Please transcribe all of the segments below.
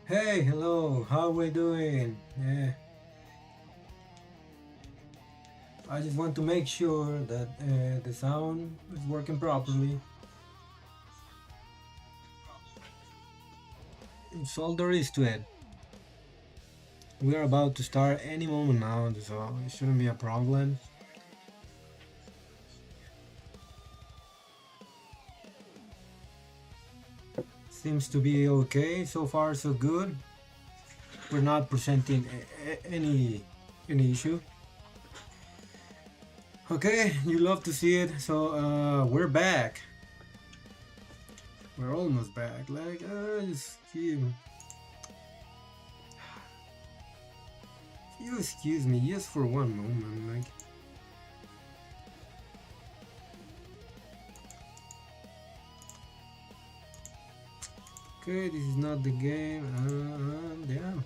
Hey, hello, how are we doing? I just want to make sure that the sound is working properly. It's all there is to it. We are about to start any moment now, so it shouldn't be a problem. Seems to be okay so far, so good. We're not presenting any issue. Okay, you love to see it. So we're back. We're almost back. Like, just you excuse me just for one moment. Like, okay, this is not the game. Damn.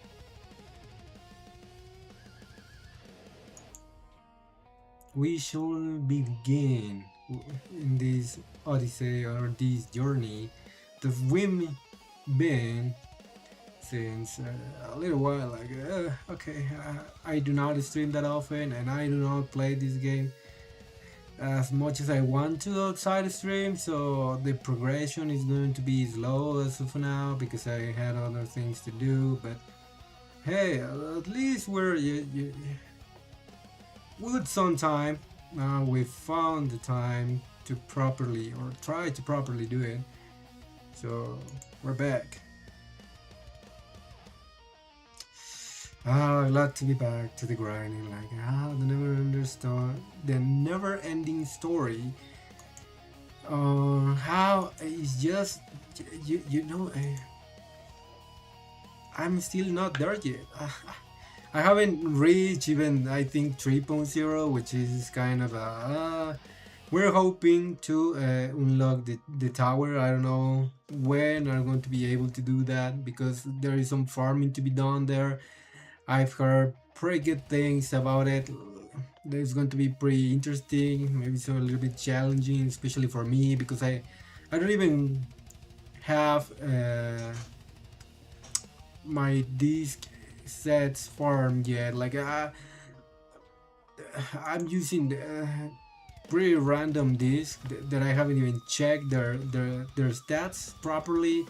We shall begin in this odyssey or this journey that we've been since a little while. Like, okay, I do not stream that often, and I do not play this game as much as I want to outside stream. So the progression is going to be slow as of now because I had other things to do. But hey, at least we're with some time. We found the time to properly or try to properly do it. So we're back. Glad to be back to the grinding. Like the never-ending story. How it's just you know. I'm still not there yet. I haven't reached even I think 3.0, which is kind of a. We're hoping to unlock the tower. I don't know when I'm going to be able to do that because there is some farming to be done there. I've heard pretty good things about it. It's going to be pretty interesting, maybe so a little bit challenging, especially for me because I don't even have my disc sets farmed yet. Like I'm using pretty random disc that I haven't even checked their stats properly.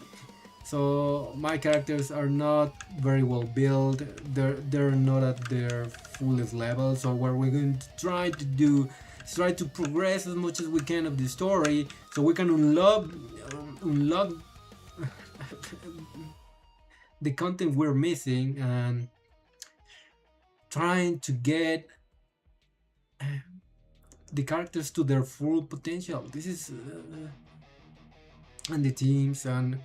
So my characters are not very well built. They're not at their fullest level. So what we're going to try to do is try to progress as much as we can of the story, so we can unlock the content we're missing and trying to get the characters to their full potential. This is and the teams, and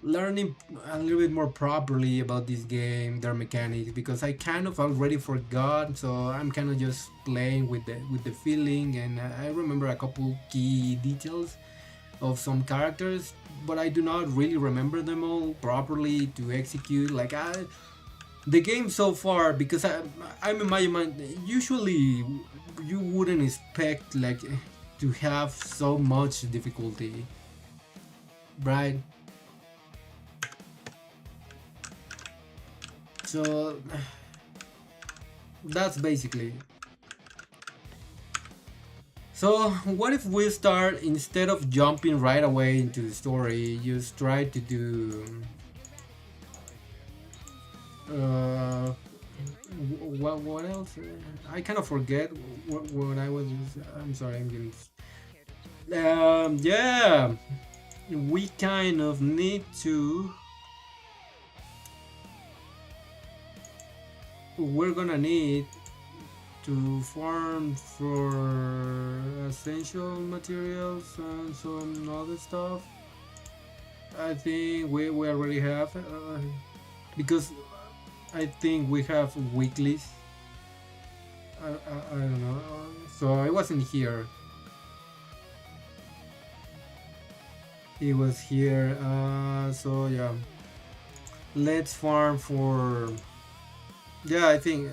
learning a little bit more properly about this game, their mechanics, because I kind of already forgot, so I'm kind of just playing with the feeling, and I remember a couple key details of some characters, but I do not really remember them all properly to execute. Like the game so far, because I'm in my mind. Usually, you wouldn't expect like to have so much difficulty, right? So that's basically. So what if we start, instead of jumping right away into the story, just try to do uh, what else? I kind of forget what I was. I'm sorry. I'm getting. Yeah, we kind of need to. We're gonna need to farm for essential materials and some other stuff. I think we already have because I think we have weeklies. I don't know. So I wasn't here. He was here. So yeah, let's farm for. Yeah, I think.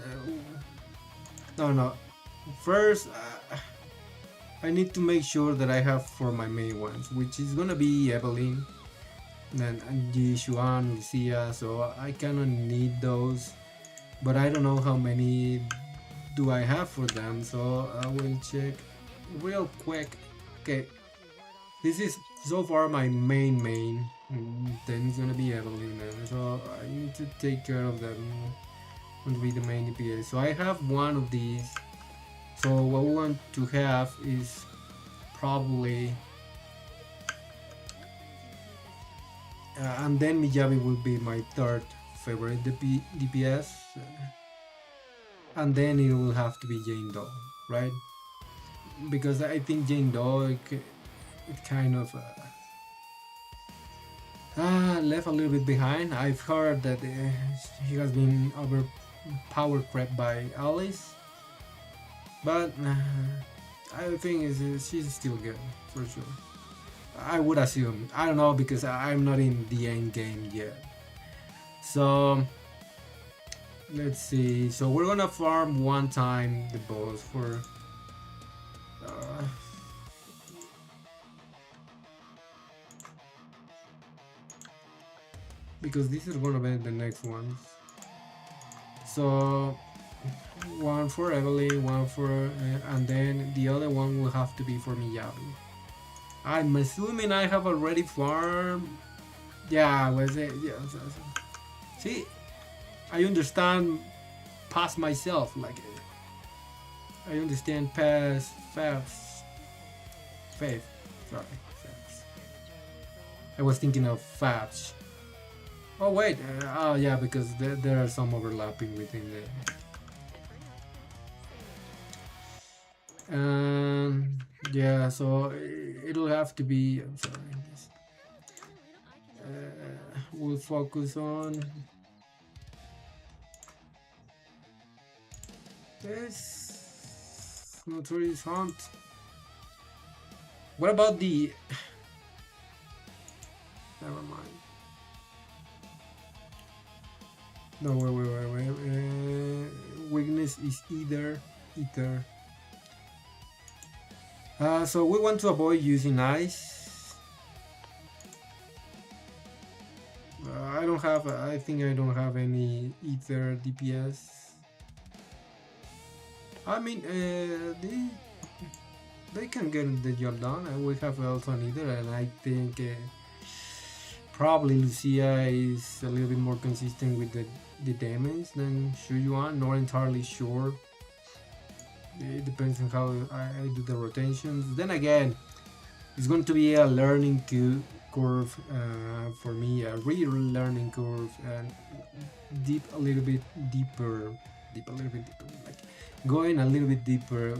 No. First, I need to make sure that I have for my main ones, which is gonna be Evelyn, then Ji, Xuan, Lucia. So I kind of need those, but I don't know how many do I have for them. So I will check real quick. Okay, this is so far my main. Then it's gonna be Evelyn, then. So I need to take care of them. Will be the main DPS. So I have one of these. So what we want to have is probably, and then Miyabi will be my third favorite DPS, and then it will have to be Jane Doe, right? Because I think Jane Doe it kind of left a little bit behind. I've heard that she has been power crept by Alice, but I think she's still good for sure. I would assume. I don't know because I'm not in the end game yet. So let's see. So we're gonna farm one time the boss for. Because this is gonna be the next ones. So one for Evelyn, one for, and then the other one will have to be for Miyabi. I'm assuming I have already farmed. Yeah, was it? Yeah. See, I understand past myself. Like, I understand past faith. Sorry, facts. I was thinking of facts. Oh wait, oh yeah, because there are some overlapping within the. Yeah, so it'll have to be. I'm sorry. We'll focus on this notorious hunt. What about the? Never mind. No, wait. Weakness is ether. So we want to avoid using ice. I don't have. I think I don't have any ether DPS. I mean, they can get the job done. And we have also an ether, and I think probably Lucia is a little bit more consistent with the damage than Shu Yuan. Not entirely sure. It depends on how I do the rotations. Then again, it's going to be a learning curve for me, a real learning curve, and a little bit deeper, like going a little bit deeper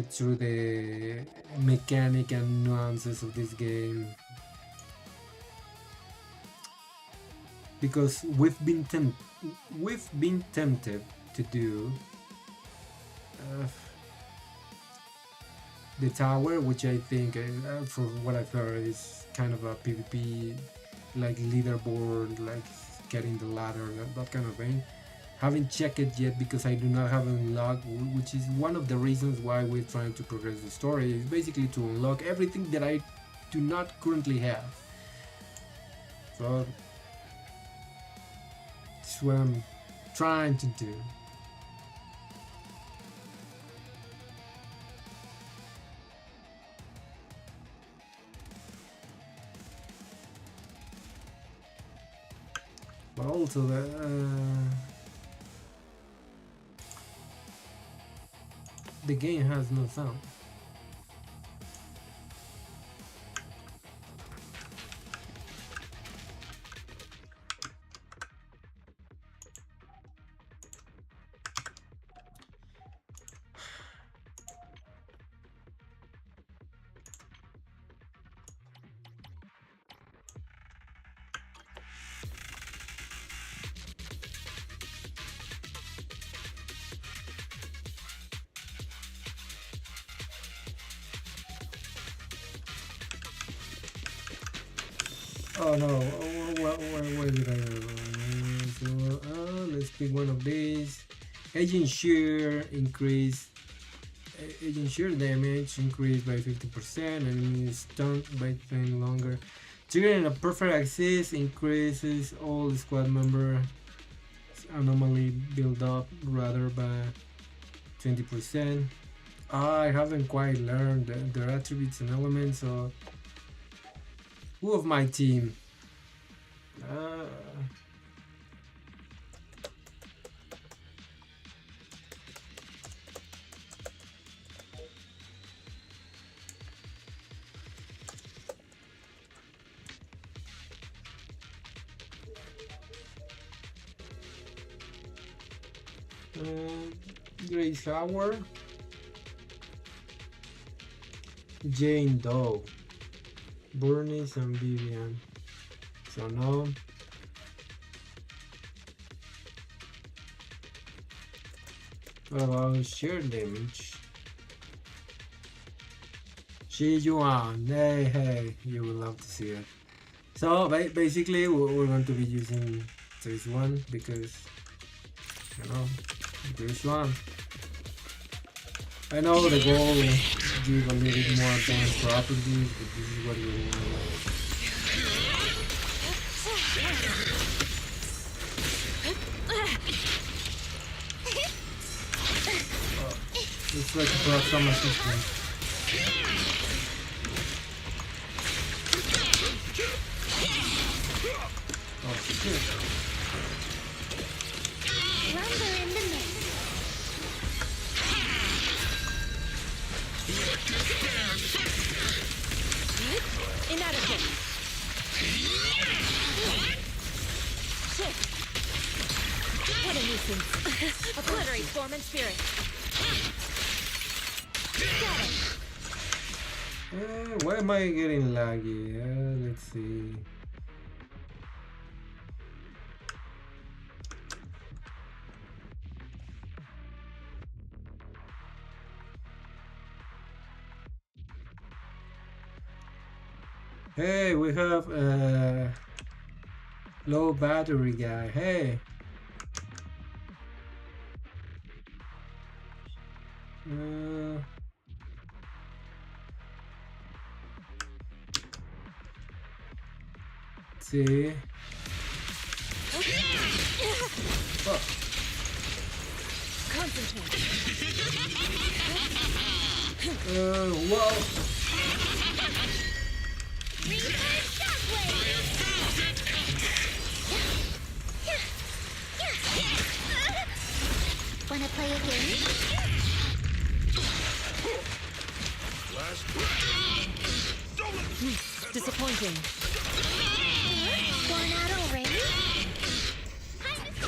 through the mechanic and nuances of this game, because we've been tempted to do the tower, which I think, from what I've heard, is kind of a PvP, like leaderboard, like getting the ladder, that kind of thing. Haven't checked it yet because I do not have unlocked, which is one of the reasons why we're trying to progress the story. Is basically to unlock everything that I do not currently have. So that's what I'm trying to do. But also the game has no sound. Oh no, where did I go? So, let's pick one of these. Agent shear increase. Agent shear damage increased by 50%, and is stunned by 10 longer. Triggering a perfect assist increases all the squad member anomaly build up rather by 20%. I haven't quite learned their attributes and elements, so who of my team? Grace Howard, Jane Doe, Bernice and Vivian. So no. What about sheer damage? Shi Yuan. Hey, you will love to see it. So basically, we're going to be using this one because, you know, this one. I know the goal is to give a little bit more advanced properties, but this is what we want. It's like a some assistance. Oh shit. Rumble in the mix. Inadequate. Shit. What a nuisance. Obliterate form and spirit. Why am I getting laggy? Let's see. Hey, we have a low battery guy. Hey. Let's see. Oh. Concentrate. Whoa. Wanna play a game? Disappointing. Gone out already?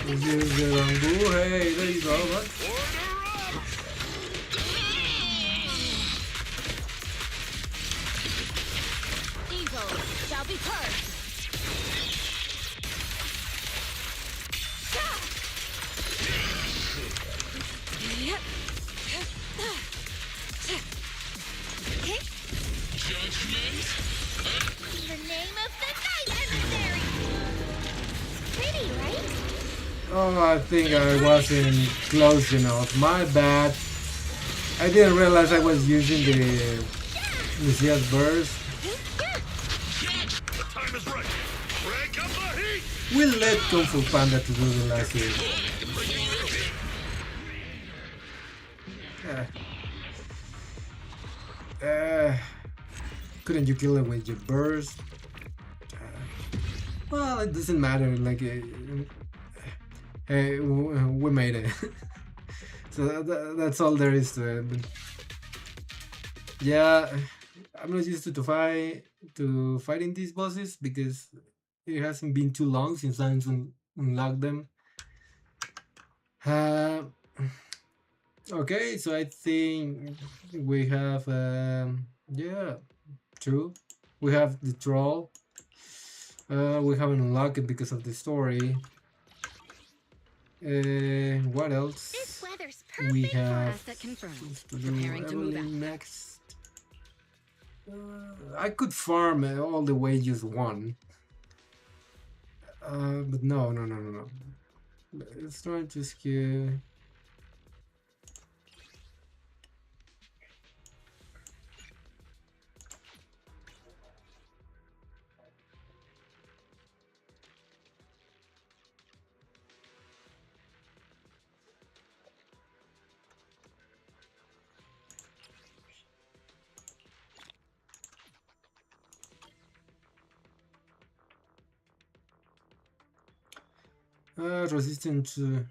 This is the Rangu. Hey, there you go. What? Oh, I think I wasn't close enough. My bad. I didn't realize I was using the Messiah's burst. Time is right. Crank up the heat. We'll let Kung Fu Panda to do the last hit. Couldn't you kill it with your burst? Well, it doesn't matter. Like, hey, we made it. So that's all there is to it. But yeah, I'm not used to fighting these bosses because it hasn't been too long since I unlocked them. Okay, so I think we have yeah, true. We have the troll. We haven't unlocked it because of the story. What else? This weather's We perfect for have us at confirmed. to do Preparing to move Evelyn out. next. I could farm all the way just one. But no. Let's try to skip.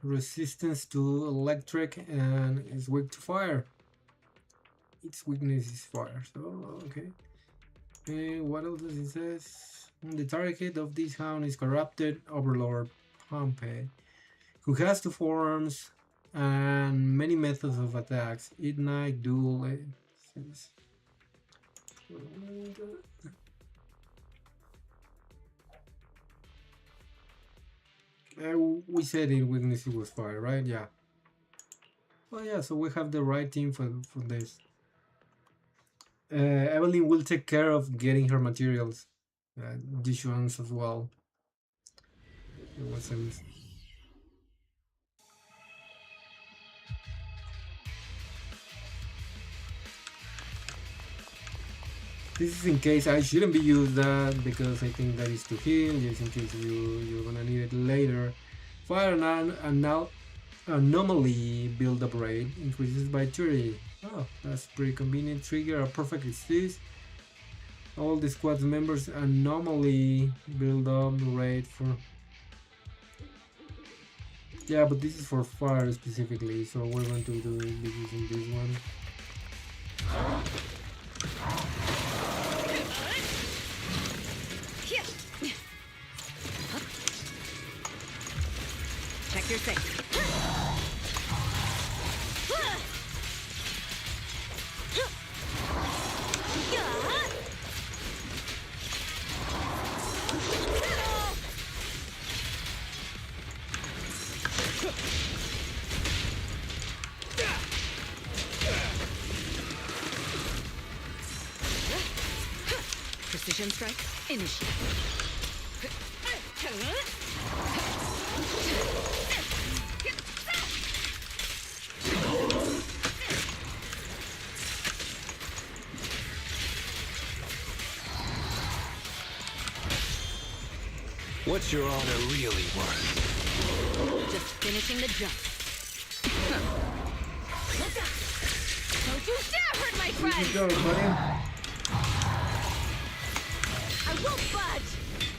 Resistance to electric and is weak to fire. Its weakness is fire. So okay. What else does it says? The target of this hound is corrupted Overlord Pompey, who has two forms and many methods of attacks. Ignite, duel. We said in weakness it was fire, right? Yeah. Oh yeah, so we have the right team for this. Evelyn will take care of getting her materials. These ones as well. It wasn't. This is in case I shouldn't be used that because I think that is to heal, just in case you're gonna need it later. Fire and now anomaly build up rate increases by 30. Oh, that's pretty convenient. Trigger a perfect assist. All the squad members anomaly build up rate for. Yeah, but this is for fire specifically, so we're going to be using this one. Check your safe. Precision strike, initiate. What's your honor really worth? Just finishing the jump. Don't you dare hurt my Here friend! you go, buddy. I won't budge!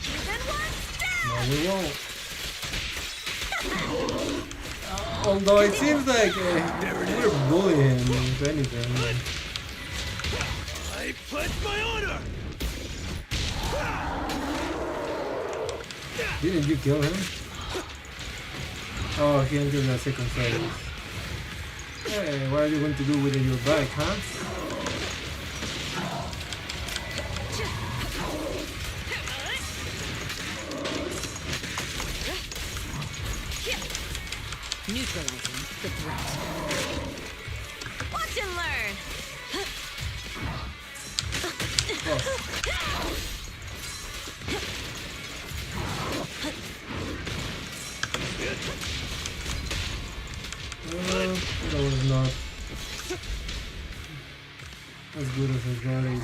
Even one No, step! we won't. Although it seems like we're bullying him, if anything. I pledge my honor. Didn't you kill him? Oh, he entered the second phase. Hey, what are you going to do with your bike, huh? Neutralizing the threat. Watch and learn! Oh. As good as I got it.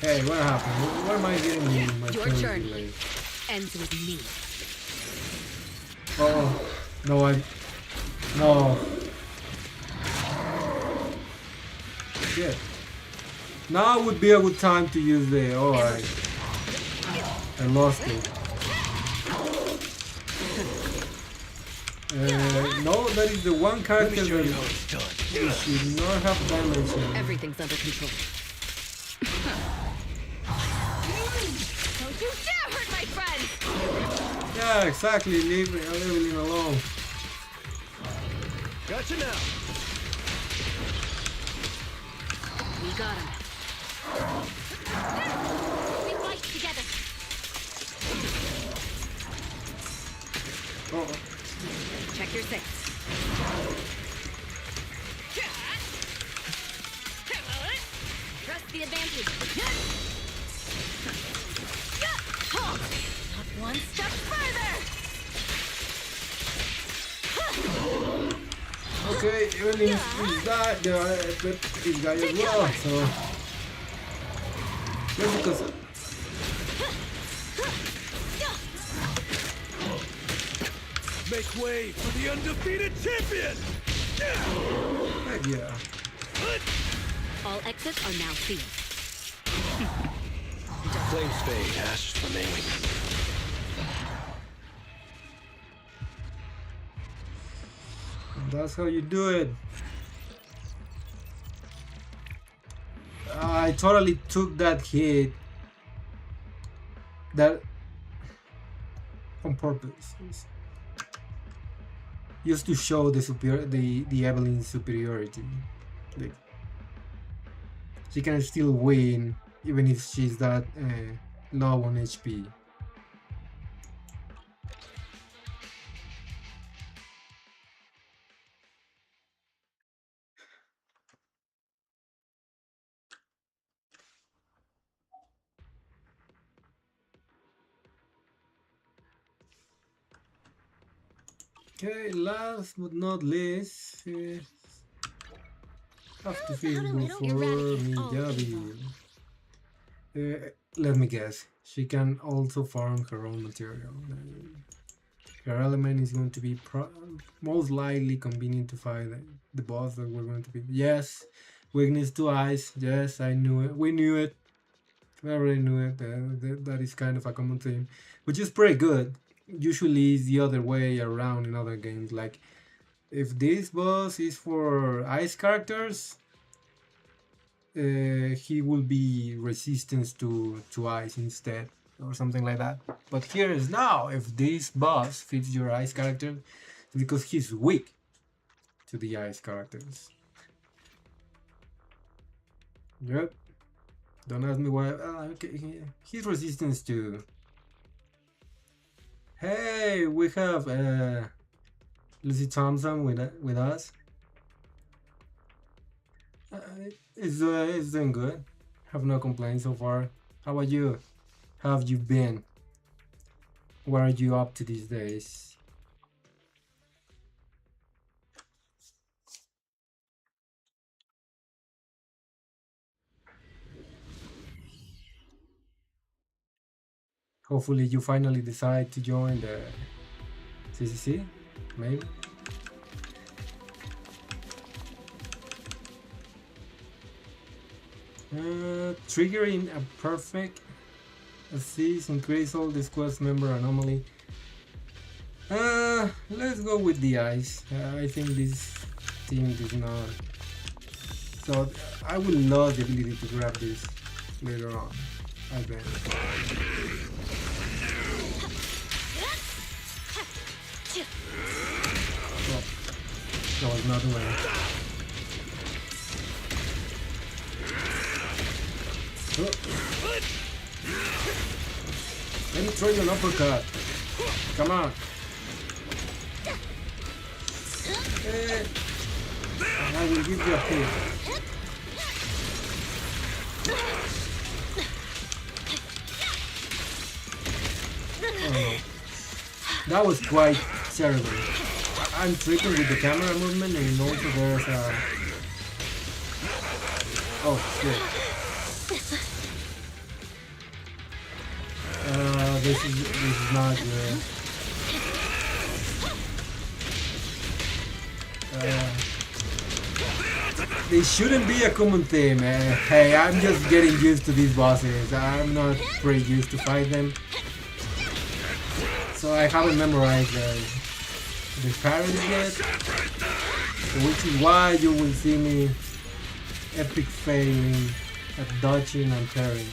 Hey, what happened? Why am I getting my Your turn journey delayed? ends with me. Oh, no, no. Shit. Now would be a good time to use the... Oh, I lost it. No, that is the one character that you should not have damage in. Everything's under control. Don't you dare hurt my friend! Yeah, exactly. Leave him alone. Gotcha now. We got him. We fight together. Oh, Check your six. Trust the advantage. Not one step further. okay, Evelyn is that, but this guy as well, so... Just because... Make way for the undefeated champion! Yeah. All exits are now sealed. Flames fade, ashes remain. That's how you do it. I totally took that hit. That on purpose. Just to show the Evelyn's superiority. Like, she can still win even if she's that low on HP. Okay, last but not least, have to feel good for Miyabi. Let me guess, she can also farm her own material. Her element is going to be most likely convenient to fight the boss that we're going to be. Yes, weakness to ice. Yes, I knew it. We knew it. We already knew it. That is kind of a common theme, which is pretty good. Usually it's the other way around in other games. Like, if this boss is for ice characters, he will be resistance to ice instead, or something like that. But here is now, if this boss fits your ice character, it's because he's weak to the ice characters. Yep. Don't ask me why. Okay, he's resistance to... Hey, we have Lucy Thompson with us. It's doing good. Have no complaints so far. How about you? How have you been? What are you up to these days? Hopefully you finally decide to join the CCC, maybe? Triggering a perfect assist, increase all the squad's member anomaly. Let's go with the ice. I think this team does not. So I will love the ability to grab this later on. I bet. Oh, that was not the way. Oh. Let me throw you an uppercut. Come on. And I will give you a hit. Oh no. That was quite terrible. I'm tripping with the camera movement, and also there's a... Oh shit. This is not good. This shouldn't be a common theme. Hey, I'm just getting used to these bosses. I'm not pretty used to fight them, so I haven't memorized the parries yet, which is why you will see me epic failing at dodging and parrying.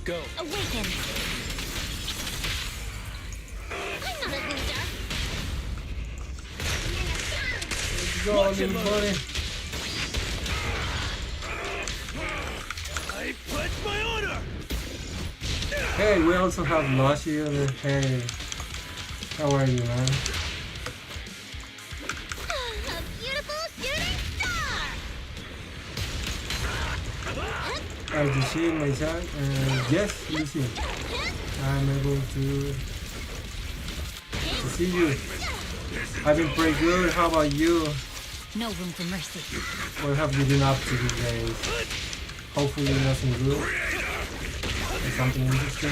Go. Awaken. I'm not a loser. Go, little buddy. I pledge my honor. Hey, we also have Lushy on the... Hey, how are you, man? A beautiful shooting star. Are you seeing my chat? Yes, Lucy. I'm able to see you. I've been pretty good. How about you? No room for mercy. What have you been up to these days? Hopefully nothing good. Or something interesting.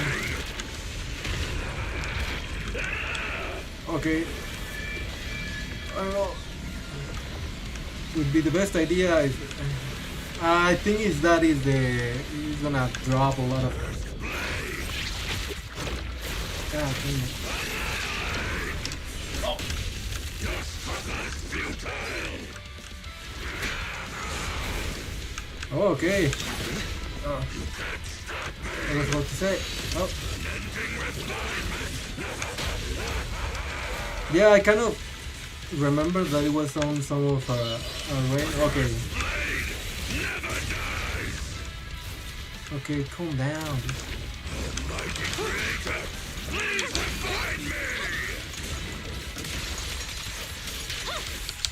Okay. I don't know. Would be the best idea if... I think is that is the... He's gonna drop a lot of... God damn it. Oh, okay. Oh. I was about to say. Oh. Yeah, I kind of remember that it was on some of rain. Okay. Okay, calm down.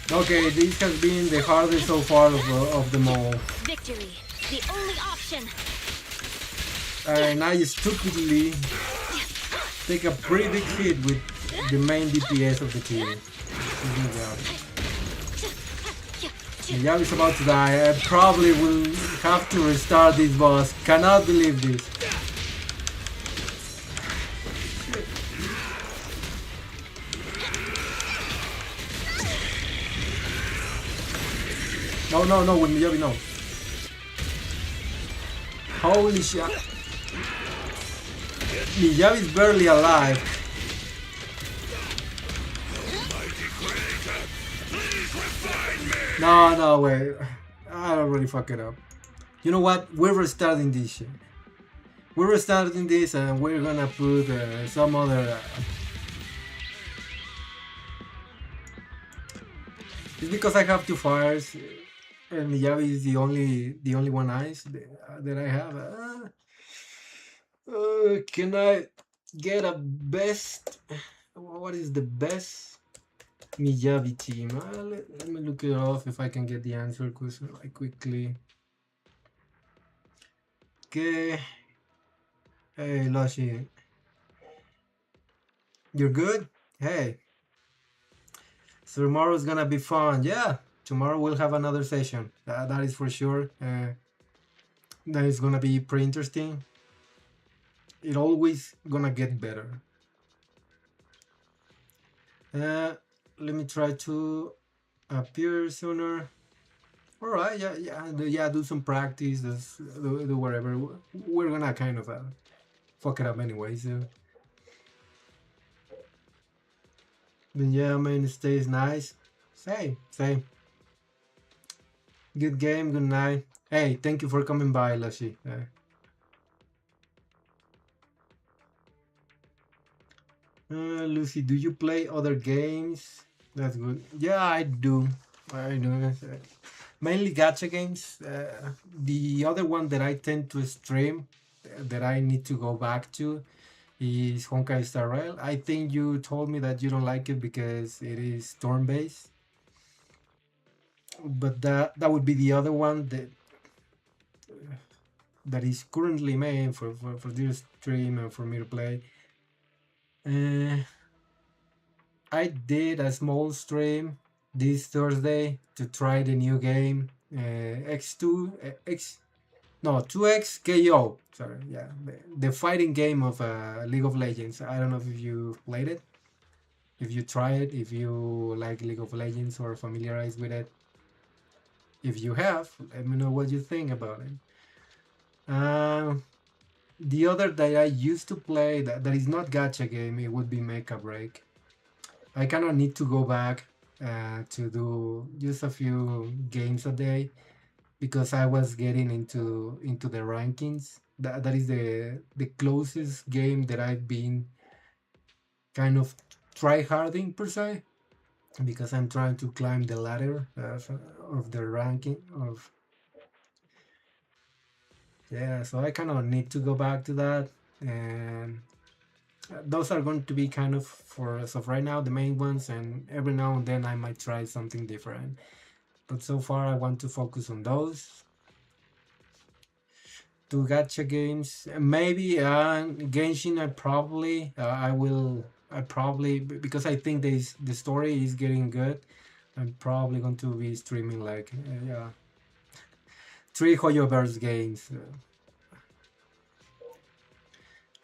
Okay, this has been the hardest so far of them all. Victory, the only option. And I stupidly take a pretty big hit with the main DPS of the team. Miyabi is about to die. I probably will have to restart this boss. Cannot believe this. No, with Miyabi, no. Holy shit. Miyabi is barely alive. No, wait. I already fucked it up. You know what? We're restarting this shit. We're restarting this and we're gonna put some other... It's because I have two fires and Miyabi is the only one ice that I have. Can I get a best? What is the best Miyabi team? Let me look it off if I can get the answer quickly. Okay. Hey, Lushy. You're good? Hey. So tomorrow's gonna be fun. Yeah, tomorrow we'll have another session. That is for sure. That is gonna be pretty interesting. It always gonna get better. Let me try to appear sooner. All right, yeah. Do some practice. Do whatever. We're gonna kind of fuck it up anyway. So. Then yeah, main stays nice. Same. Good game. Good night. Hey, thank you for coming by, Lushy. Lucy, do you play other games? That's good. Yeah, I do. Mainly gacha games. The other one that I tend to stream, that I need to go back to, is Honkai Star Rail. I think you told me that you don't like it because it is turn-based. But that would be the other one that is currently made for this stream and for me to play. I did a small stream this Thursday to try the new game X2 X no 2X KO. Sorry, yeah, the fighting game of League of Legends. I don't know if you played it, if you try it, if you like League of Legends or familiarized with it. If you have, let me know what you think about it. The other that I used to play that is not gacha game, it would be Make a Break. I kind of need to go back to do just a few games a day because I was getting into the rankings. That is the closest game that I've been kind of try harding per se, because I'm trying to climb the ladder of the ranking of, yeah. So I kind of need to go back to that, and those are going to be kind of, for as of right now, the main ones, and every now and then I might try something different. But so far I want to focus on those two gacha games. Maybe Genshin, I probably, because I think the story is getting good, I'm probably going to be streaming like yeah, 3 Hoyoverse games.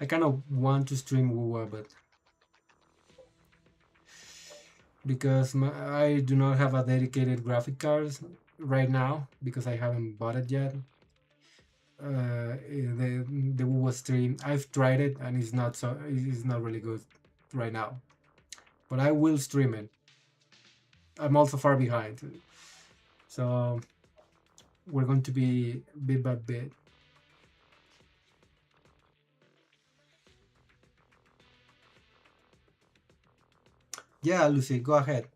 I kind of want to stream WoWa, but because I do not have a dedicated graphic card right now because I haven't bought it yet. The WoWa stream, I've tried it and it's not really good right now, but I will stream it. I'm also far behind, so we're going to be bit by bit. Yeah, Lucy, go ahead.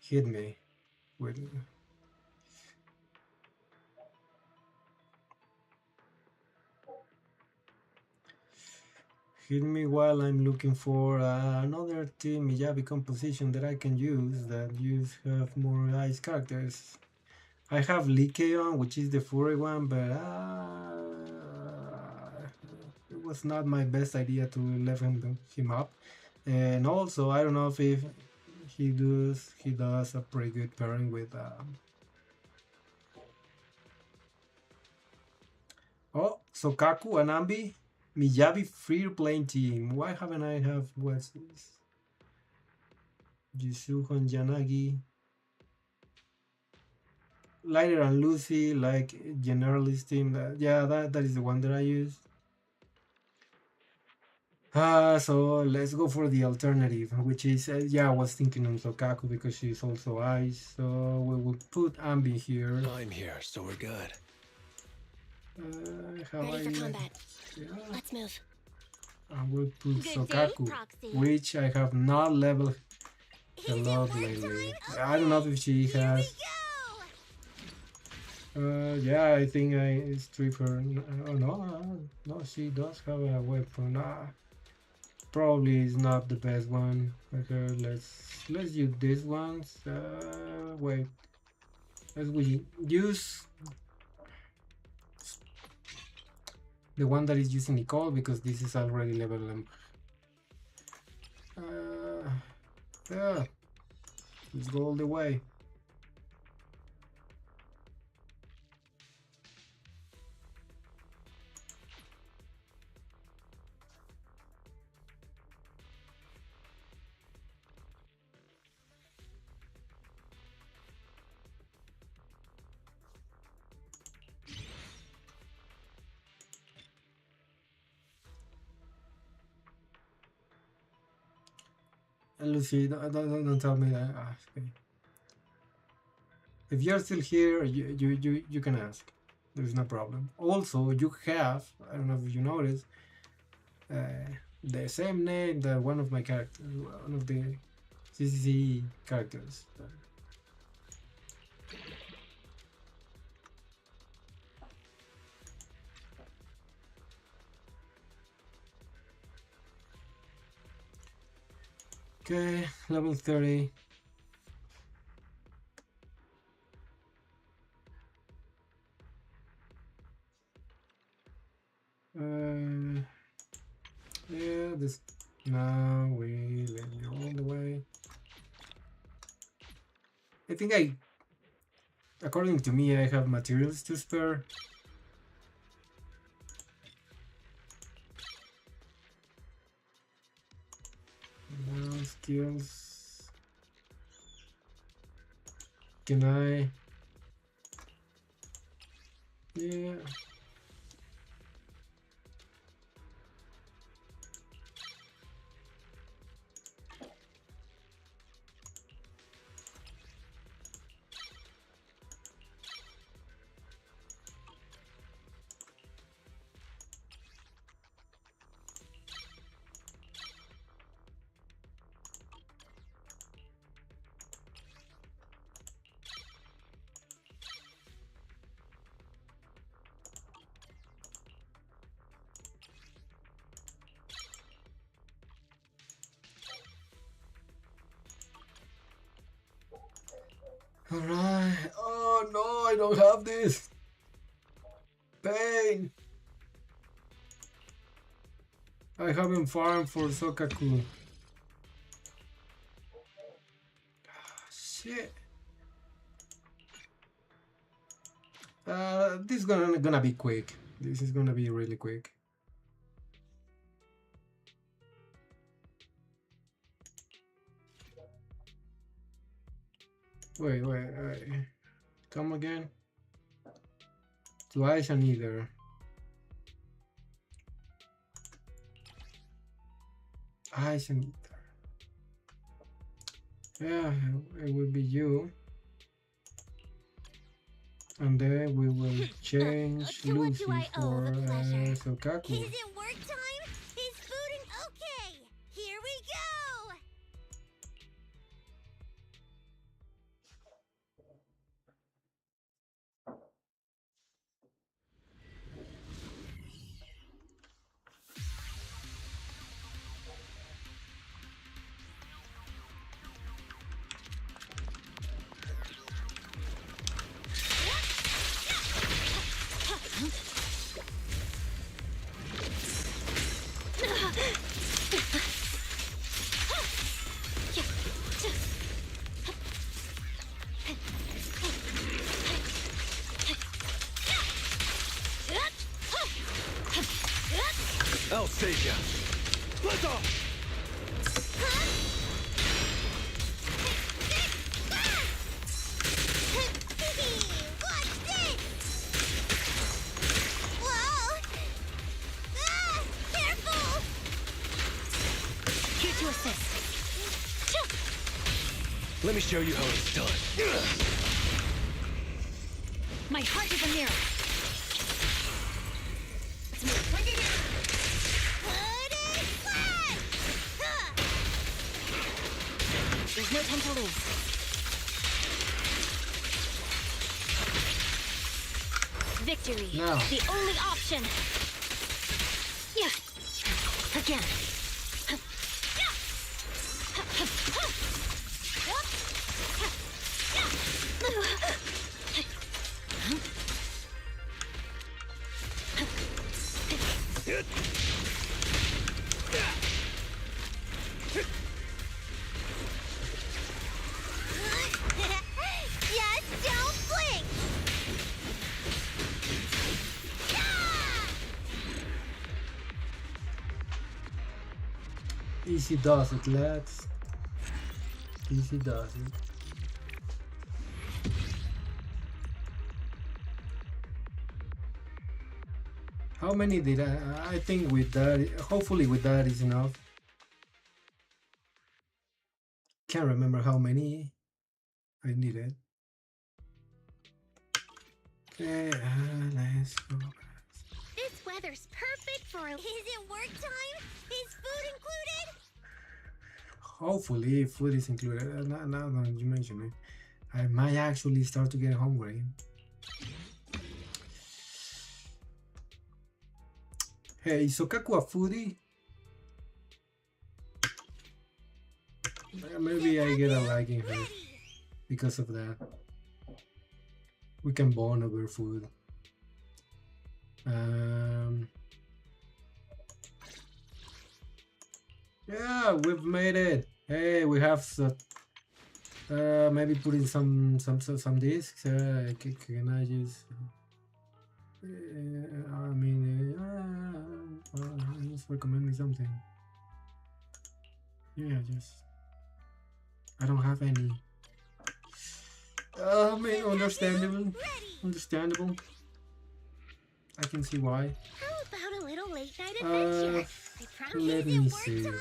Hit me with. Hit me while I'm looking for another team Miyabi composition that I can use that have more ice characters. I have Lycaon, which is the furry one, but it was not my best idea to level him up. And also, I don't know if he does a pretty good pairing with. Oh, Sokaku and Ambi. Miyabi free playing team. Why haven't I have what's this? Yusuhon Yanagi. Lighter and Lucy, like generalist team. Yeah, that is the one that I use. So let's go for the alternative, which is yeah, I was thinking on Sokaku because she's also ice. So we will put Ambi here. I'm here, so we're good. Ready for combat. Yeah. Let's move. I will put Sokaku, which I have not leveled a lot lately. I don't know if she has. Yeah, I think I strip her. Oh no, she does have a weapon. Probably is not the best one. Okay, let's use this one. Wait, we use the one that is using Nicole because this is already level. Yeah, let's go all the way. Lucy, don't tell me that. Okay. If you're still here, you can ask. There's no problem. Also, you have, I don't know if you noticed, the same name that one of my characters, one of the CCC characters. Okay, level 30. Yeah, this. Now we let me all the way. I think according to me, I have materials to spare. Now skills. Can I? Yeah. Alright. Oh no, I don't have this. Pain. I haven't farmed for Sokaku. Shit. This is gonna be quick. This is gonna be really quick. Wait. Come again? Twice and either. Eyes and yeah, it will be you. And then we will change To what Lucy do I owe for the pleasure? Sokaku. Is it work time? Is food okay? Here we go! I'll save ya. Let's off. Watch this! Whoa! Careful! Here to assist. Let me show you how it's done. My heart is a mirror. There's no time to lose. Victory. Now. The only option. Yeah. Again. Just don't blink. Easy does it, lads. Easy does it. How many did I think with that, hopefully with that is enough. Can't remember how many I needed. Okay, let's go. This weather's perfect for. Is it work time? Is food included? Hopefully food is included. Now that you mention it, I might actually start to get hungry. Hey, is Sokaku a foodie? Maybe I get a liking her because of that. We can bond over food. Yeah, we've made it. Hey, we have maybe put in some discs. Can I just? I mean, just recommend me something. Yeah, just I don't have any. I mean, understandable. Understandable. I can see why. How about a little late night adventure? I promise Let his me work see. time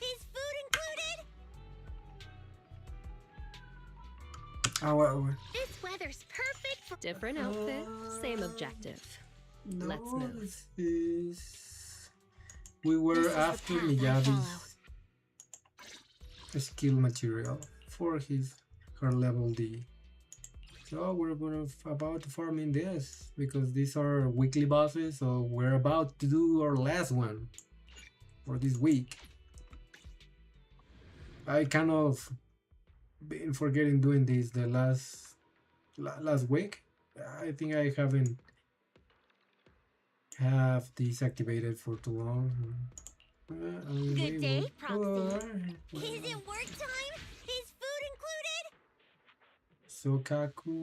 is food included. What? This weather's perfect for Different outfit, same objective. No, Let's move. this is. We were This is the after path I Miyabi's skill material for her level D. So we're about to farm in this because these are weekly bosses. So we're about to do our last one for this week. I kind of been forgetting doing this the last week. I think I haven't have this activated for too long. Good day, Proxy. Is Is it work time? Is food included? Sokaku.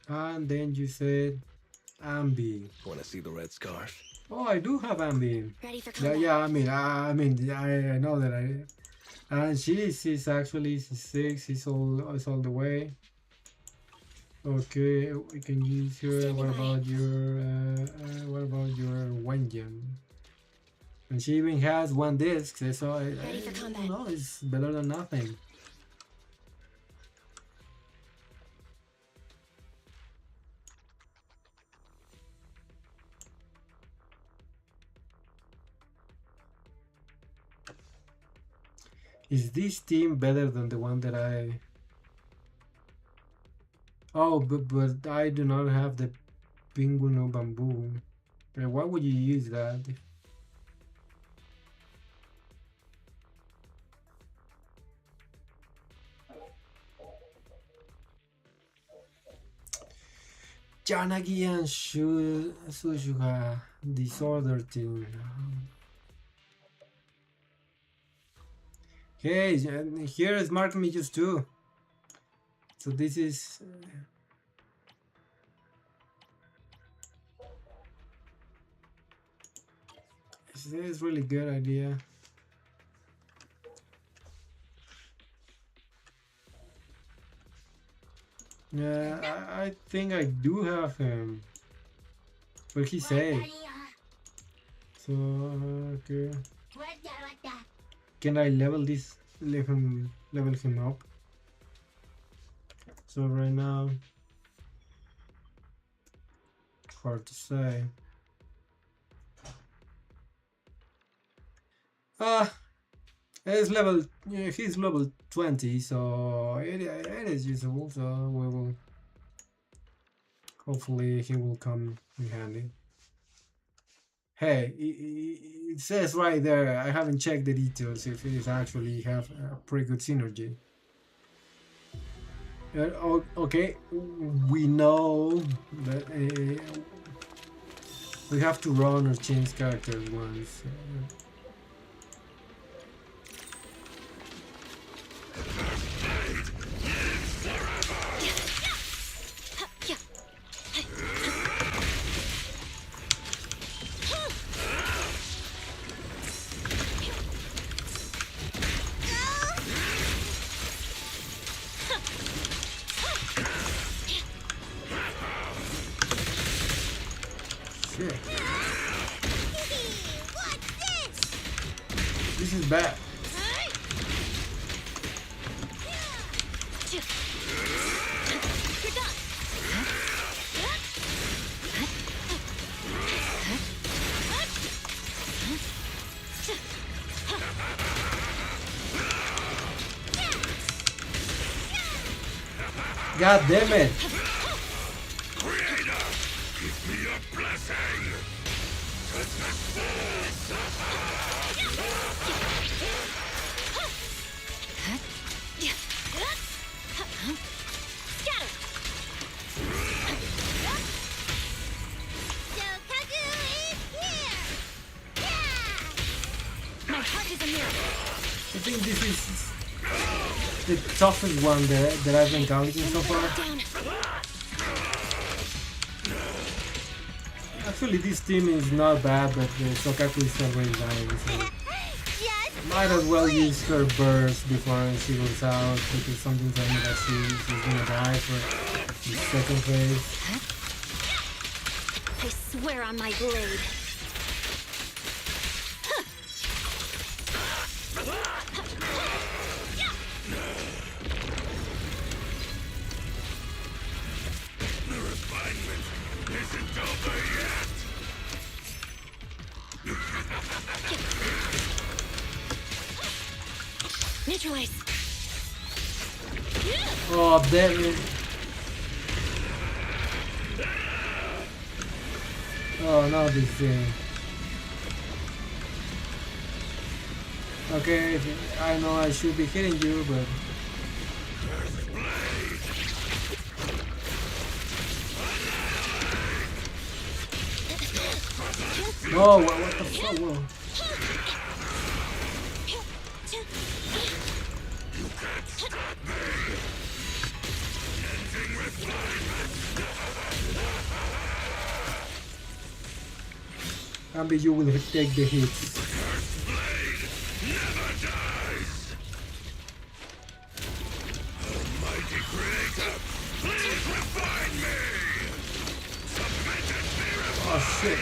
And then you said Ambi. Want to see the red scarf? Oh, I do have Ambi. Ready for Yeah, combat? yeah. I know that and she's actually 6. She's all the way. Okay, we can use her. Standing What by. what about your Wenjin? And she even has 1 disc, so Ready for combat. no, it's better than nothing. Is this team better than the one that I? Oh, but I do not have the Pingu no Bamboo. Why would you use that? Janagi and Sushuha Disorder Team. Hey, here is Mark me just 2. So this is. This is really good idea. Yeah, I think I do have him. What he say? So okay. Can I level him up? So right now, hard to say. He's level 20, so it is usable. So we will. Hopefully, he will come in handy. Hey, it says right there. I haven't checked the details if it is actually have a pretty good synergy. Okay, we know that we have to run or change characters once. Shit. What's this? This is bad. You're done. God damn it! Creator, give me a blessing. Scatter. Sokaku is here. down here. I think this is the toughest one that I've encountered so far. Down. Actually, this team is not bad, but Sokaku is already dying, so Yes. might as well use her burst before she goes out, because something tells me that she's gonna die for the second phase. I swear on my blade. The refinement isn't over yet. Neutralize. Oh, damn it. Oh, no, this thing. Okay, I know I should be hitting you, but... No, what the fuck? Whoa. Ambi, you will take the hits. Never dies. Almighty Creator, please refine me. Submit and be refined. Oh shit.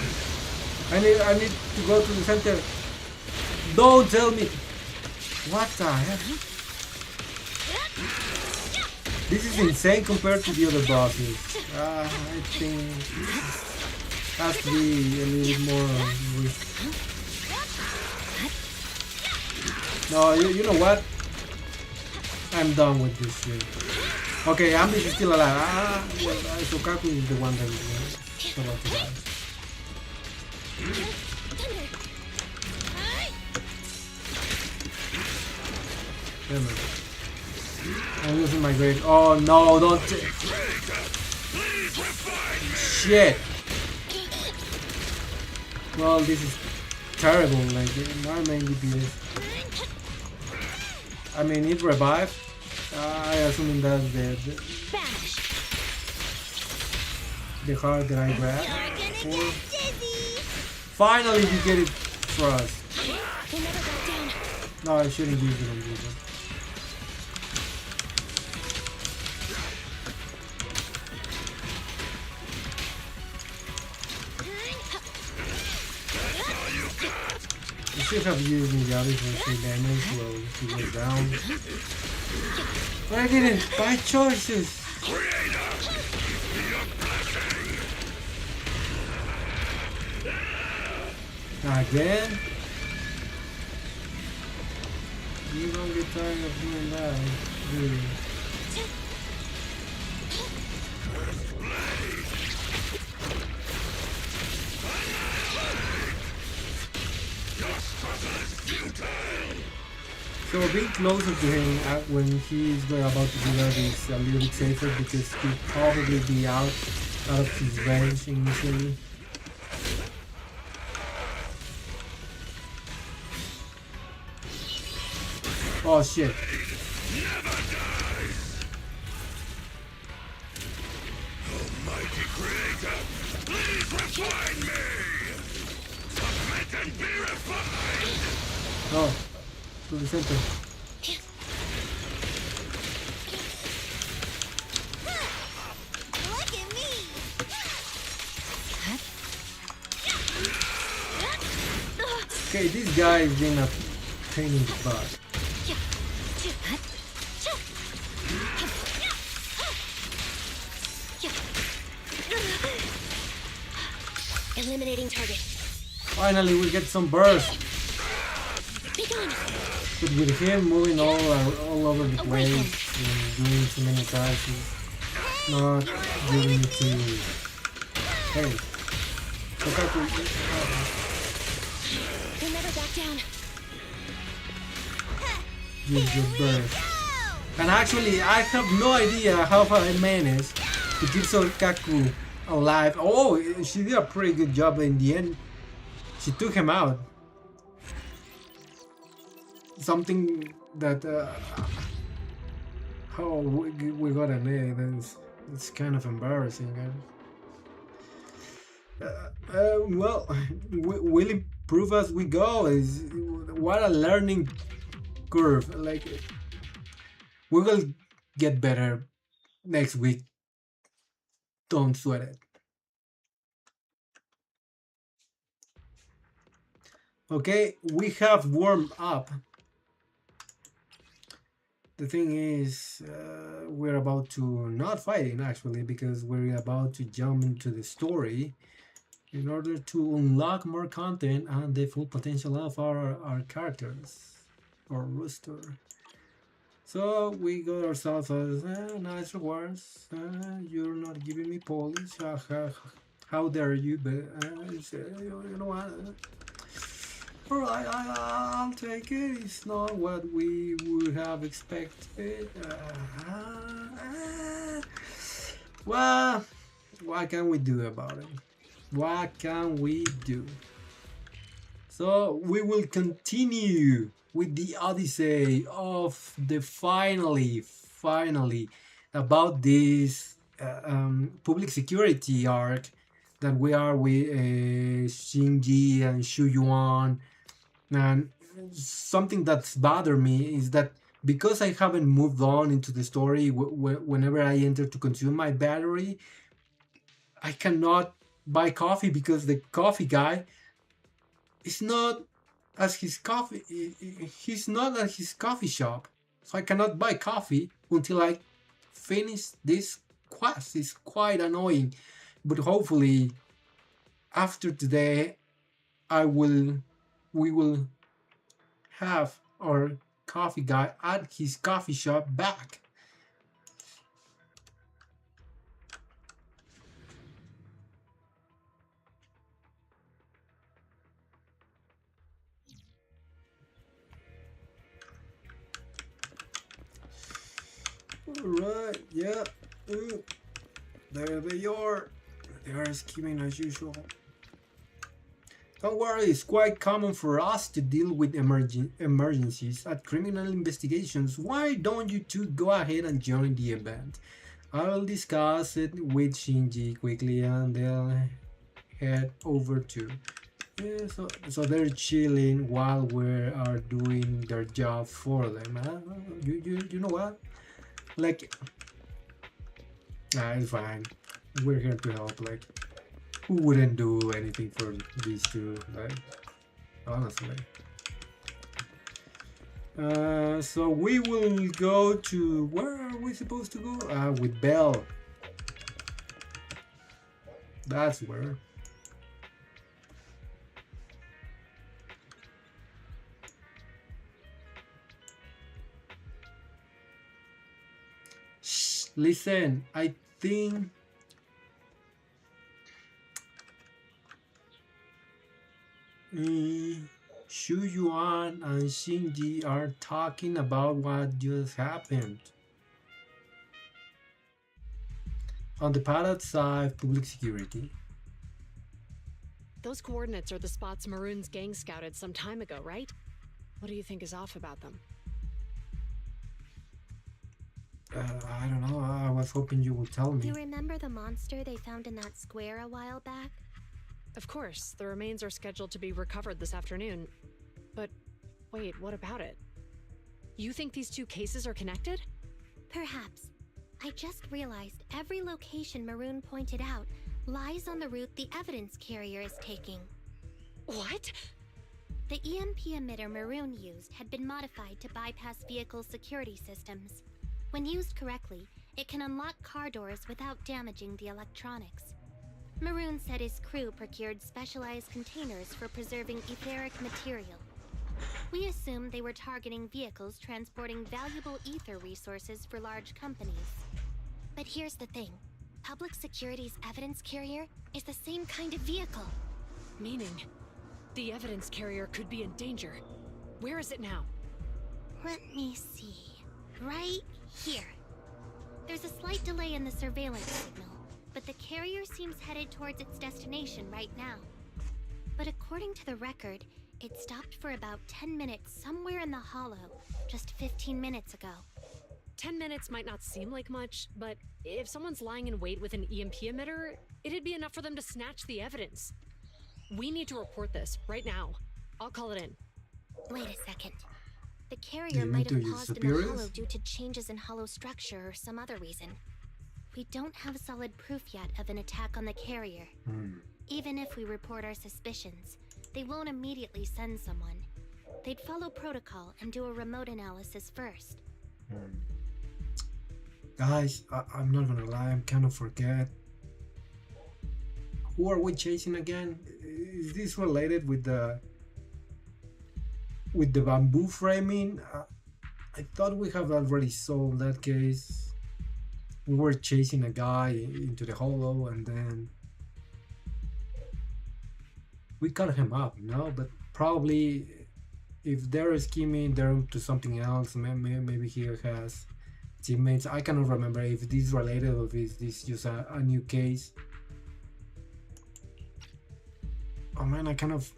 I need to go to the center. Don't tell me. What the heck? This is insane compared to the other bosses. I think it has to be a little bit more risk. No, you know what? I'm done with this shit. Okay, Ambish is still alive. Well, Sokaku is the one that is about to die. Damn it. I'm losing my grade. Oh no, don't. Shit. Well, this is terrible. Like, my main DPS. I mean, it revived. I assume that's the heart that I grabbed. Finally, you get it, Chars. No, I shouldn't use it on people. You should have used Miyagi for 3 damage while he was down. But I didn't. By choices. Again? You don't get tired of doing that, do you? So being closer to him when he's about to do that is a little bit safer because he'll probably be out of his range initially. Oh shit. Almighty Creator, please refine me. Submit and be refined. Oh, to the center. Look at me. Okay, this guy is being a pain in the butt. Eliminating target. Finally, we get some burst. Be gone. But with him moving all over the place and doing so many attacks, he's not giving it to you. Hey, Sokaku, You'll never back down. use your burst. And actually, I have no idea how I managed to keep Sokaku alive. Oh, she did a pretty good job in the end. She took him out. something that how we got an A. That's it's kind of embarrassing. Well, we'll improve as we go. Is what a learning curve. Like we will get better next week. Don't sweat it. Okay, we have warmed up. The thing is, we're about to not fighting actually because we're about to jump into the story in order to unlock more content and the full potential of our characters or rooster. So we got ourselves a nice rewards. You're not giving me polish. How dare you? But you know what? Alright, I'll take it. It's not what we would have expected. Well, what can we do about it? What can we do? So we will continue with the Odyssey of the finally about this public security arc that we are with Shinji and Shu Yuan. And something that's bothered me is that because I haven't moved on into the story, whenever I enter to consume my battery, I cannot buy coffee because the coffee guy is not at his coffee. He's not at his coffee shop, so I cannot buy coffee until I finish this quest. It's quite annoying, but hopefully, after today, we will have our coffee guy at his coffee shop back. Alright, yeah. There they are. They are scheming as usual. Don't worry, it's quite common for us to deal with emergencies at criminal investigations. Why don't you two go ahead and join the event? I will discuss it with Shinji quickly and they'll head over too. Yeah, so they're chilling while we are doing their job for them. Huh? You know what? Like, it's fine. We're here to help. Like, who wouldn't do anything for these two? Like, honestly. So we will go to where are we supposed to go? With Belle. That's where. Shh, listen, I think Shu Yuan and Shinji are talking about what just happened. On the pad side, public security. Those coordinates are the spots Maroon's gang scouted some time ago, right? What do you think is off about them? I don't know. I was hoping you would tell me. You remember the monster they found in that square a while back? Of course, the remains are scheduled to be recovered this afternoon. But wait, what about it? You think these two cases are connected? Perhaps. I just realized every location Maroon pointed out lies on the route the evidence carrier is taking. What? The EMP emitter Maroon used had been modified to bypass vehicle security systems. When used correctly, it can unlock car doors without damaging the electronics. Maroon said his crew procured specialized containers for preserving etheric material. We assumed they were targeting vehicles transporting valuable ether resources for large companies. But here's the thing. Public Security's evidence carrier is the same kind of vehicle. Meaning, the evidence carrier could be in danger. Where is it now? Let me see. Right here. There's a slight delay in the surveillance signal, but the carrier seems headed towards its destination right now. But according to the record, It stopped for about 10 minutes somewhere in the hollow, just 15 minutes ago. 10 minutes might not seem like much, but if someone's lying in wait with an EMP emitter, it'd be enough for them to snatch the evidence. We need to report this right now. I'll call it in. Wait a second. The Do carrier you might mean have to your paused in the superiors? hollow due to changes in hollow structure or some other reason. We don't have solid proof yet of an attack on the carrier. Even if we report our suspicions, they won't immediately send someone. They'd follow protocol and do a remote analysis first. Guys, I'm not gonna lie, I'm kind of forget. Who are we chasing again? Is this related with the bamboo framing? I thought we have already solved that case. We were chasing a guy into the hollow and then we cut him up, no? But probably if they're scheming, they're up to something else. Maybe he has teammates. I cannot remember if this is related or if this just a new case. Oh man, I kind of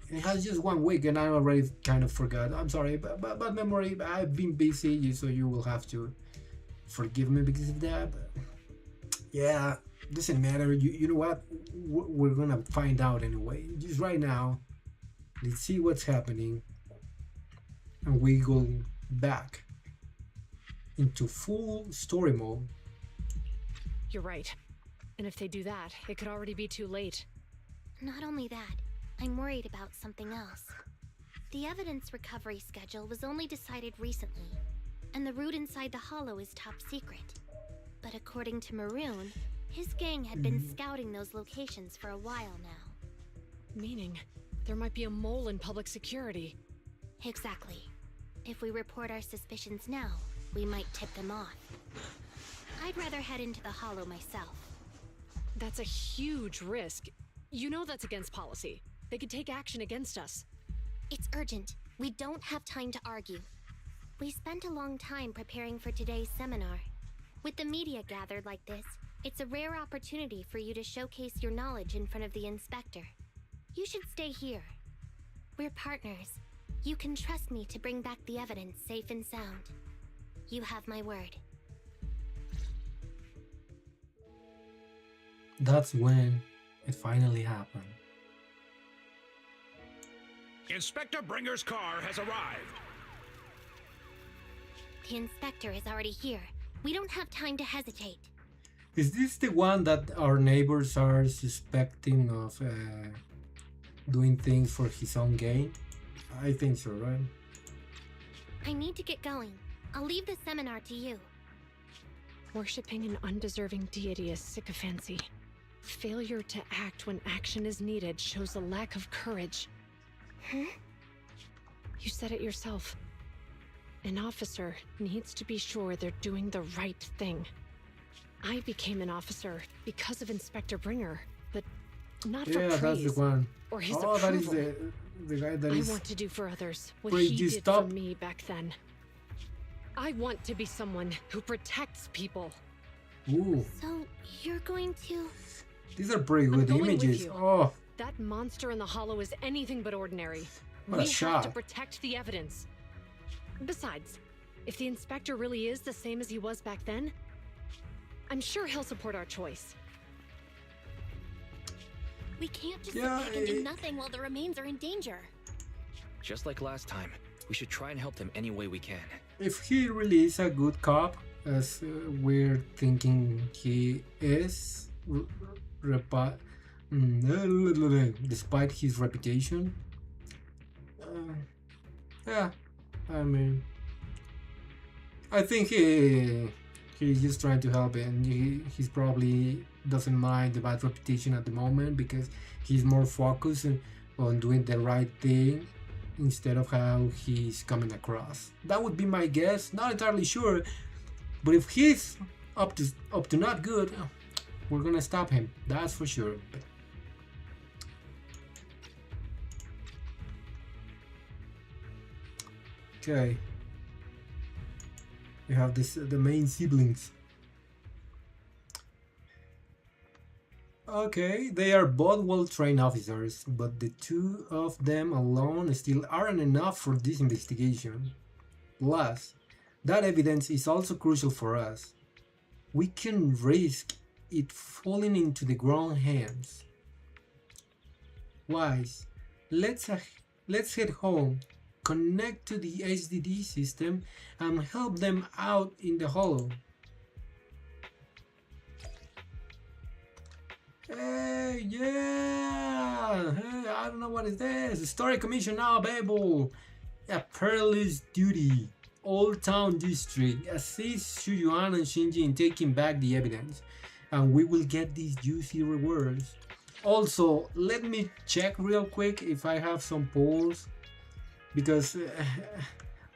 it has just 1 week and I already kind of forgot. I'm sorry, but memory, I've been busy, so you will have to forgive me because of that. But yeah, doesn't matter. You know what? We're gonna find out anyway. Just right now, let's see what's happening, and we go back into full story mode. You're right. And if they do that, it could already be too late. Not only that, I'm worried about something else. The evidence recovery schedule was only decided recently, and the route inside the hollow is top secret. But according to Maroon, his gang had been scouting those locations for a while now. Meaning, there might be a mole in public security. Exactly. If we report our suspicions now, we might tip them off. I'd rather head into the hollow myself. That's a huge risk. You know that's against policy. They could take action against us. It's urgent. We don't have time to argue. We spent a long time preparing for today's seminar. With the media gathered like this, it's a rare opportunity for you to showcase your knowledge in front of the inspector. You should stay here. We're partners. You can trust me to bring back the evidence safe and sound. You have my word. That's when it finally happened. Inspector Bringer's car has arrived. The inspector is already here. We don't have time to hesitate. Is this the one that our neighbors are suspecting of doing things for his own gain? I think so, right? I need to get going. I'll leave the seminar to you. Worshipping an undeserving deity is sycophancy. Failure to act when action is needed shows a lack of courage. Huh? You said it yourself. An officer needs to be sure they're doing the right thing. I became an officer because of Inspector Bringer, but not for Yeah, praise that's the one. or his Oh, approval. that is the guy that I is. want to do for others what Wait, he you did stop. for me back then. I want to be someone who protects people. Ooh, So, you're going to... these are pretty I'm good going with images. you. Oh, That monster in the hollow is anything but ordinary. What a We have shot. to protect the evidence. Besides, if the inspector really is the same as he was back then, I'm sure he'll support our choice. We can't just Yeah, sit back and do it- nothing while the remains are in danger. Just like last time, we should try and help them any way we can. if he really is a good cop, as we're thinking he is, despite his reputation, yeah, I mean, I think he's just trying to help, and he's probably doesn't mind the bad reputation at the moment because he's more focused on doing the right thing instead of how he's coming across. That would be my guess. Not entirely sure, but if he's up to not good, we're gonna stop him. That's for sure. Okay. We have the main siblings. Okay, they are both well-trained officers, but the two of them alone still aren't enough for this investigation. Plus, that evidence is also crucial for us. We can risk it falling into the wrong hands. Wise, let's let's head home, connect to the HDD system, and help them out in the hollow. Hey, yeah! Hey, I don't know what is this. Story commission now available. A perilous duty. Old Town District. Assist Shuyuan and Shinji in taking back the evidence. And we will get these juicy rewards. Also, let me check real quick if I have some polls. Because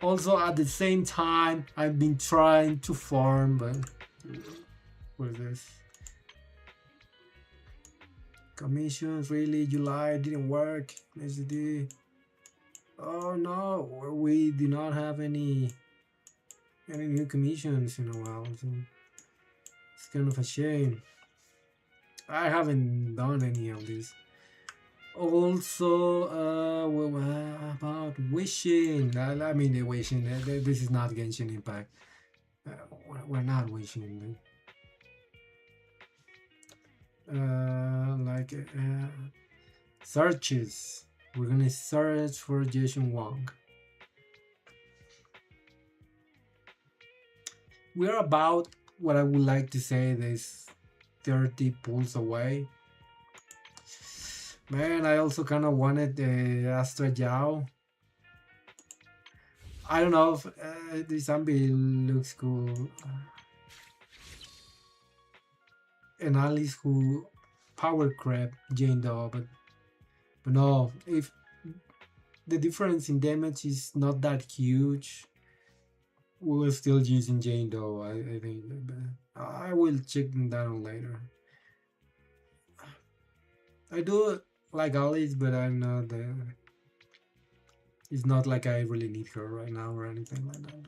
also at the same time, I've been trying to farm, but what is this? Commissions, really? July didn't work. SD. Oh no, we do not have any new commissions in a while, so it's kind of a shame. I haven't done any of this. Also, about wishing. I mean, the wishing. This is not Genshin Impact. We're not wishing. Like searches. We're gonna search for Jason Wong. We're about what I would like to say is 30 pulls away. Man, I also kind of wanted Astra Yao. I don't know if the zombie looks cool. And Alice who power crap Jane Doe, but no, if the difference in damage is not that huge, we will still using Jane Doe. I think I will check that on later. I do like Alice, but I'm not. It's not like I really need her right now or anything like that.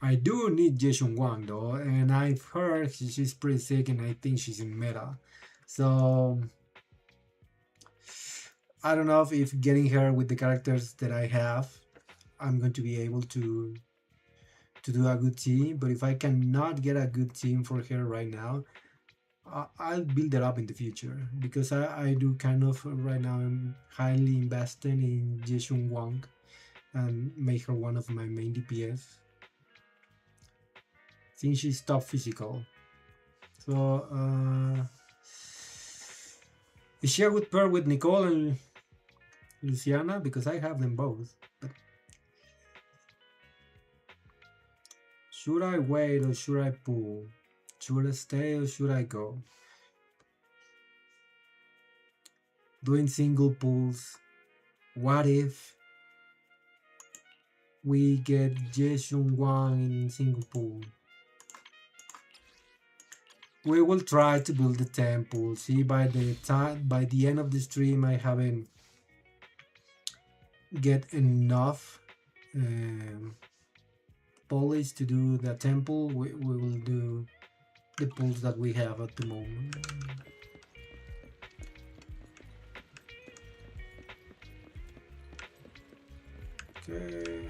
I do need Jason Wang though, and I've heard she's pretty sick, and I think she's in meta. So I don't know if getting her with the characters that I have, I'm going to be able to do a good team. But if I cannot get a good team for her right now, I'll build it up in the future, because I do kind of right now I'm highly invested in Jason Wang and make her one of my main DPS. Since she's top physical. So is she a good pair with Nicole and Luciana? Because I have them both. But should I wait or should I pull? Should I stay or should I go? Doing single pulls. What if we get Jason Wang in single pull? We will try to build the temple. See, by the end of the stream, I haven't get enough polish to do the temple. We will do the pulls that we have at the moment. Okay.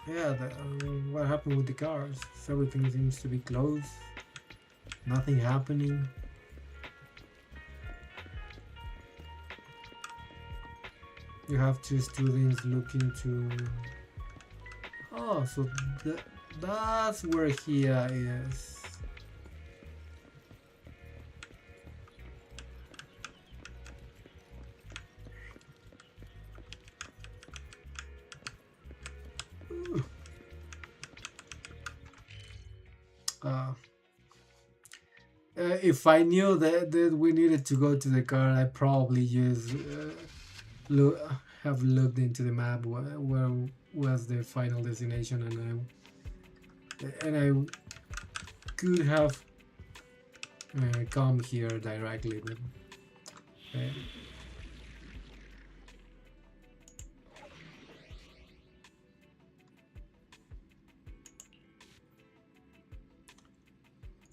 Yeah, what happened with the cars? So everything seems to be closed. Nothing happening. You have two students looking to... Oh, so that's where he is. If I knew that we needed to go to the car, I probably just have looked into the map where was the final destination, and I could have come here directly, but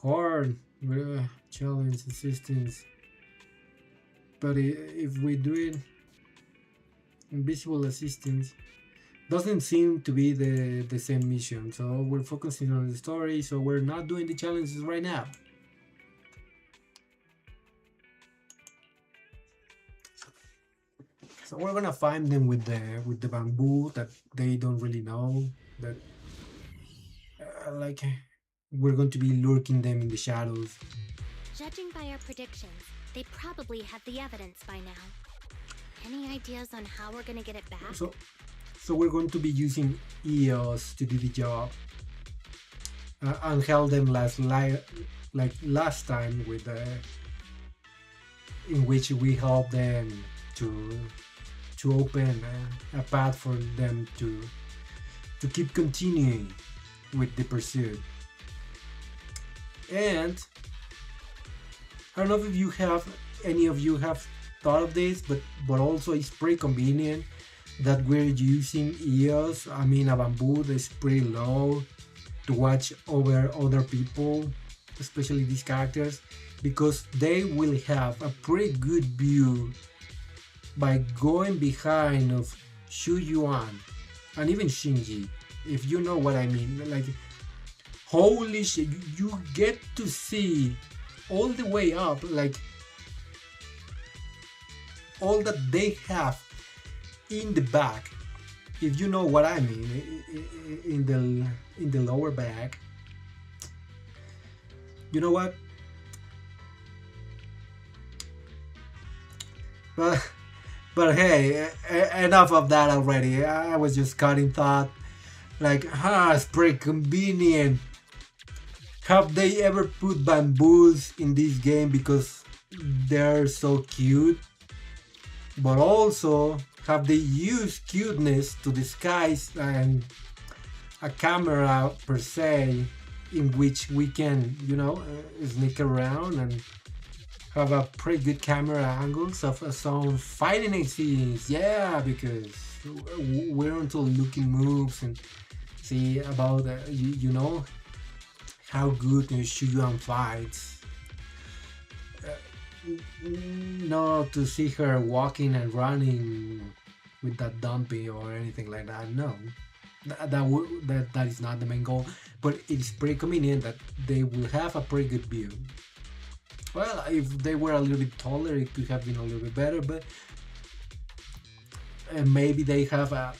Horn, challenge assistance. But if we do it, invisible assistance doesn't seem to be the same mission. So we're focusing on the story. So we're not doing the challenges right now. So we're gonna find them with the bamboo that they don't really know that like we're going to be lurking them in the shadows. Judging by our predictions, they probably have the evidence by now. Any ideas on how we're gonna get it back? So we're going to be using EOS to do the job and held them like last time with in which we helped them to open a path for them to keep continuing with the pursuit. And I don't know if any of you have thought of this, but also it's pretty convenient that we're using EOS, I mean a bamboo that's pretty low, to watch over other people, especially these characters, because they will have a pretty good view by going behind of Shu Yuan and even Shinji, if you know what I mean. Like, holy shit, you get to see all the way up, like all that they have in the back, if you know what I mean, in the lower back. You know what? But hey, enough of that already. I was just cutting thought. Like, it's pretty convenient. Have they ever put bamboos in this game because they're so cute? But also, have they used cuteness to disguise a camera per se, in which we can, sneak around and have a pretty good camera angles of some fighting scenes? Yeah, because we're into looking moves and see about how good Shu Yuan fights. Not to see her walking and running with that dumpy or anything like that. No, that is not the main goal. But it's pretty convenient that they will have a pretty good view. Well, if they were a little bit taller, it could have been a little bit better. But maybe they have a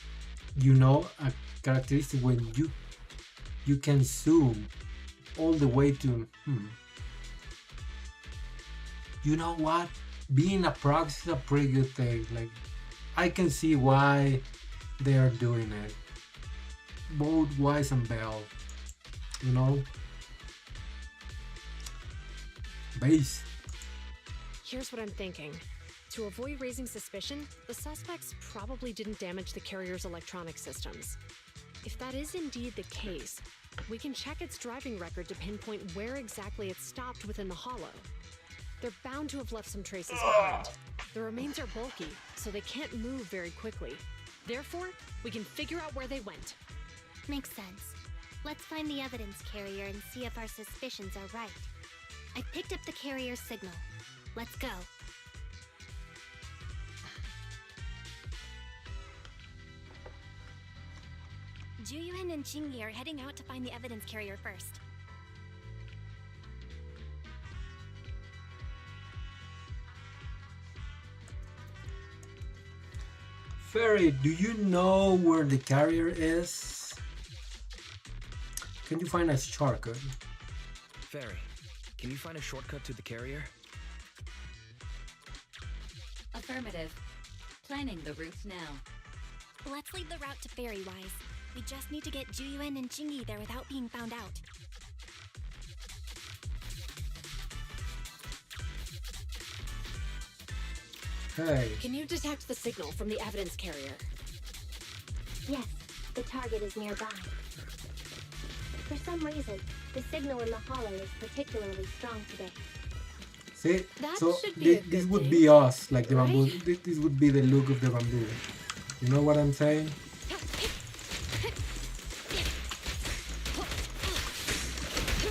characteristic when you can zoom all the way to. You know what? Being a proxy is a pretty good thing. Like, I can see why they are doing it. Both Wise and Bell. Base. Here's what I'm thinking. To avoid raising suspicion, the suspects probably didn't damage the carrier's electronic systems. If that is indeed the case, we can check its driving record to pinpoint where exactly it stopped within the hollow. They're bound to have left some traces behind. The remains are bulky, so they can't move very quickly. Therefore, we can figure out where they went. Makes sense. Let's find the evidence carrier and see if our suspicions are right. I picked up the carrier's signal. Let's go. Juyuan and Qingyi are heading out to find the evidence carrier first. Fairy, do you know where the carrier is? Can you find a shortcut? Fairy, can you find a shortcut to the carrier? Affirmative. Planning the route now. Let's lead the route to Fairy-wise. We just need to get Juyuan and Qingyi there without being found out. Hey. Can you detect the signal from the evidence carrier? Yes, the target is nearby. For some reason, the signal in the hollow is particularly strong today. See? That So should be a this good would thing, be us, like the right? bamboo. This would be the look of the bamboo. You know what I'm saying?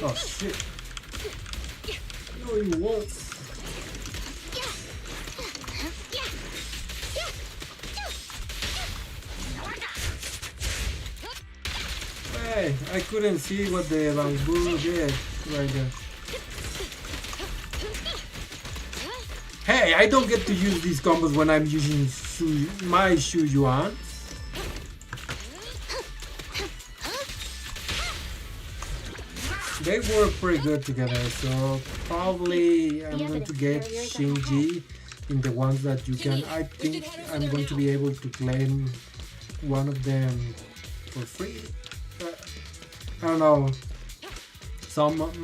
Oh shit. Oh, you won't. Hey, I couldn't see what the bamboo did right there. Hey, I don't get to use these combos when I'm using my Shu Yuan. They work pretty good together, so probably I'm going to get Shinji in the ones that you can. I think I'm going to be able to claim one of them for free. I don't know. Some of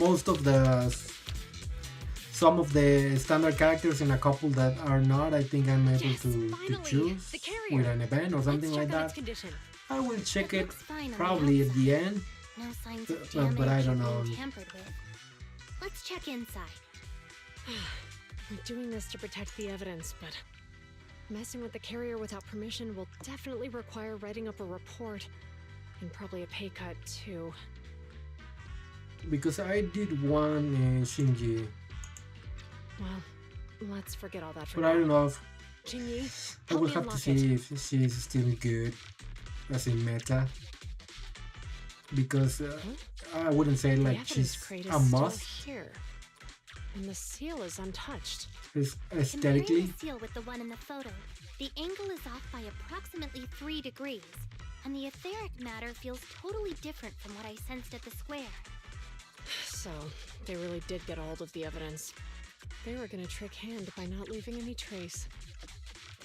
the standard characters and a couple that are not, I think I'm able to choose with an event or something like that. I will check it probably at the end. No signs of damage but I don't or know. being tampered with. Let's check inside. I'm doing this to protect the evidence, but messing with the carrier without permission will definitely require writing up a report. And probably a pay cut, too. Because I did one Shinji. Well, let's forget all that for But now. I don't know if Jinyi, I will have to see if she's still good as a meta. Because I wouldn't say like she's a must. Here, and the seal is untouched. Aesthetically. Comparing the seal with the one in the photo, the angle is off by approximately 3 degrees, and the etheric matter feels totally different from what I sensed at the square. So, they really did get a hold of the evidence. They were gonna trick Hand by not leaving any trace.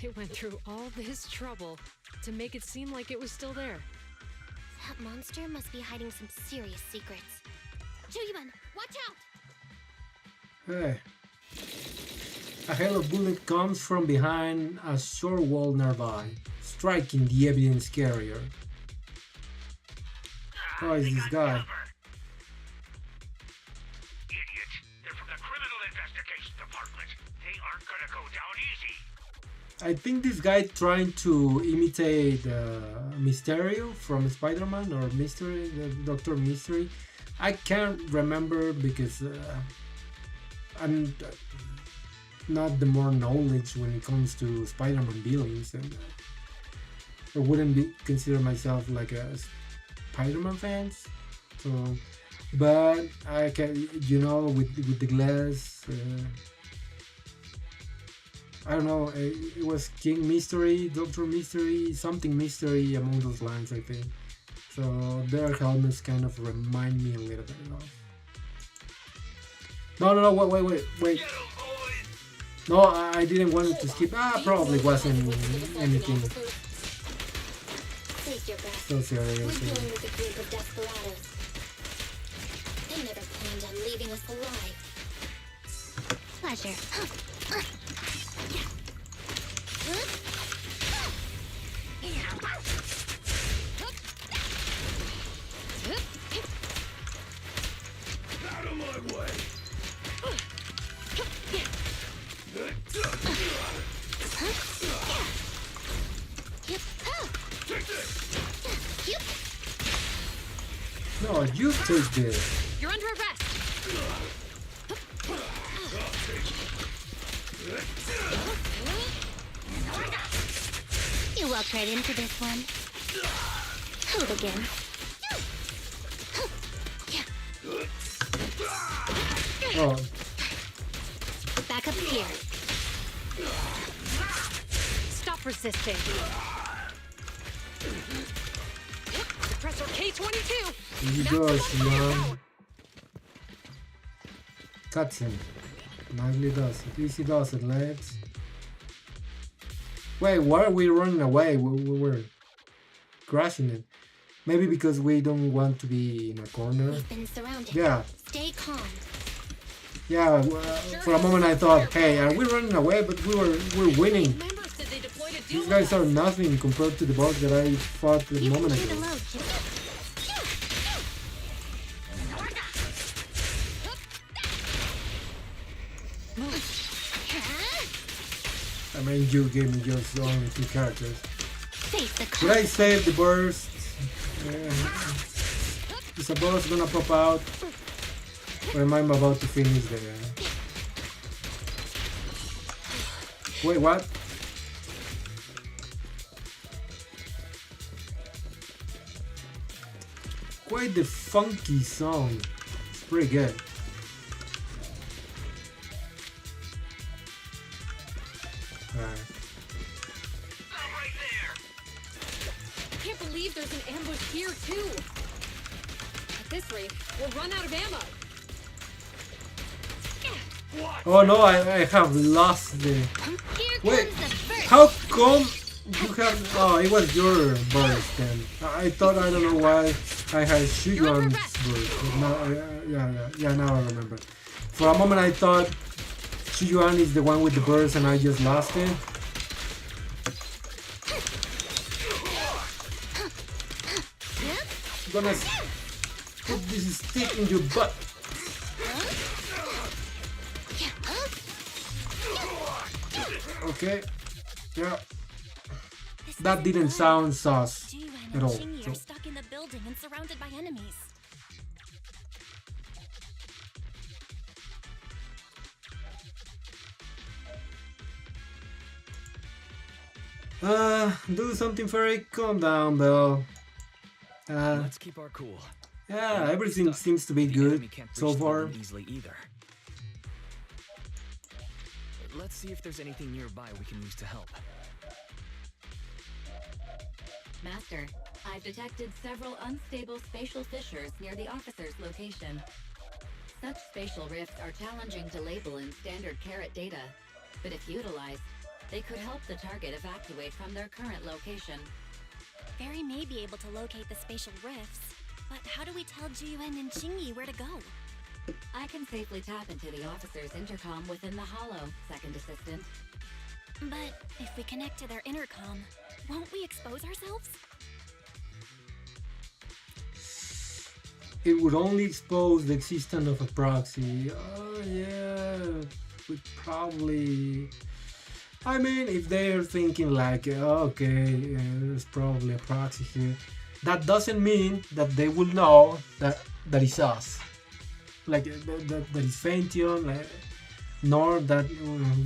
They went through all this trouble to make it seem like it was still there. That monster must be hiding some serious secrets. Chuyuman, watch out! Hey. A hail of bullet comes from behind a short wall nearby, striking the evidence carrier. Who is this guy? Idiots. They're from the Criminal Investigation Department. They aren't gonna go down easy. I think this guy trying to imitate Mysterio from Spider-Man or Mystery, Dr. Mystery. I can't remember because I'm not the more knowledge when it comes to Spider-Man villains, and I wouldn't consider myself like a Spider-Man fan. So, but I can, with the glass. I don't know, it was King Mystery, Doctor Mystery, something Mystery among those lines, I think. So their helmets kind of remind me a little bit of. No, wait. No, I didn't want to skip. Probably wasn't anything Save your breath. so We're serious. dealing with a group of desperados. They never planned on leaving us alive. Pleasure. Out of my way! Take this! No, you take this. You're under arrest! You walked right into this one. Hold again. Oh, Back up here. Stop resisting! Suppressor K-22! here you go, Shion. Cutscene. Nicely does it. Easy does it, lads. Wait, why are we running away? We were crashing it. Maybe because we don't want to be in a corner. We've been surrounded. Yeah, Stay calm. yeah. For a moment I thought, hey, are we running away? But we're winning. Members said they deployed to deal These with guys us. are nothing compared to the boss that I fought a You can moment do the ago. load, Chip. I mean, you gave me just only 2 characters. Face the Did I save the burst? Is a boss gonna pop out? Or am I about to finish Wait, what? Quite the funky song. It's pretty good. Alright. I'm right there. I can't believe there's an ambush here, too. At this rate, we'll run out of ammo. Oh no, I have lost the... Here Wait, comes the first. how come you have... Oh, it was your burst then. I thought, I don't know why I had Shujuan's burst. But now, yeah, now I remember. For a moment I thought Shujuan is the one with the burst and I just lost it. I'm gonna put this stick in your butt. Okay, yeah. This That isn't didn't good. sound sus Jiwan at and all. Shinyi So- are stuck in the building and surrounded by enemies. Do something fairy, calm down, Belle. Let's keep our cool. Yeah, everything seems to be The good enemy can't so reach the far. room easily either. Let's see if there's anything nearby we can use to help. Master, I've detected several unstable spatial fissures near the officer's location. Such spatial rifts are challenging to label in standard carat data, but if utilized, they could help the target evacuate from their current location. Barry may be able to locate the spatial rifts, but how do we tell Jiyuan and Shinyi where to go? I can safely tap into the officer's intercom within the hollow, second assistant. But if we connect to their intercom, won't we expose ourselves? It would only expose the existence of a proxy. Oh yeah, we probably... I mean, if they're thinking like, okay, there's probably a proxy here, that doesn't mean that they will know that it's us. Like, that it's Faintion, like, nor that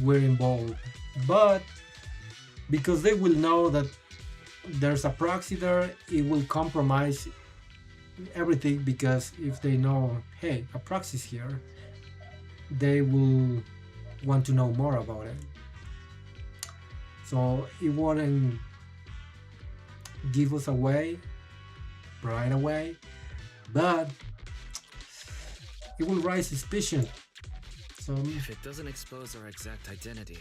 we're involved. But, because they will know that there's a proxy there, it will compromise everything, because if they know, hey, a proxy's here, they will want to know more about it. So it wouldn't give us away right away, but it will raise suspicion. So If it doesn't expose our exact identity,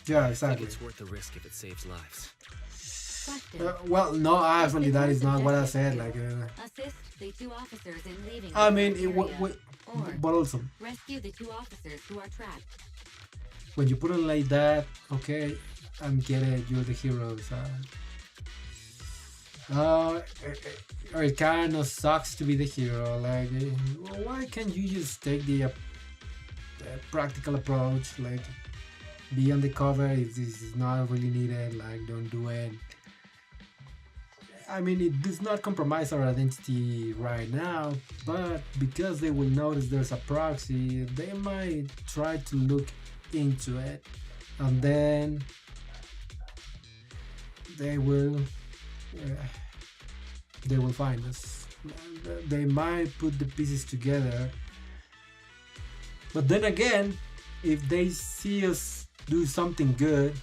yeah, I think exactly. it's worth the risk if it saves lives. Question. Well, no, actually, that is not what I said. Like, Assist the two officers in leaving I the mean, area, or but also rescue the two officers who are trapped. when you put it like that, okay, I'm getting you're the heroes. It kind of sucks to be the hero. Like, why can't you just take the practical approach? Like, be on the cover if this is not really needed. Like, don't do it. I mean, it does not compromise our identity right now, but because they will notice there's a proxy, they might try to look into it, and then they will find us. They might put the pieces together, but then again, if they see us do something good,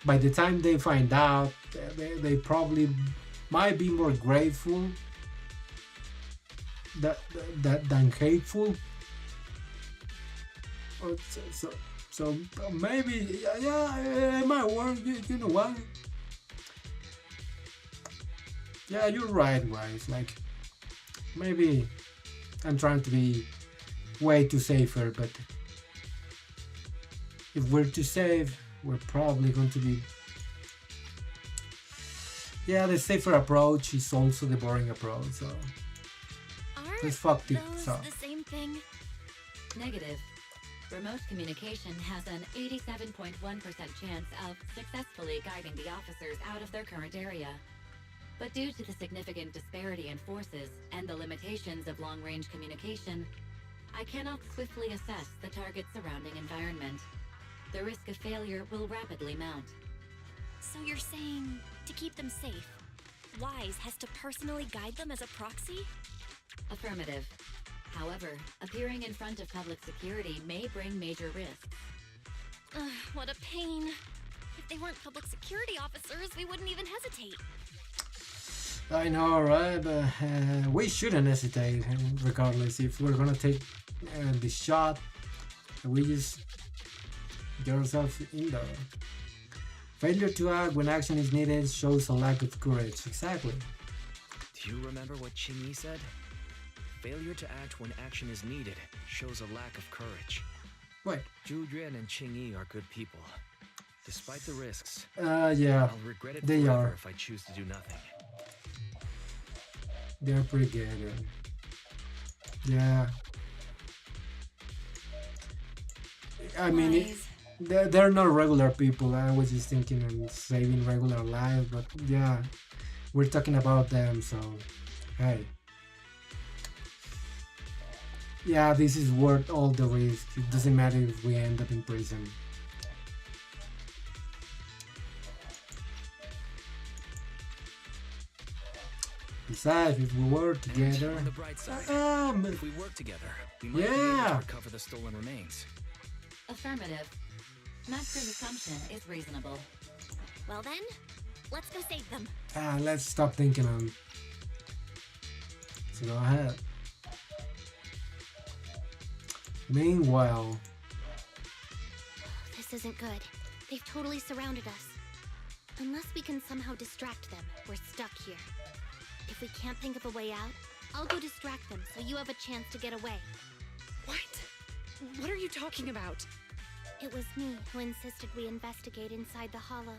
by the time they find out, they probably might be more grateful than hateful. So maybe, yeah, it might work. You know what? Yeah, you're right, guys. Like, maybe I'm trying to be way too safer, but if we're too safe, we're probably going to be... Yeah, the safer approach is also the boring approach, so Are let's fuck this those up. the same thing? Negative. Remote communication has an 87.1% chance of successfully guiding the officers out of their current area. But due to the significant disparity in forces and the limitations of long-range communication, I cannot swiftly assess the target's surrounding environment. the risk of failure will rapidly mount. So you're saying to keep them safe, Wise has to personally guide them as a proxy? Affirmative. However, appearing in front of public security may bring major risks. What a pain. If they weren't public security officers, we wouldn't even hesitate. I know, right? But we shouldn't hesitate, regardless. If we're gonna take the shot, we just get ourselves in there. Failure to act when action is needed shows a lack of courage. Exactly. Do you remember what Qingyi said? Failure to act when action is needed shows a lack of courage. Wait. Zhu Yuan and Qingyi are good people. Despite the risks, yeah, I'll regret it they forever are. if I choose to do nothing. They're pretty good. Yeah. I mean, they're not regular people. I was just thinking of saving regular lives, but yeah, we're talking about them, so hey. Yeah, this is worth all the risk. It doesn't matter if we end up in prison. Besides, if we work together, And on the bright side, if we work together, we might be able to recover the stolen remains. Affirmative. Master's assumption is reasonable. Well then, let's go save them. Let's stop thinking on. So go ahead. Meanwhile, This isn't good. They've totally surrounded us. Unless we can somehow distract them, we're stuck here. If we can't think of a way out, I'll go distract them so you have a chance to get away. What? What are you talking about? It was me who insisted we investigate inside the hollow.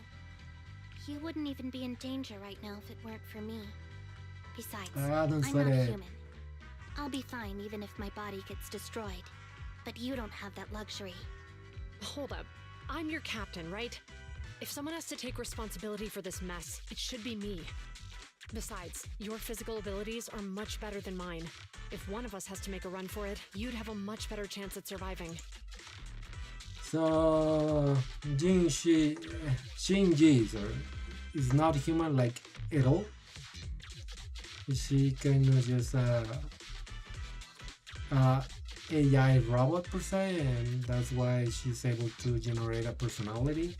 You wouldn't even be in danger right now if it weren't for me. Besides, don't I'm sweat not it. human. I'll be fine even if my body gets destroyed. But you don't have that luxury. Hold up. I'm your captain, right? If someone has to take responsibility for this mess, it should be me. Besides, your physical abilities are much better than mine. If one of us has to make a run for it, you'd have a much better chance at surviving. so Shinji is not human like at all. Is she kind of just AI robot per se, and that's why she's able to generate a personality?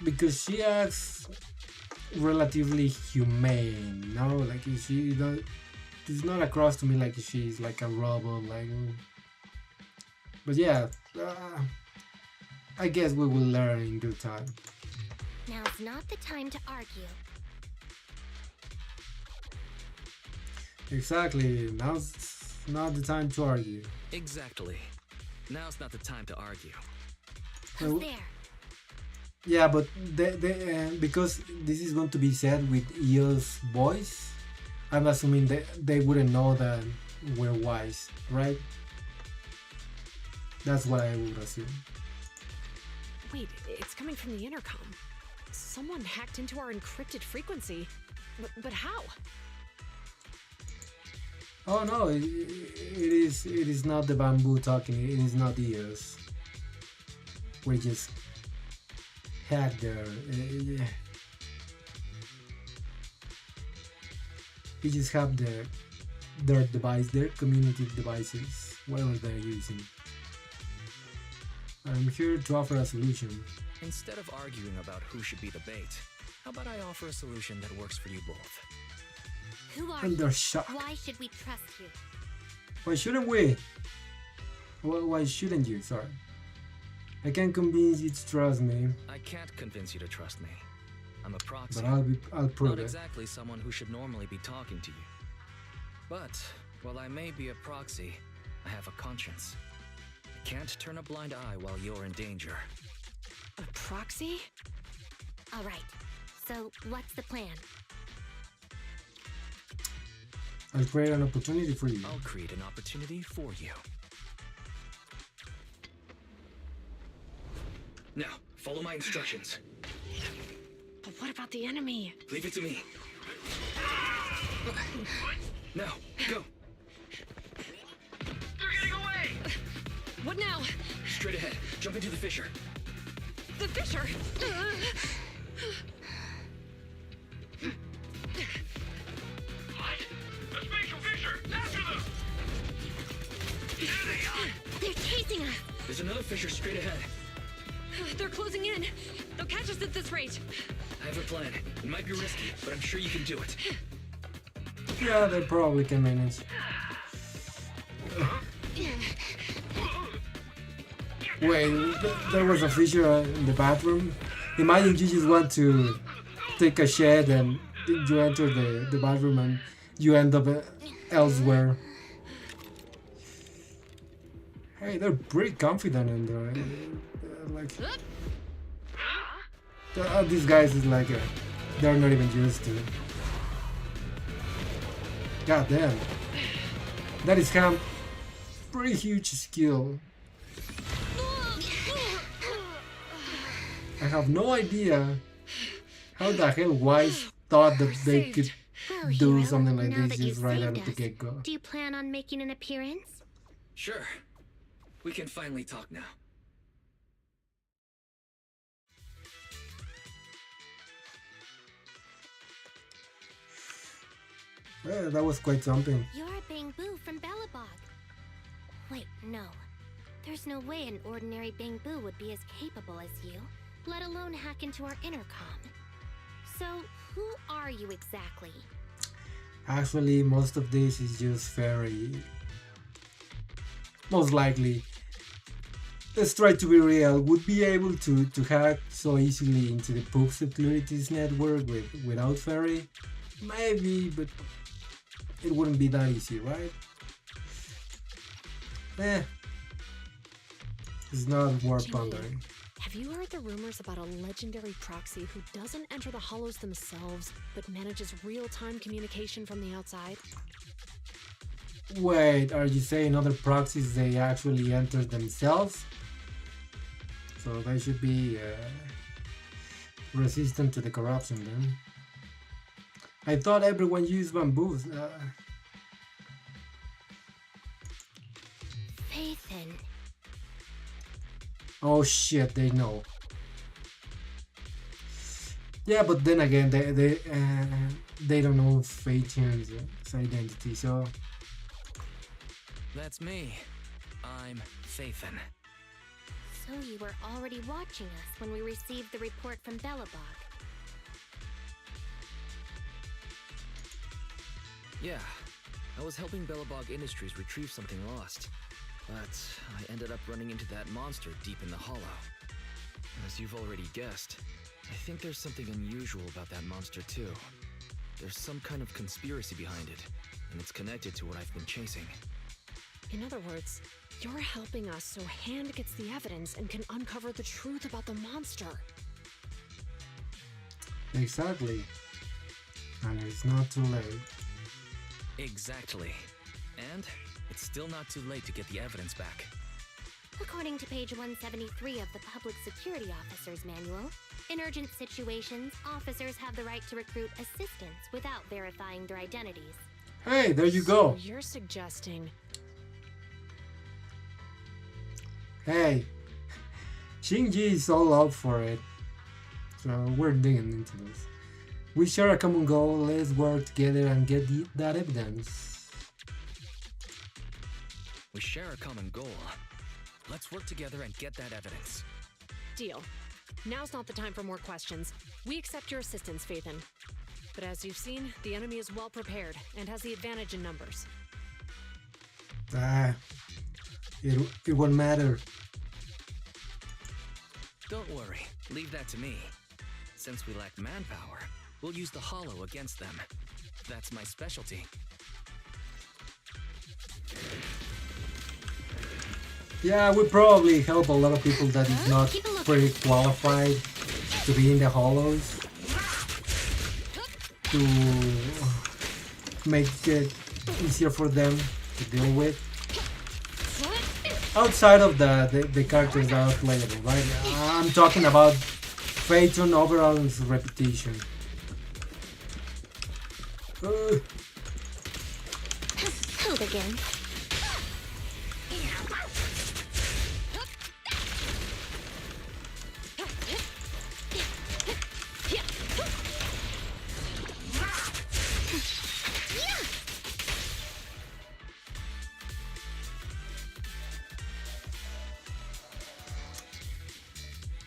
Because she acts relatively humane, no? Like she don't, it's not across to me like she's like a robot, like. But yeah, I guess we will learn in due time. Now's not the time to argue. Exactly. Now's not the time to argue. Exactly. Now's not the time to argue. Who's there? Yeah, but because this is going to be said with Io's voice, I'm assuming they wouldn't know that we're Wise, right? That's what I would assume. Wait, it's coming from the intercom. Someone hacked into our encrypted frequency. But how? Oh no, it is not the bamboo talking. It is not Io's. We just hacked their. We just have their device, their community devices, whatever they're using. I'm here to offer a solution. Instead of arguing about who should be the bait, how about I offer a solution that works for you both? Who are And you? they're shocked. Why should we trust you? Why shouldn't we? Why shouldn't you? Sorry. I can't convince you to trust me, I can't convince you to trust me. I'm a proxy. but I'll prove Not it. exactly someone who should normally be talking to you. But, while I may be a proxy, I have a conscience. I can't turn a blind eye while you're in danger. A proxy? All right. So, what's the plan? I'll create an opportunity for you. I'll create an opportunity for you. Now, follow my instructions. But what about the enemy? Leave it to me. Now, go. They're getting away! What now? Straight ahead. Jump into the fissure. The fissure! What? The spatial fissure! After them! There they are! They're chasing us. There's another fissure straight ahead. They're closing in. They'll catch us at this rate. I have a plan. It might be risky, but I'm sure you can do it. Yeah, they probably can manage. Wait, there was a fissure in the bathroom. Imagine you just want to take a shed and you enter the bathroom and you end up elsewhere. Hey, they're pretty confident in there. Like, these guys is like, they're not even used to it. God damn. That is kind of pretty huge skill. I have no idea how the hell Wise thought that they could Well, do Hero, something like now this that you've just right out saved of the us, get-go. do you plan on making an appearance? Sure. We can finally talk now. Yeah, that was quite something. You're Bang Boo from Bellabog. Wait, no. There's no way an ordinary Bang Boo would be as capable as you, let alone hack into our intercom. So, who are you exactly? Actually, most of this is just very... Most likely. Let's try to be real. Would be able to hack so easily into the Pook Securities network without Fairy? Maybe, but it wouldn't be that easy, right? It's not worth pondering. Have you heard the rumors about a legendary proxy who doesn't enter the hollows themselves, but manages real-time communication from the outside? Wait, are you saying other proxies they actually enter themselves? So they should be resistant to the corruption then. I thought everyone used bamboos. Phaethon. Oh shit, they know. Yeah, but then again, they don't know Phaethon's identity, so... That's me. I'm Phaethon. So you were already watching us when we received the report from Bellabog. Yeah, I was helping Bellabog Industries retrieve something lost. But I ended up running into that monster deep in the hollow. As you've already guessed, I think there's something unusual about that monster too. There's some kind of conspiracy behind it, and it's connected to what I've been chasing. In other words, you're helping us so Hand gets the evidence and can uncover the truth about the monster. Exactly. And it's not too late. Exactly. And it's still not too late to get the evidence back. According to page 173 of the Public Security Officer's Manual, in urgent situations, officers have the right to recruit assistants without verifying their identities. Hey, there you go. So you're suggesting... Hey, Shinji is all up for it. So we're digging into this. We share a common goal, let's work together and get that evidence. We share a common goal. Let's work together and get that evidence. Deal. Now's not the time for more questions. We accept your assistance, Phaethon. But as you've seen, the enemy is well prepared and has the advantage in numbers. It won't matter. Don't worry, leave that to me. Since we lack manpower, we'll use the hollow against them. That's my specialty. Yeah, we probably help a lot of people that is not pretty qualified to be in the hollows. To make it easier for them to deal with. Outside of the characters that are playable, right? I'm talking about Phaethon overall's reputation. Hold again.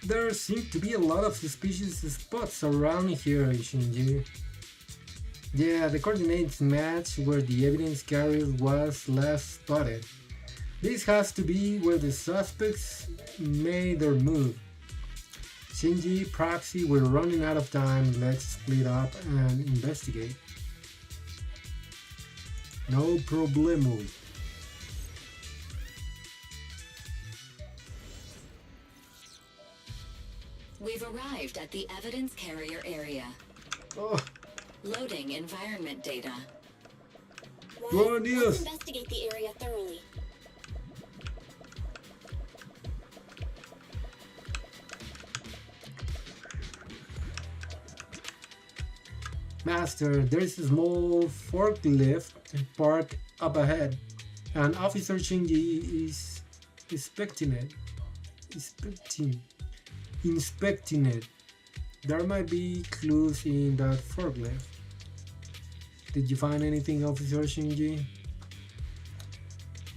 There seem to be a lot of suspicious spots around here, Shinji. Yeah, the coordinates match where the evidence carrier was last spotted. This has to be where the suspects made their move. Shinji, Proxy, we're running out of time. Let's split up and investigate. No problemo. We've arrived at the evidence carrier area. Oh, Loading environment data. buenos días. Let's investigate the area thoroughly. Master, there's a small forklift parked up ahead, and Officer Shinji is inspecting it. Inspecting it. There might be clues in that forklift. Did you find anything, Officer Shinji?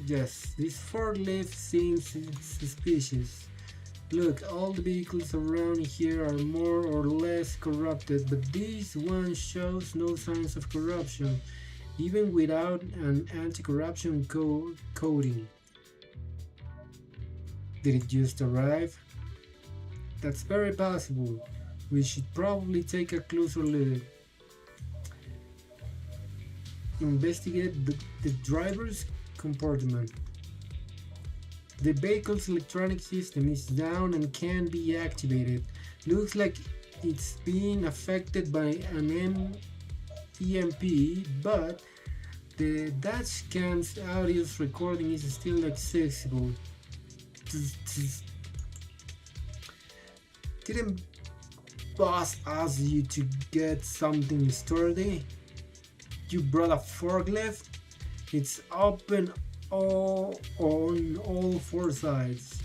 Yes, this forklift seems suspicious. Look, all the vehicles around here are more or less corrupted, but this one shows no signs of corruption, even without an anti-corruption coating. Did it just arrive? That's very possible. We should probably take a closer look. Investigate the driver's compartment. The vehicle's electronic system is down and can't be activated. Looks like it's being affected by an EMP, but the dashcam's audio recording is still accessible. Didn't boss ask you to get something sturdy? You brought a forklift? It's open on all four sides.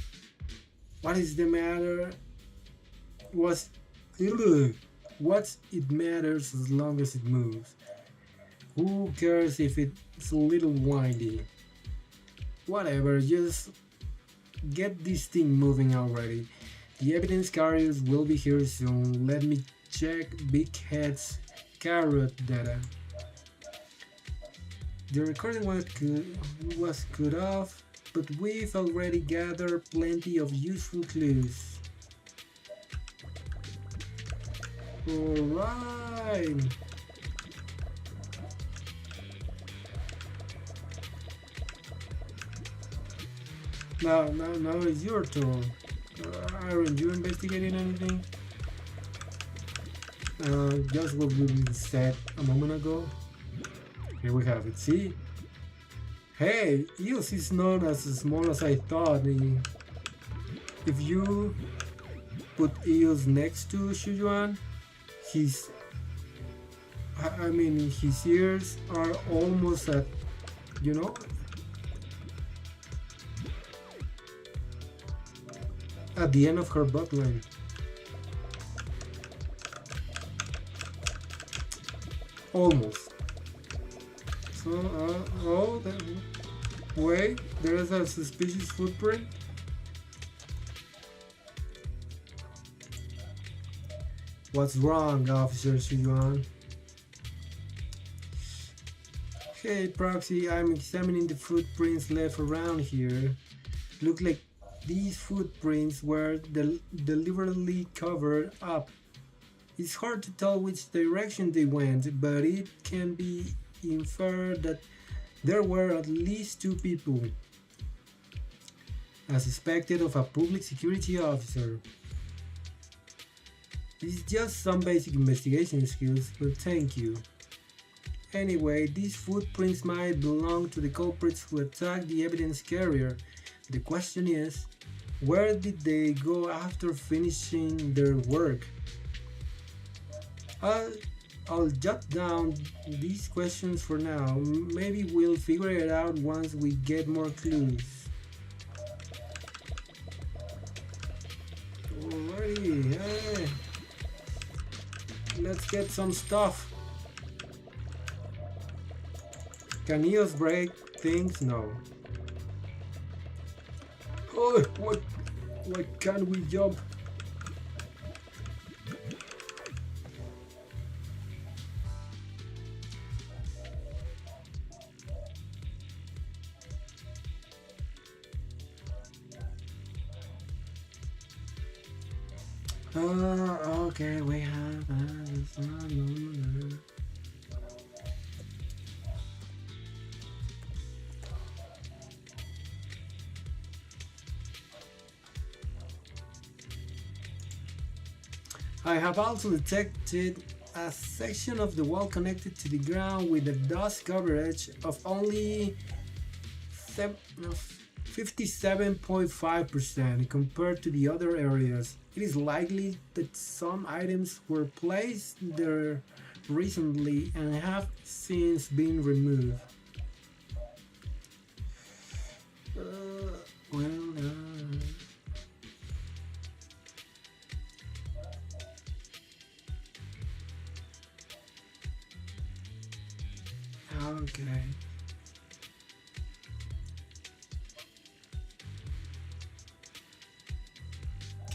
What is the matter? What's it matters as long as it moves? Who cares if it's a little windy? Whatever, just get this thing moving already. The evidence carriers will be here soon. Let me check Big Head's carrot data. The recording was cut off, but we've already gathered plenty of useful clues. Alright! Now it's your turn. Aaron, you investigating anything? Just what we said a moment ago. Here we have it, see? Hey, EOS is not as small as I thought. If you put EOS next to Shujuan, his ears are almost at, at the end of her butt line. Almost. So, wait, there's a suspicious footprint. What's wrong, Officer Shujuan? Hey, Proxy, I'm examining the footprints left around here. Look like these footprints were deliberately covered up. It's hard to tell which direction they went, but it can be inferred that there were at least two people, as suspected of a public security officer. It's just some basic investigation skills, but thank you. Anyway, these footprints might belong to the culprits who attacked the evidence carrier. The question is, where did they go after finishing their work? I'll jot down these questions for now. Maybe we'll figure it out once we get more clues. Alrighty, hey. Let's get some stuff. Can EOS break things? No. Oh, why can't we jump? Okay, we have. I have also detected a section of the wall connected to the ground with a dust coverage of only 57.5% compared to the other areas. It is likely that some items were placed there recently and have since been removed. Well, okay.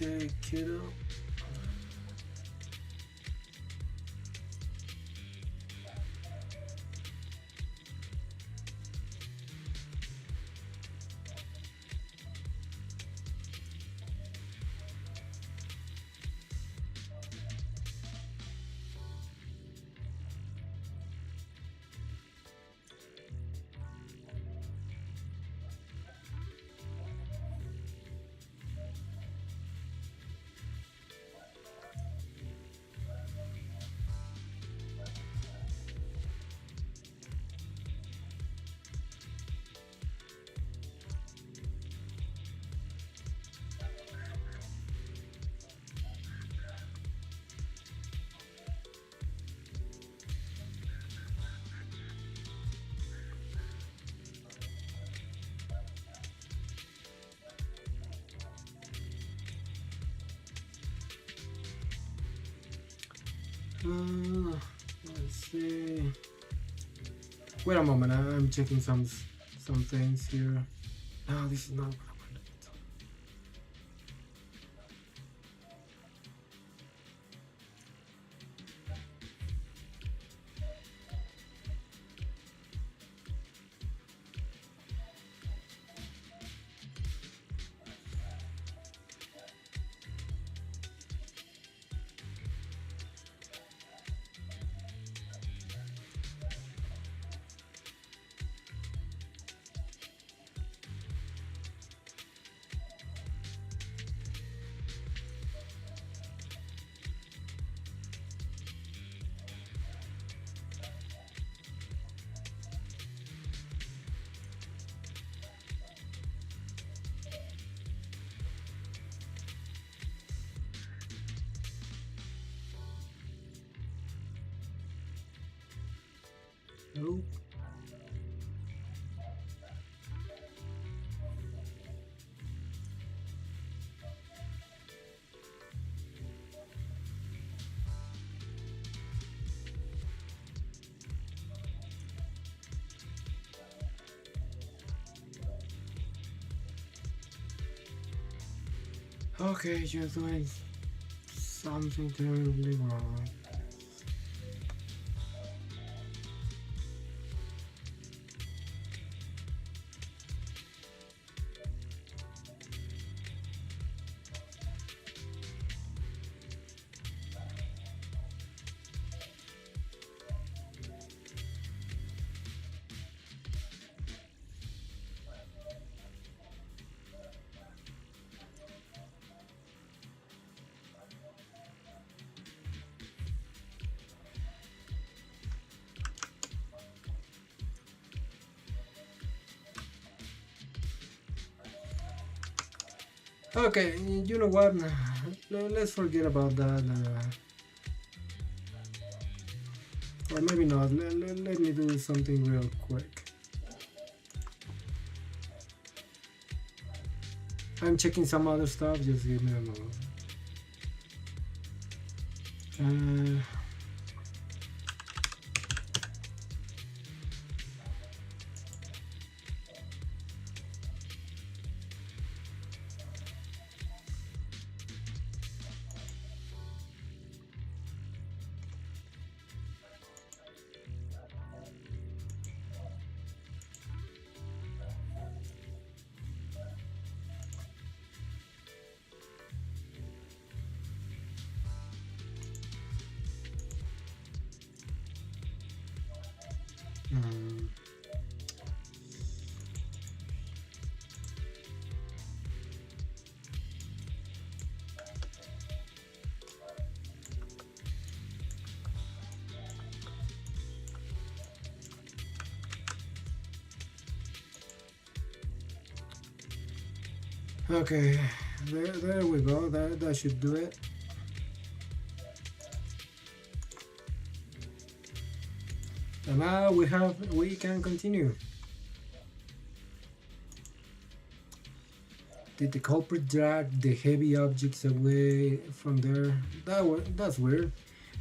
Okay, kiddo. Let's see. Wait a moment, I'm checking some things here. No, this is not what I wanted to. Nope. Okay, you're doing something terribly wrong. Okay, you know what? Let's forget about that. Or maybe not. Let me do something real quick. I'm checking some other stuff. Just give me a moment. Um, okay, there we go. That should do it. And now we can continue. Did the culprit drag the heavy objects away from there? That's weird.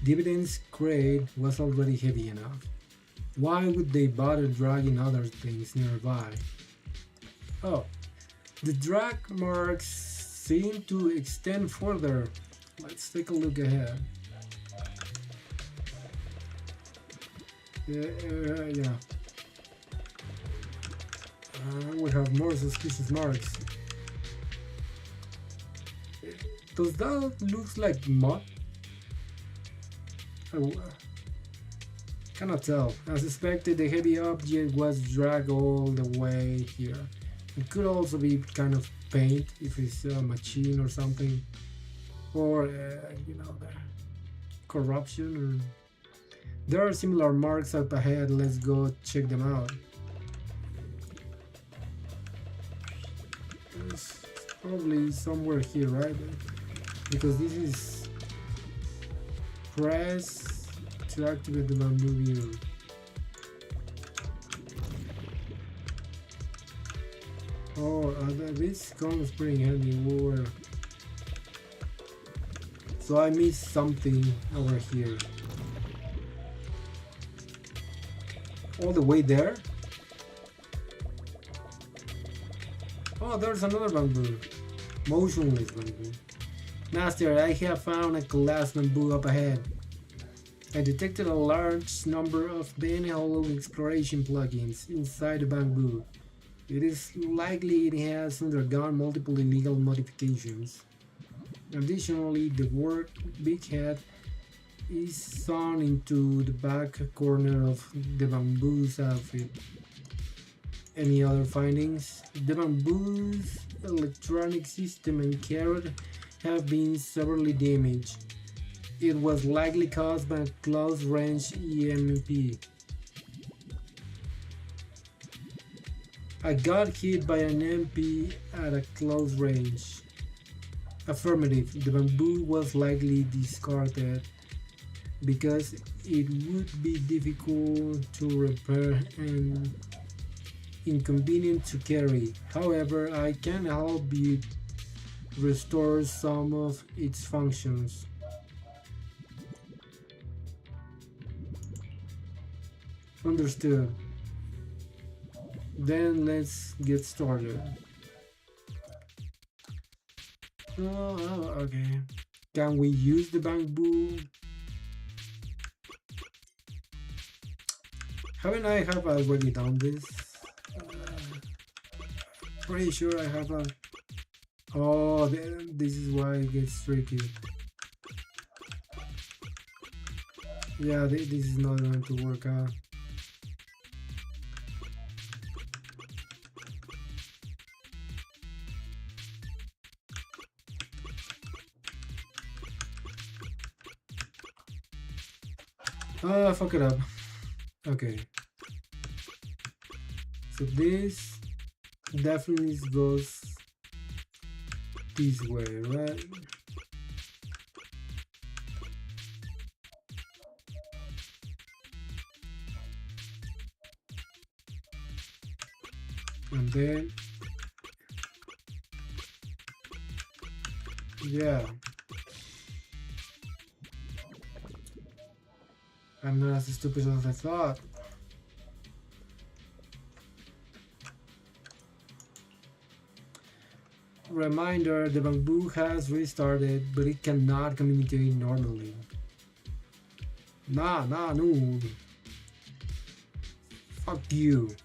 The evidence crate was already heavy enough. Why would they bother dragging other things nearby? Oh, the drag marks seem to extend further. Let's take a look ahead. Yeah. We have more suspicious marks. Does that look like mud? I cannot tell. As expected, the heavy object was dragged all the way here. It could also be kind of paint if it's a machine or something, or you know, the corruption. Or there are similar marks up ahead. Let's go check them out. It's probably somewhere here, right? Because this is press to activate the bamboo view. Oh, this comes pretty handy. War. So I missed something over here. All the way there? Oh, there's another bamboo. Motionless bamboo. Master, I have found a collapsed bamboo up ahead. I detected a large number of Ben Hollow exploration plugins inside the bamboo. It is likely it has undergone multiple illegal modifications. Additionally, the word Big Head is sewn into the back corner of the bamboo's outfit. Any other findings? The bamboo's electronic system and carrot have been severely damaged. It was likely caused by a close-range EMP. I got hit by an MP at a close range. Affirmative. The bamboo was likely discarded because it would be difficult to repair and inconvenient to carry. However, I can help you restore some of its functions. Understood. Then let's get started. Oh, okay. Can we use the bamboo? Haven't I have already done this? Pretty sure I have a... Oh, this is why it gets tricky. Yeah, this is not going to work out. Oh, fuck it up. Okay. So this definitely goes this way, right? And then, yeah. I'm not as stupid as I thought. Reminder, the bamboo has restarted, but it cannot communicate normally. No. Fuck you.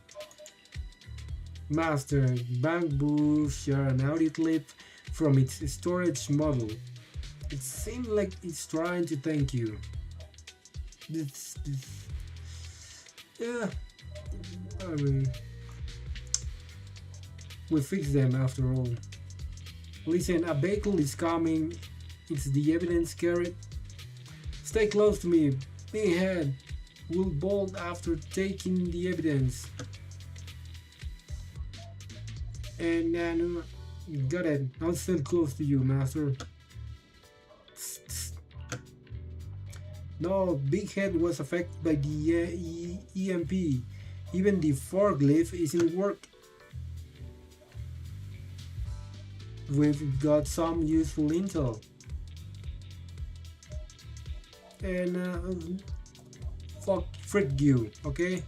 Master, bamboo share an audio clip from its storage model. It seems like it's trying to thank you. Yeah, I mean, we fix them after all. Listen, a vehicle is coming. It's the evidence carried. Stay close to me. Big head. We'll bolt after taking the evidence. And got it. I'll stand close to you, Master. No, Big Head was affected by the EMP. Even the forklift isn't work. We've got some useful intel. And frick you, okay?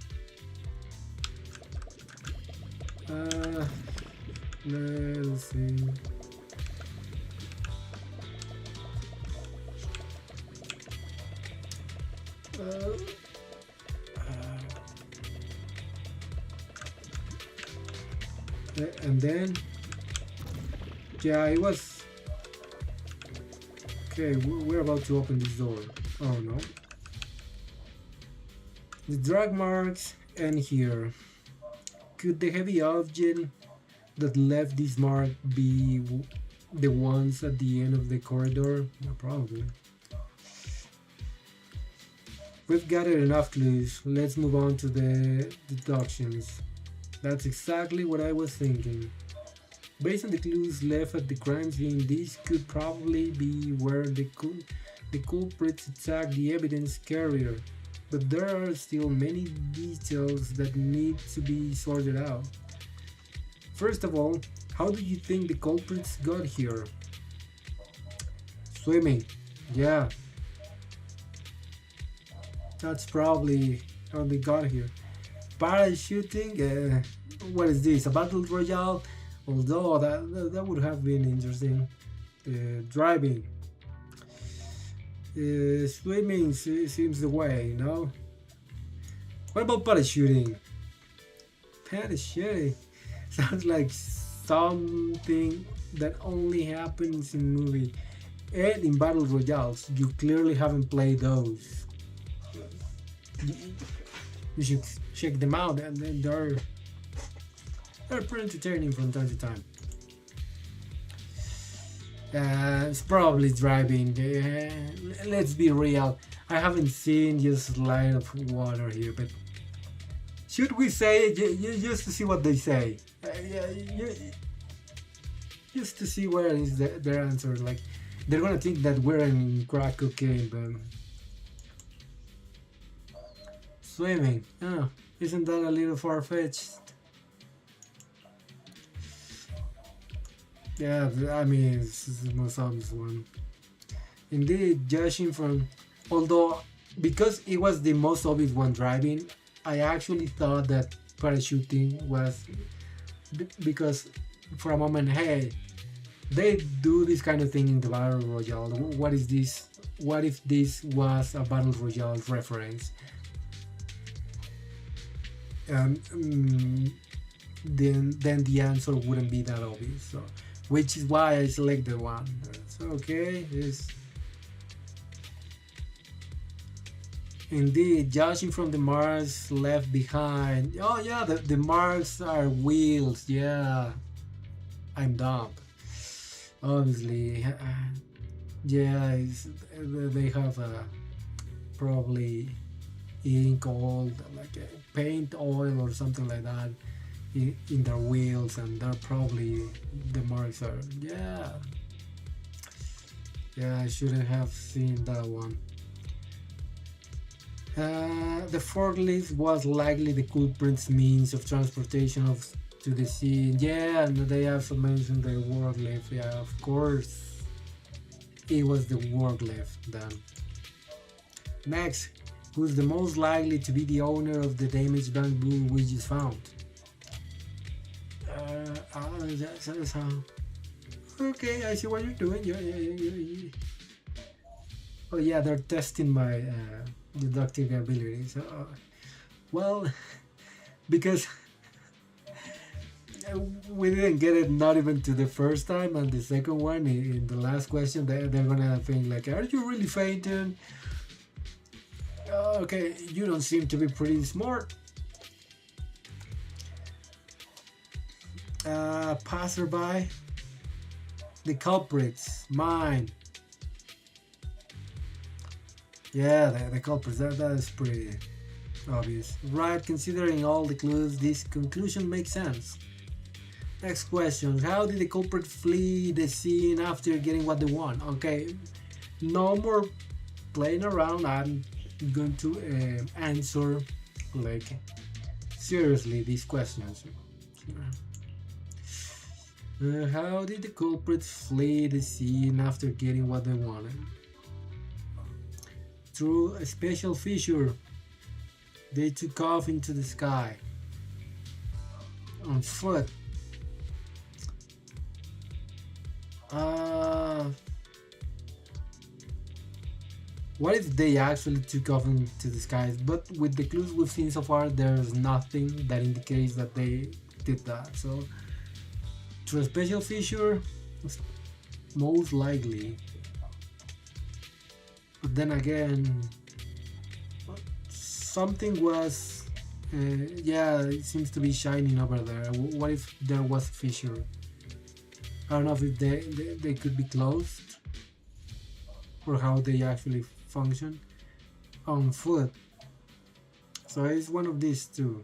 Let's see. And then, yeah, it was okay. We're about to open this door. Oh no! The drag marks end here. Could the heavy object that left this mark be the ones at the end of the corridor? No, probably. We've gathered enough clues. Let's move on to the deductions. That's exactly what I was thinking. Based on the clues left at the crime scene, this could probably be where the culprits attacked the evidence carrier. But there are still many details that need to be sorted out. First of all, how do you think the culprits got here? Swimming. Yeah. That's probably how they got here. Parachuting? What is this? A battle royale? Although that would have been interesting. Driving. Swimming seems the way, no? What about parachuting? Parachuting sounds like something that only happens in movie and in battle royales. You clearly haven't played those. You should check them out, and then they're pretty entertaining from time to time. It's probably driving. Let's be real. I haven't seen just a line of water here, but should we say it just to see what they say? Just to see where is their answer. Like, they're gonna think that we're in crack cocaine, but swimming. Oh, isn't that a little far-fetched? Yeah, I mean, it's the most obvious one. Indeed, judging from... Although, because it was the most obvious one driving, I actually thought that parachuting was... Because for a moment, hey, they do this kind of thing in the Battle Royale. What is this? What if this was a Battle Royale reference? Then the answer wouldn't be that obvious. So, which is why I selected one. So, okay, it's indeed judging from the marks left behind. Oh yeah, the marks are wheels. Yeah, I'm dumb. Obviously, yeah, they have probably ink oil, like paint oil or something like that in their wheels, and they're probably the marks are yeah, I shouldn't have seen that one. The forklift was likely the culprit's means of transportation to the scene. Yeah, and they also mentioned the forklift. Yeah, of course it was the forklift then. Next, who's the most likely to be the owner of the damaged bamboo we just found? That's how. Okay, I see what you're doing. Yeah. Oh yeah, they're testing my deductive abilities. Well, because we didn't get it, not even to the first time, and the second one in the last question, they're gonna think like, "Are you really fainting?" Okay, you don't seem to be pretty smart. Passerby. The culprits. Mine. Yeah, the culprits. That is pretty obvious. Right, considering all the clues, this conclusion makes sense. Next question. How did the culprit flee the scene after getting what they want? Okay, no more playing around. I'm going to answer like seriously these questions. How did the culprit flee the scene after getting what they wanted? Through a special fissure. They took off into the sky. On foot. What if they actually took off into the skies? But with the clues we've seen so far, there's nothing that indicates that they did that. So, through a special feature, most likely. But then again, something was. Yeah, it seems to be shining over there. What if there was a fissure? I don't know if they could be closed or how they actually function on foot. So it's one of these two.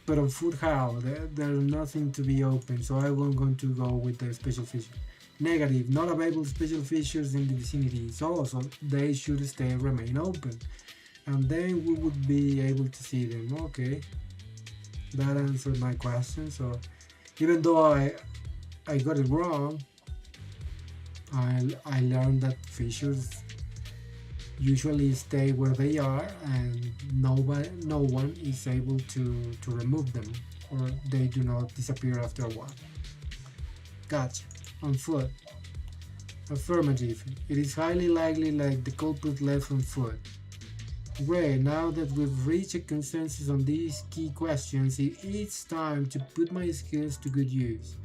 But on foot, how? There's nothing to be open, so I'm going to go with the special feature. Negative, not available special features in the vicinity, so they should remain open. And then we would be able to see them. Okay, that answered my question. So even though I got it wrong, I learned that features usually stay where they are and no one is able to remove them, or they do not disappear after a while. Gotcha. On foot. Affirmative. It is highly likely like the culprit left on foot. Great, now that we've reached a consensus on these key questions, it's time to put my skills to good use.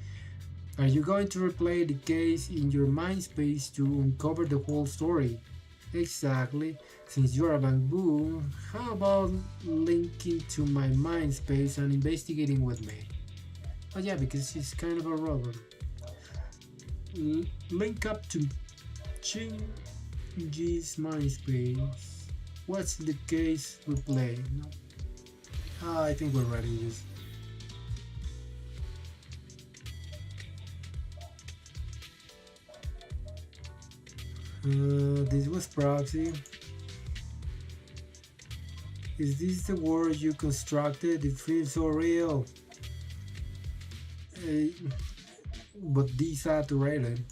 Are you going to replay the case in your mind space to uncover the whole story? Exactly. Since you're a bamboo, how about linking to my mind space and investigating with me? Oh yeah, because she's kind of a robot. Link up to Shinji's mind space. What's the case we play? No. I think we're ready. Just this was proxy. Is this the world you constructed? It feels so real. But desaturated.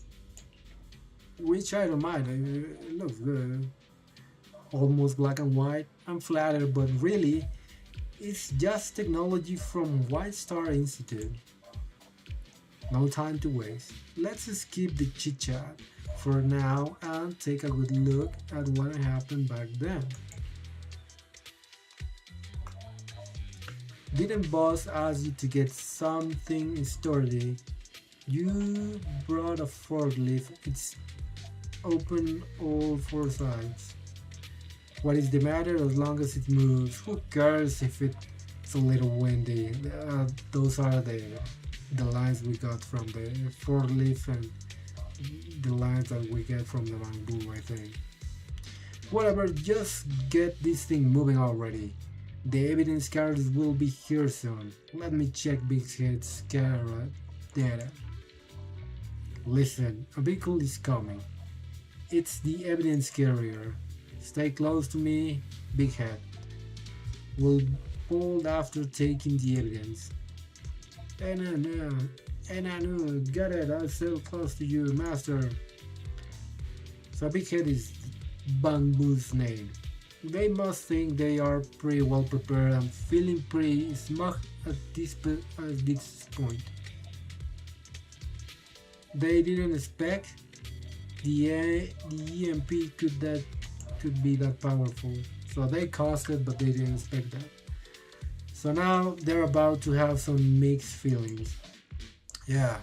Which I don't mind. It looks good. Almost black and white. I'm flattered, but really, it's just technology from White Star Institute. No time to waste. Let's skip the chit chat for now and take a good look at what happened back then. Didn't boss ask you to get something sturdy? You brought a forklift. It's open all four sides. What is the matter? As long as it moves. Who cares if it's a little windy? Those are the lines we got from the forklift and the lines that we get from the bamboo, I think. Whatever, just get this thing moving already. The evidence cards will be here soon. Let me check Big Head's camera data. Listen, a vehicle is coming. It's the evidence carrier. Stay close to me, Big Head. We'll bolt after taking the evidence. And I know, got it, I'll stay close to you, Master. So Big Head is Bamboo's name. They must think they are pretty well prepared and feeling pretty smug at this point. They didn't expect the EMP could be that powerful. So they caused it, but they didn't expect that. So now they're about to have some mixed feelings. Yeah.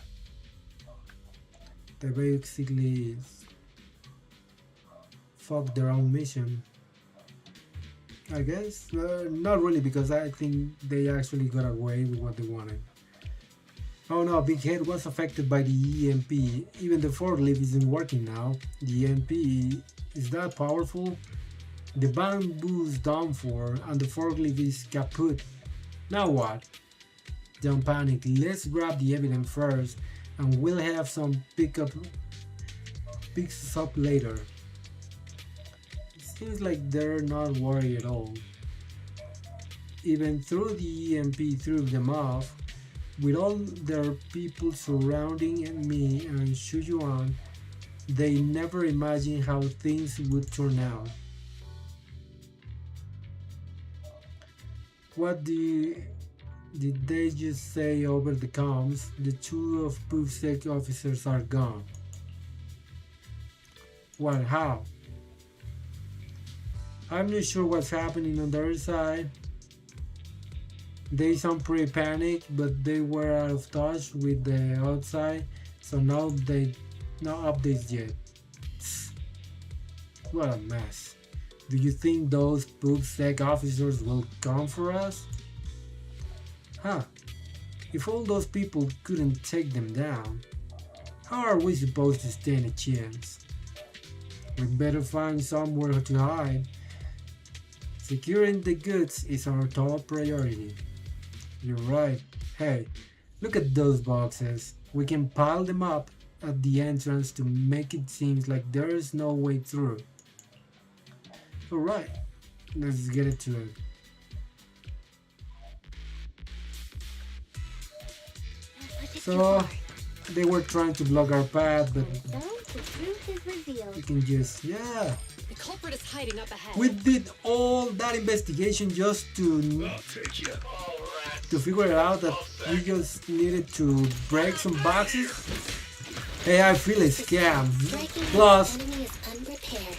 They basically fuck their own mission. I guess. Not really, because I think they actually got away with what they wanted. Oh no, Big Head was affected by the EMP. Even the forklift isn't working now. The EMP is that powerful? The bamboo's done for and the forklift is kaput. Now what? Don't panic, let's grab the evidence first and we'll have some picks up later. It seems like they're not worried at all. Even though the EMP threw them off, with all their people surrounding me and Shujuan, they never imagined how things would turn out. What did they just say over the comms? The two of POOFSEC officers are gone. What? How? I'm not sure what's happening on their side. They sound pretty panicked, but they were out of touch with the outside, so no updates yet. What a mess. Do you think those POOFSEC officers will come for us? Huh. If all those people couldn't take them down, how are we supposed to stand a chance? We better find somewhere to hide. Securing the goods is our top priority. You're right. Hey, look at those boxes. We can pile them up at the entrance to make it seem like there's no way through. Alright, let's get it to it. So, they were trying to block our path, but So, the truth is revealed. we can just, yeah. The culprit is hiding up ahead. We did all that investigation just to Take you. figure it out that we just needed to break some boxes. Hey, I feel a scam. Striking Plus, the enemy is unprepared.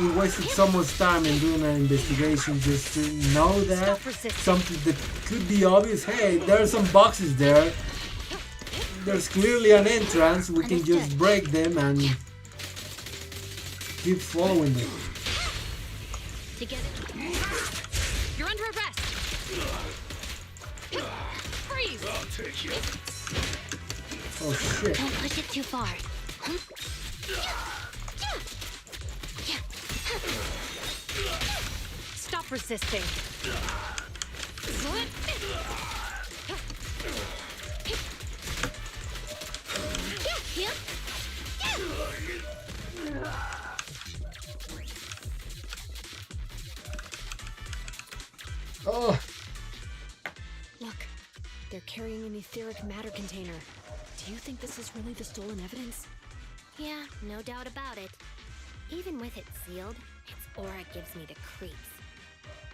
we wasted so much time in doing an investigation just to know that something that could be obvious. Hey, there are some boxes there. There's clearly an entrance. We can just break them and keep following them. Together. You're under arrest. Freeze. Take you. Oh shit. Don't push it too far. Stop resisting. Oh, Look, they're carrying an etheric matter container. Do you think this is really the stolen evidence? Yeah, no doubt about it. Even with it sealed, its aura gives me the creeps.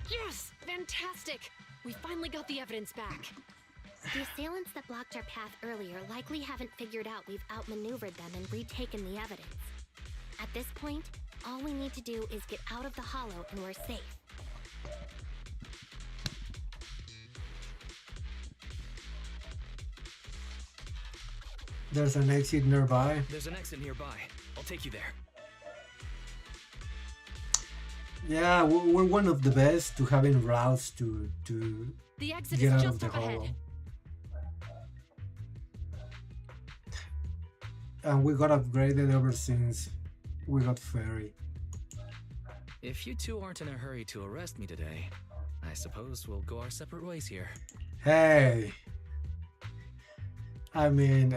Yes! Fantastic! We finally got the evidence back. The assailants that blocked our path earlier likely haven't figured out we've outmaneuvered them and retaken the evidence. At this point, all we need to do is get out of the hollow and we're safe. there's an exit nearby. There's an exit nearby. I'll take you there. Yeah, we're one of the best to having routes to The exit get is out just of the up ahead. hollow. And we got upgraded ever since we got ferry. If you two aren't in a hurry to arrest me today, I suppose we'll go our separate ways here. Hey, I mean,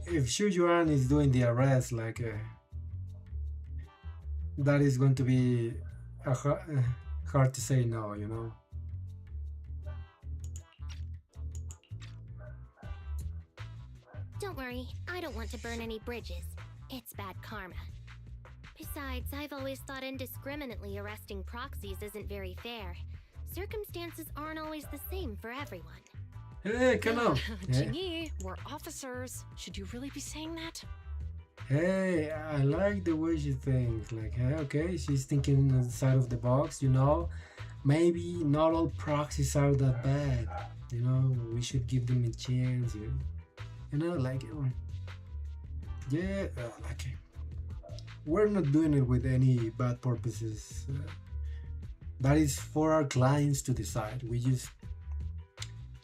if Xu Yuan is doing the arrest, like that is going to be hard to say no, you know. Don't worry, I don't want to burn any bridges. It's bad karma. Besides, I've always thought indiscriminately arresting proxies isn't very fair. Circumstances aren't always the same for everyone. Hey, come on. Hey. Jingy, we're officers. Should you really be saying that? Hey, I like the way she thinks. Like, hey, okay, she's thinking outside of the box, you know. Maybe not all proxies are that bad. You know, we should give them a chance. You know, like, yeah, like it. we're not doing it with any bad purposes. That is for our clients to decide. We just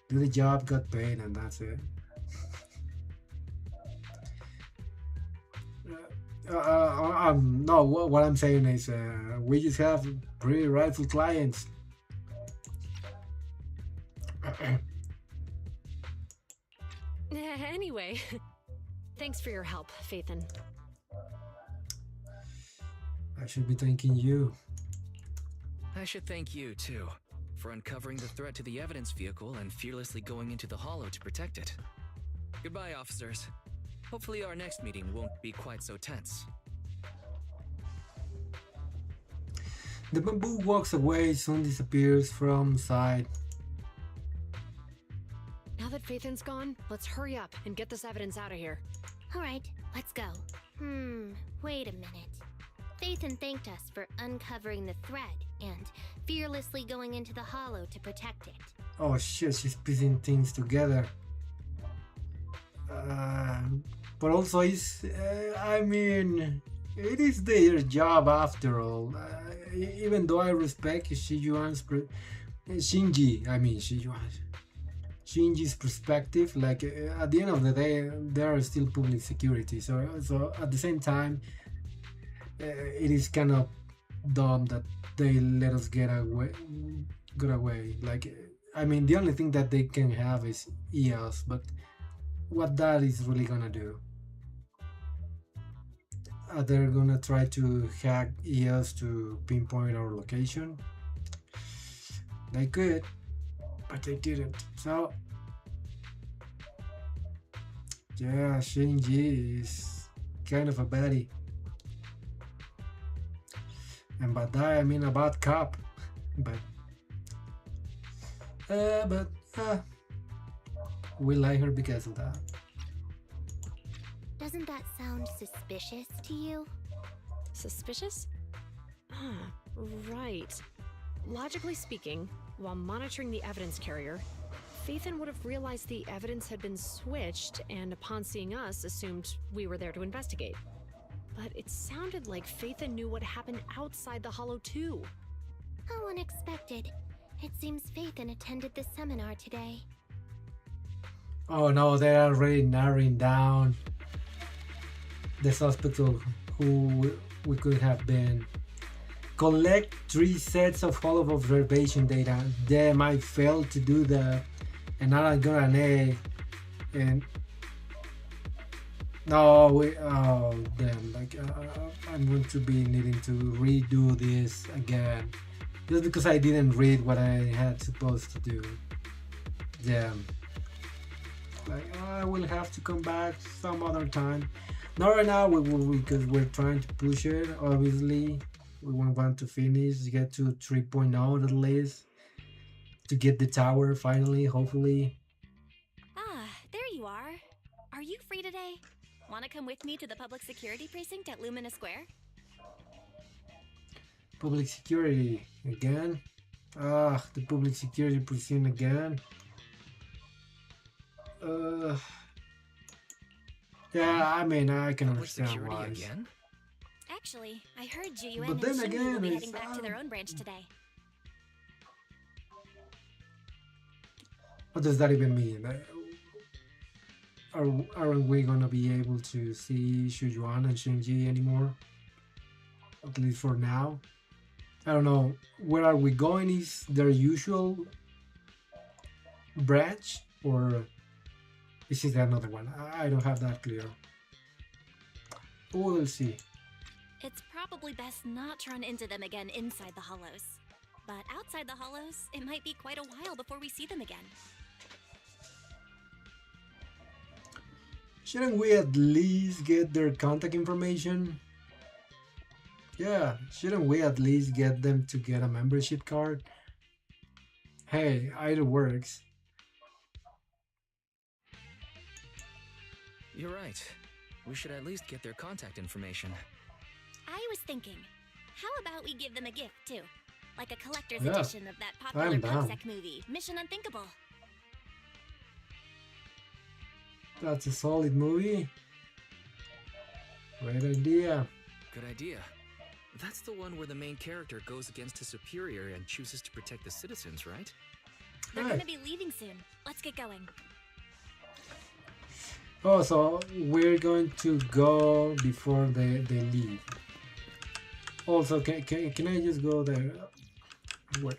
do the job, got paid, and that's it. No, what I'm saying is we just have pretty rightful clients. Anyway, thanks for your help, Phaethon. I should be thanking you. I should thank you, too, for uncovering the threat to the evidence vehicle and fearlessly going into the hollow to protect it. Goodbye, officers. Hopefully our next meeting won't be quite so tense. The bamboo walks away, soon disappears from sight. Now that Phaethon's gone, let's hurry up and get this evidence out of here. Alright, let's go. Wait a minute. Phaethon thanked us for uncovering the thread and fearlessly going into the hollow to protect it. Oh shit, she's piecing things together. But also, I mean, it is their job after all. Even though I respect Shinji's perspective, like at the end of the day, they are still public security. So at the same time, it is kind of dumb that they let us get away. Like, I mean, the only thing that they can have is EOS, but what that is really gonna do? They're gonna try to hack EOS to pinpoint our location. They could, but they didn't. So yeah, Shinji is kind of a baddie. And by that I mean a bad cop. But we like her because of that. Doesn't that sound suspicious to you? Suspicious? Right. Logically speaking, while monitoring the evidence carrier, Phaethon would have realized the evidence had been switched and upon seeing us assumed we were there to investigate. But it sounded like Phaethon knew what happened outside the hollow too. How unexpected. It seems Phaethon attended the seminar today. Oh no, they're already narrowing down the suspect of who we could have been. Collect 3 sets of hollow observation data. Damn, I failed to do that, and now I got an A. And no, oh damn! Like I'm going to be needing to redo this again, just because I didn't read what I had supposed to do. Damn. Like I will have to come back some other time. Not right now, because we're trying to push it. Obviously, we want to finish, get to 3.0 at least, to get the tower finally, hopefully. Ah, there you are. Are you free today? Want to come with me to the public security precinct at Lumina Square? Public security again? The public security precinct again. Yeah, I mean, I can understand why. Again? Actually, I heard Juyuan But and then Shinji again, will be it's, heading back to their own branch today. What does that even mean? Aren't we gonna be able to see Shujuan and Shinji anymore? At least for now. I don't know. Where are we going? Is their usual branch? Or is it another one? I don't have that clear. We'll see. It's probably best not to run into them again inside the hollows. But outside the hollows, it might be quite a while before we see them again. Shouldn't we at least get their contact information? Yeah, shouldn't we at least get them to get a membership card? Hey, either works. You're right. We should at least get their contact information. I was thinking, how about we give them a gift too? Like a collector's Yeah, edition of that popular I'm down. Pubsec movie, Mission Unthinkable. That's a solid movie. Great idea. good idea. That's the one where the main character goes against his superior and chooses to protect the citizens, right? They're Right. gonna be leaving soon. Let's get going. Oh, so we're going to go before they leave. Also, can I just go there? Wait.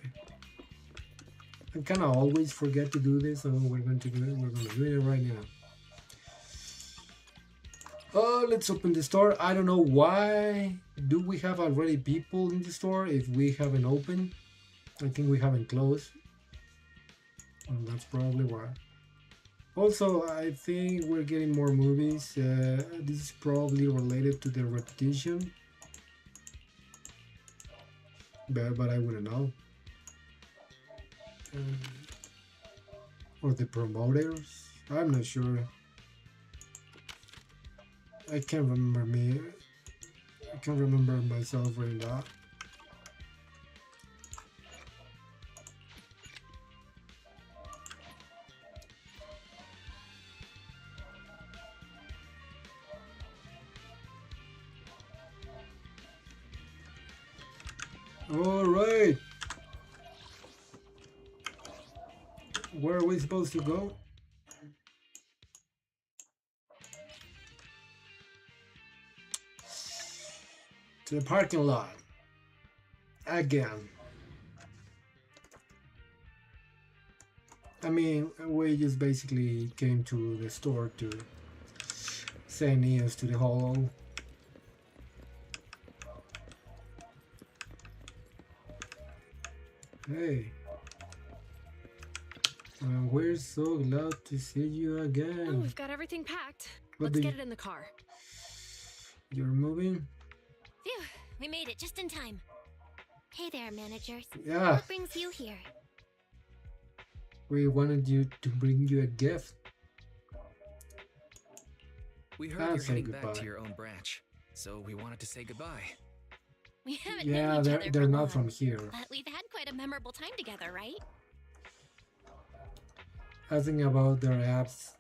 I kind of always forget to do this, so we're going to do it. We're going to do it right now. Oh, let's open the store. I don't know why. Do we have already people in the store if we haven't opened? I think we haven't closed. And that's probably why. Also, I think we're getting more movies. This is probably related to the repetition. But I wouldn't know. Or the promoters. I'm not sure. I can't remember me. I can't remember myself reading that. All right. Where are we supposed to go? To the parking lot. Again. I mean, we just basically came to the store to say news to the Hollow. Hey. We're so glad to see you Oh, again. we've got everything packed. What Let's do get you- it in the car. You're moving? Phew, we made it just in time. Hey there, managers. Yeah, What brings you here? we wanted you to bring you a gift. We heard I'll you're say heading back goodbye. to your own branch, so we wanted to say goodbye. We haven't Yeah, known each they're, other they're for not long, from here. but we've had quite a memorable time together, right? Asking about their absence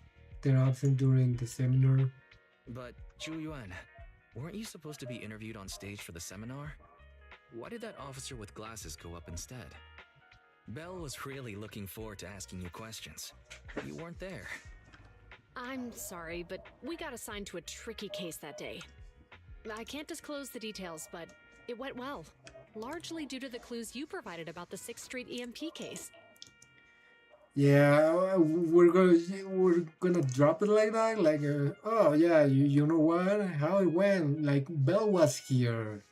during the seminar. But, Zhu Yuan, weren't you supposed to be interviewed on stage for the seminar? Why did that officer with glasses go up instead? Belle was really looking forward to asking you questions. You weren't there. I'm sorry, but we got assigned to a tricky case that day. I can't disclose the details, but it went well. Largely due to the clues you provided about the 6th Street EMP case. Yeah, we're gonna drop it like that. Like, oh yeah, you know what? How it went? Like, Belle was here.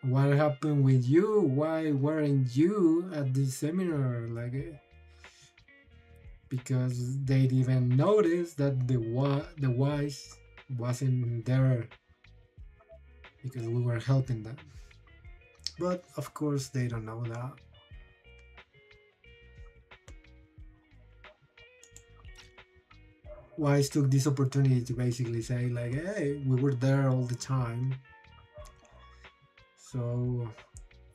What happened with you? Why weren't you at this seminar? Like, because they'd even noticed that the wise wasn't there because we were helping them. But of course, they don't know that. Wise took this opportunity to basically say, like, hey, we were there all the time. So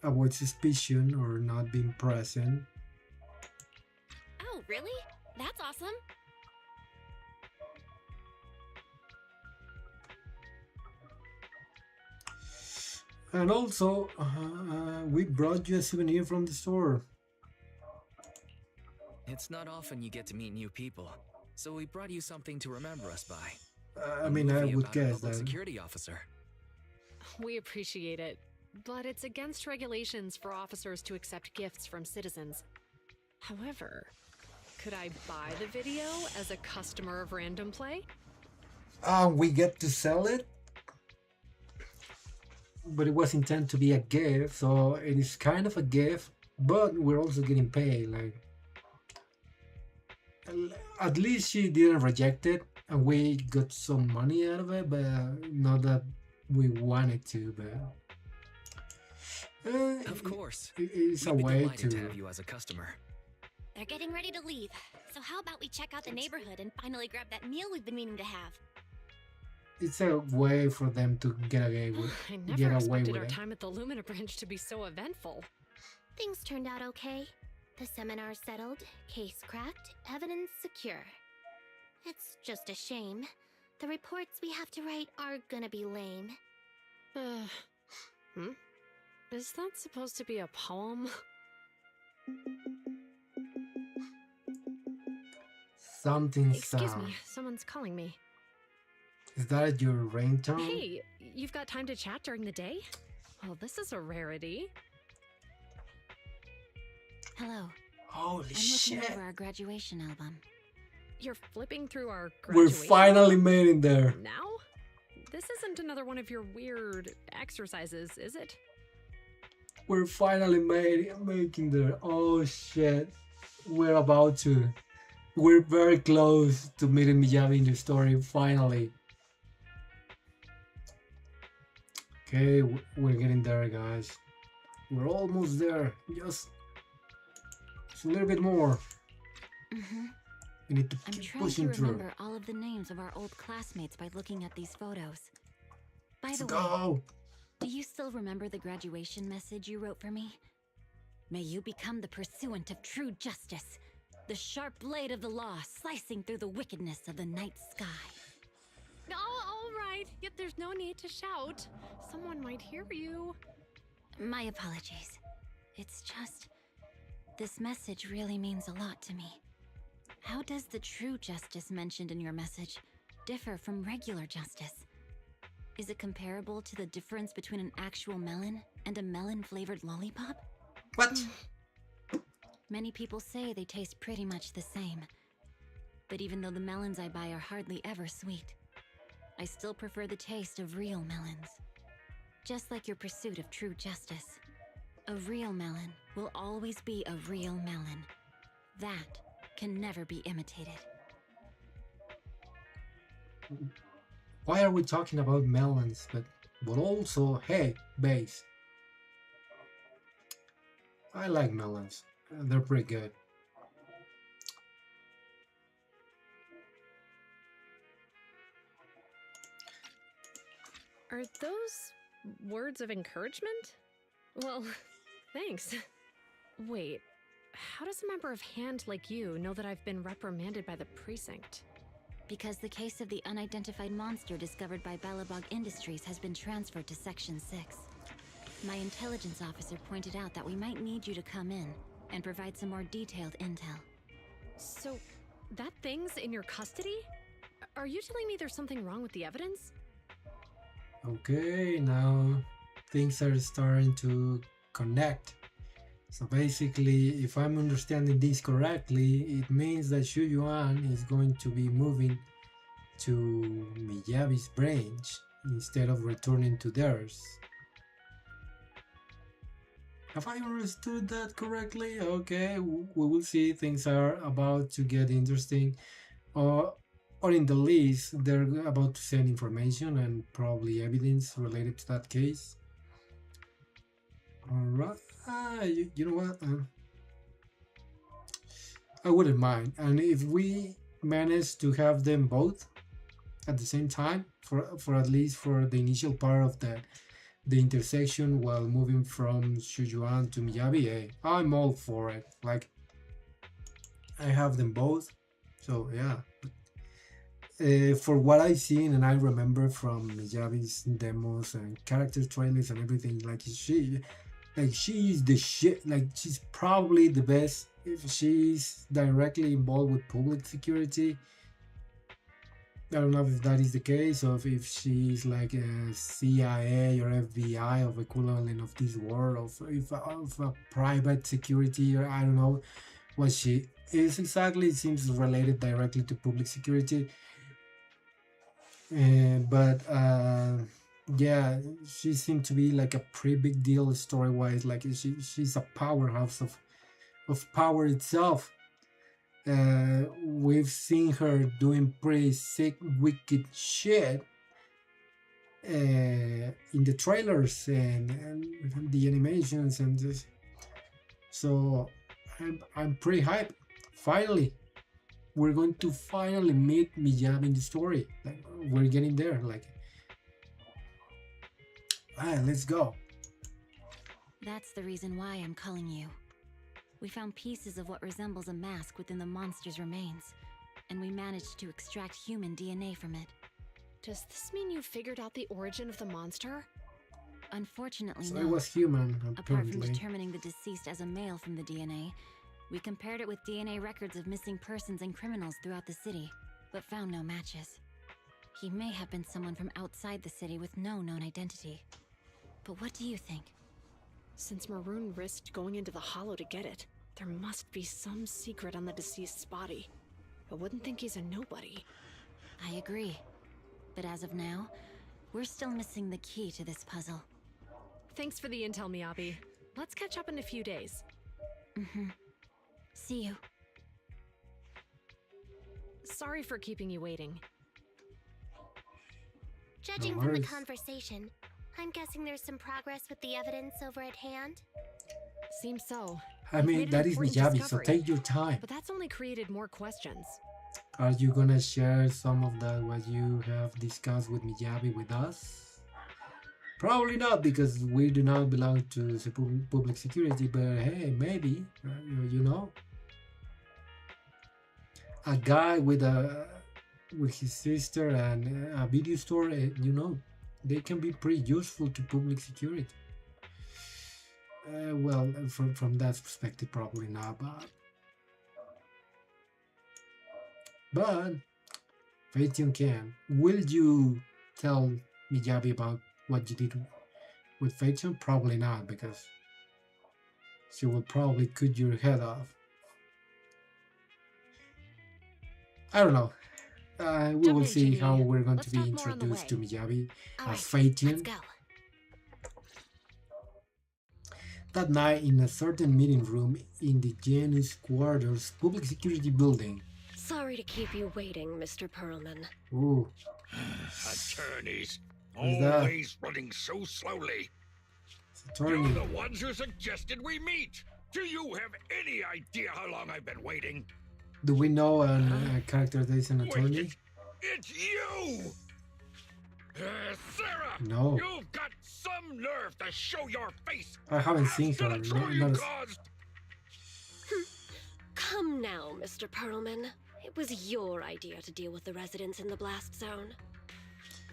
avoid suspicion or not being present. Oh, really? That's awesome. And also, we brought you a souvenir from the store. It's not often you get to meet new people, so we brought you something to remember us by. I A mean, I movie would about a guess public that. security officer. We appreciate it, but it's against regulations for officers to accept gifts from citizens. However, could I buy the video as a customer of Random Play? We get to sell it, but it was intended to be a gift, so it is kind of a gift, but we're also getting paid. Like, at least she didn't reject it, and we got some money out of it, but not that we wanted to. But Of course. it's a We'd be way delighted to to. have you as a customer. They're getting ready to leave. So how about we check out the neighborhood and finally grab that meal we've been meaning to have? It's a way for them to get away with. I Get never away expected with our it. time at the Lumina branch to be so eventful. Things turned out okay. The seminar settled, case cracked, evidence secure. It's just a shame. The reports we have to write are gonna be lame. Hmm? Is that supposed to be a poem? Something Excuse sound. me, someone's calling me. Is that your ringtone? Hey, you've got time to chat during the day? Oh, this is a rarity. Hello. Holy I'm looking shit. over our graduation album. You're flipping through our We're graduation finally album? made in there. Now? This isn't another one of your weird exercises, is it? We're finally making there. Oh shit. We're about to. We're very close to meeting Miyabi in the story, finally. Okay, we're getting there, guys. We're almost there. Just a little bit more. Mm-hmm. We need to I'm keep trying to pushing through. remember all of the names of our old classmates by looking at these photos. By Let's the way, go. do you still remember the graduation message you wrote for me? May you become the pursuant of true justice, the sharp blade of the law slicing through the wickedness of the night sky. Oh, all right. Yet there's no need to shout. Someone might hear you. My apologies. It's just, this message really means a lot to me. How does the true justice mentioned in your message differ from regular justice? Is it comparable to the difference between an actual melon and a melon-flavored lollipop? What? Many people say they taste pretty much the same. But even though the melons I buy are hardly ever sweet, I still prefer the taste of real melons. Just like your pursuit of true justice, a real melon will always be a real melon. That can never be imitated. Why are we talking about melons? But also, hey, base. I like melons. They're pretty good. Are those words of encouragement? Well, thanks. Wait, how does a member of Hand like you know that I've been reprimanded by the precinct? Because the case of the unidentified monster discovered by Balabog Industries has been transferred to Section 6. My intelligence officer pointed out that we might need you to come in and provide some more detailed intel. So, that thing's in your custody? Are you telling me there's something wrong with the evidence? Okay, now things are starting to connect. So basically, if I'm understanding this correctly, it means that Shu Yuan is going to be moving to Miyabi's branch instead of returning to theirs. Have I understood that correctly? Okay, we will see. Things are about to get interesting. Or in the least, they're about to send information and probably evidence related to that case. Alright, you know what? I wouldn't mind. And if we manage to have them both at the same time, for at least for the initial part of the intersection while moving from Shujuan to Miyabi, I'm all for it. Like, I have them both, so yeah. For what I've seen and I remember from Miyabi's demos and character trailers and everything, like she's the shit. Like, she's probably the best if she's directly involved with public security. I don't know if that is the case, or if she's like a CIA or FBI of equivalent of this world, of a private security, or I don't know what she is exactly. It seems related directly to public security. But yeah, she seemed to be like a pretty big deal story-wise. Like she's a powerhouse of power itself. We've seen her doing pretty sick, wicked shit in the trailers and the animations and this. So I'm pretty hyped. Finally, we're going to finally meet Miyabi in the story. Like, we're getting there. Like, let's go. That's the reason why I'm calling you. We found pieces of what resembles a mask within the monster's remains, and we managed to extract human DNA from it. Does this mean you figured out the origin of the monster? Unfortunately, So no. it was human, Apart from apparently. determining the deceased as a male from the DNA, we compared it with DNA records of missing persons and criminals throughout the city, but found no matches. He may have been someone from outside the city with no known identity. But what do you think? Since Maroon risked going into the Hollow to get it, there must be some secret on the deceased's body. I wouldn't think he's a nobody. I agree. But as of now, we're still missing the key to this puzzle. Thanks for the intel, Miyabi. Let's catch up in a few days. See you. Sorry for keeping you waiting. Judging No from the worries. conversation, I'm guessing there's some progress with the evidence over at hand. Seems so. I We've mean, made an that is important Miyabi, so discovery, take your time. But that's only created more questions. Are you gonna share some of that what you have discussed with Miyabi with us? Probably not, because we do not belong to the public security, but hey, maybe, you know? A guy with his sister and a video store, you know, they can be pretty useful to public security. Well, from that perspective, probably not, but Phaeton can. Will you tell Miyabi about what you did with Phaeton? Probably not, because she will probably cut your head off. I don't know. We Jump will in, see Ginny. how we're going Let's to be talk more on the introduced to way. Miyabi All as right, Phaeton. let's go. That night, in a certain meeting room in the Janus Quarters public security building. Sorry to keep you waiting, Mr. Perlman. Ooh, Attorneys, Who's that? always running so slowly. it's You're attorney. the ones who suggested we meet. Do you have any idea how long I've been waiting? Do we know a character that is an attorney? Wait, it's you! Sarah! No. You've got some nerve to show your face I haven't seen after her. the trouble you Not caused! Come now, Mr. Perlman. It was your idea to deal with the residents in the blast zone.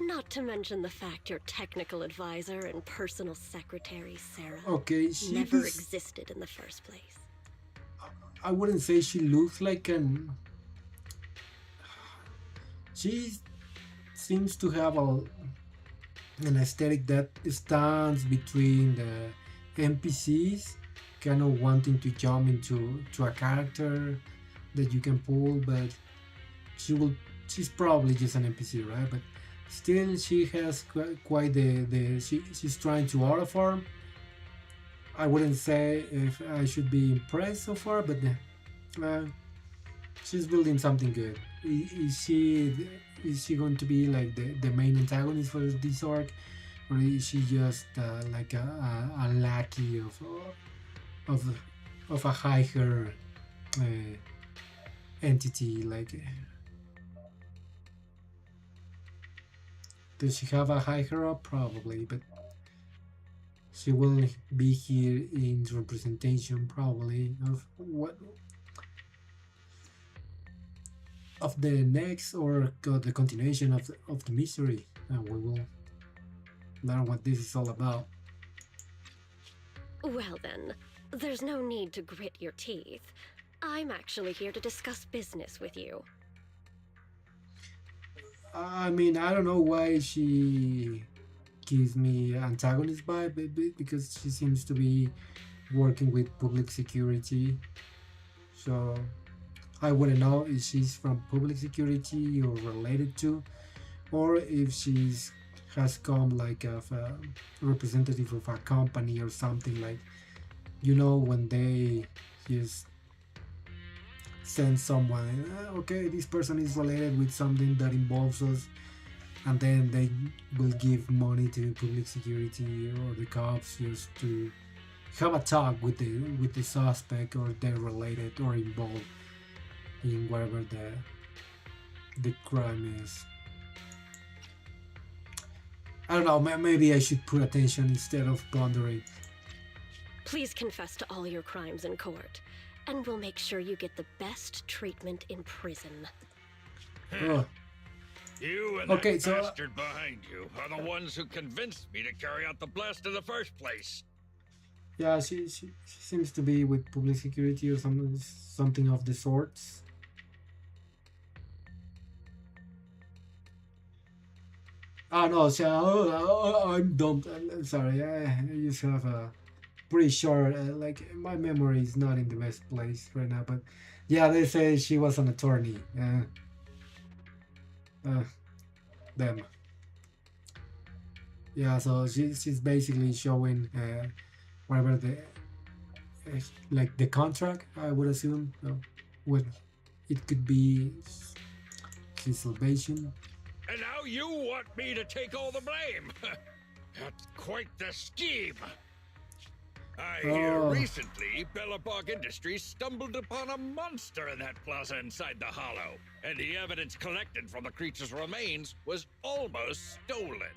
Not to mention the fact your technical advisor and personal secretary, Sarah, okay, she never does, existed in the first place. I wouldn't say she looks like an. She seems to have an aesthetic that stands between the NPCs, kind of wanting to jump into a character that you can pull, but she's probably just an NPC, right? But still, she has quite she's trying to autofarm. I wouldn't say if I should be impressed so far, but she's building something good. Is she going to be like the main antagonist for this arc, or is she just like a lackey of a higher entity? Like, does she have a higher up? Probably, but she will be here in representation, probably, of the next or the continuation of the mystery, and we will learn what this is all about. Well then, there's no need to grit your teeth. I'm actually here to discuss business with you. I mean, I don't know why she gives me antagonist vibe, because she seems to be working with public security, so I wouldn't know if she's from public security or related to, or if she's has come like a representative of a company or something, like, you know, when they just send someone, okay, this person is related with something that involves us, and then they will give money to public security or the cops just to have a talk with the suspect, or they're related or involved in whatever the crime is. I don't know, maybe I should put attention instead of pondering. Please confess to all your crimes in court, and we'll make sure you get the best treatment in prison. Oh, You and Okay, that so bastard behind you are the ones who convinced me to carry out the blast in the first place. yeah, she seems to be with public security or something of the sorts. Oh no, so I'm dumb. I'm sorry. I just have a pretty sure. Like my memory is not in the best place right now, but yeah, they say she was an attorney. Uh, them. Yeah, so she's basically showing whatever the like the contract. I would assume what it could be his salvation. And now you want me to take all the blame. That's quite the scheme. I hear Oh. recently Bellabog Industries stumbled upon a monster in that plaza inside the hollow, and the evidence collected from the creature's remains was almost stolen.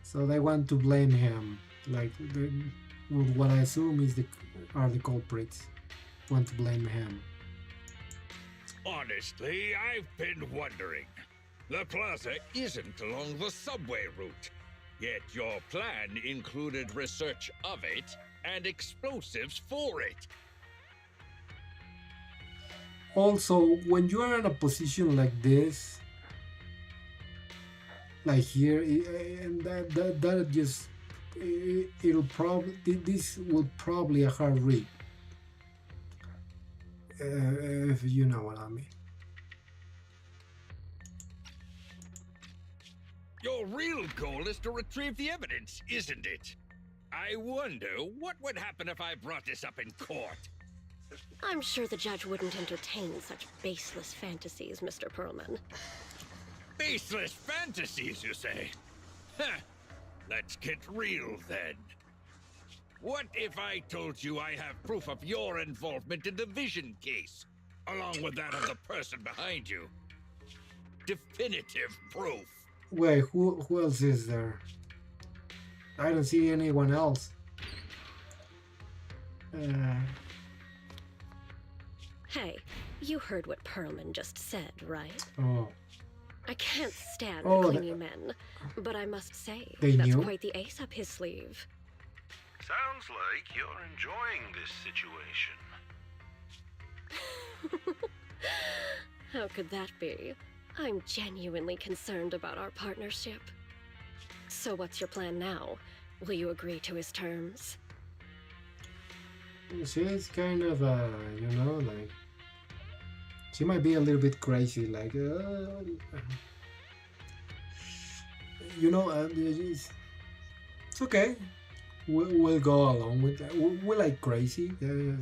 So they want to blame him, like what I assume is are the culprits. Want to blame him. Honestly, I've been wondering. The plaza isn't along the subway route, yet your plan included research of it and explosives for it. Also, when you are in a position like this, like here, and that just it'll probably this will probably a hard read, if you know what I mean. Your real goal is to retrieve the evidence, isn't it? I wonder what would happen if I brought this up in court. I'm sure the judge wouldn't entertain such baseless fantasies, Mr. Perlman. Baseless fantasies, you say? Huh. Let's get real then. What if I told you I have proof of your involvement in the Vision case, along with that of the person behind you? Definitive proof. Wait, who else is there? I don't see anyone else. Hey, you heard what Perlman just said, right? Oh. I can't stand Oh, clingy men, but I must say, They that's knew? quite the ace up his sleeve. Sounds like you're enjoying this situation. How could that be? I'm genuinely concerned about our partnership. So what's your plan now? Will you agree to his terms? She's kind of, you know, like she might be a little bit crazy, like, you know, it's okay. We'll go along with that. We're like crazy. Yeah.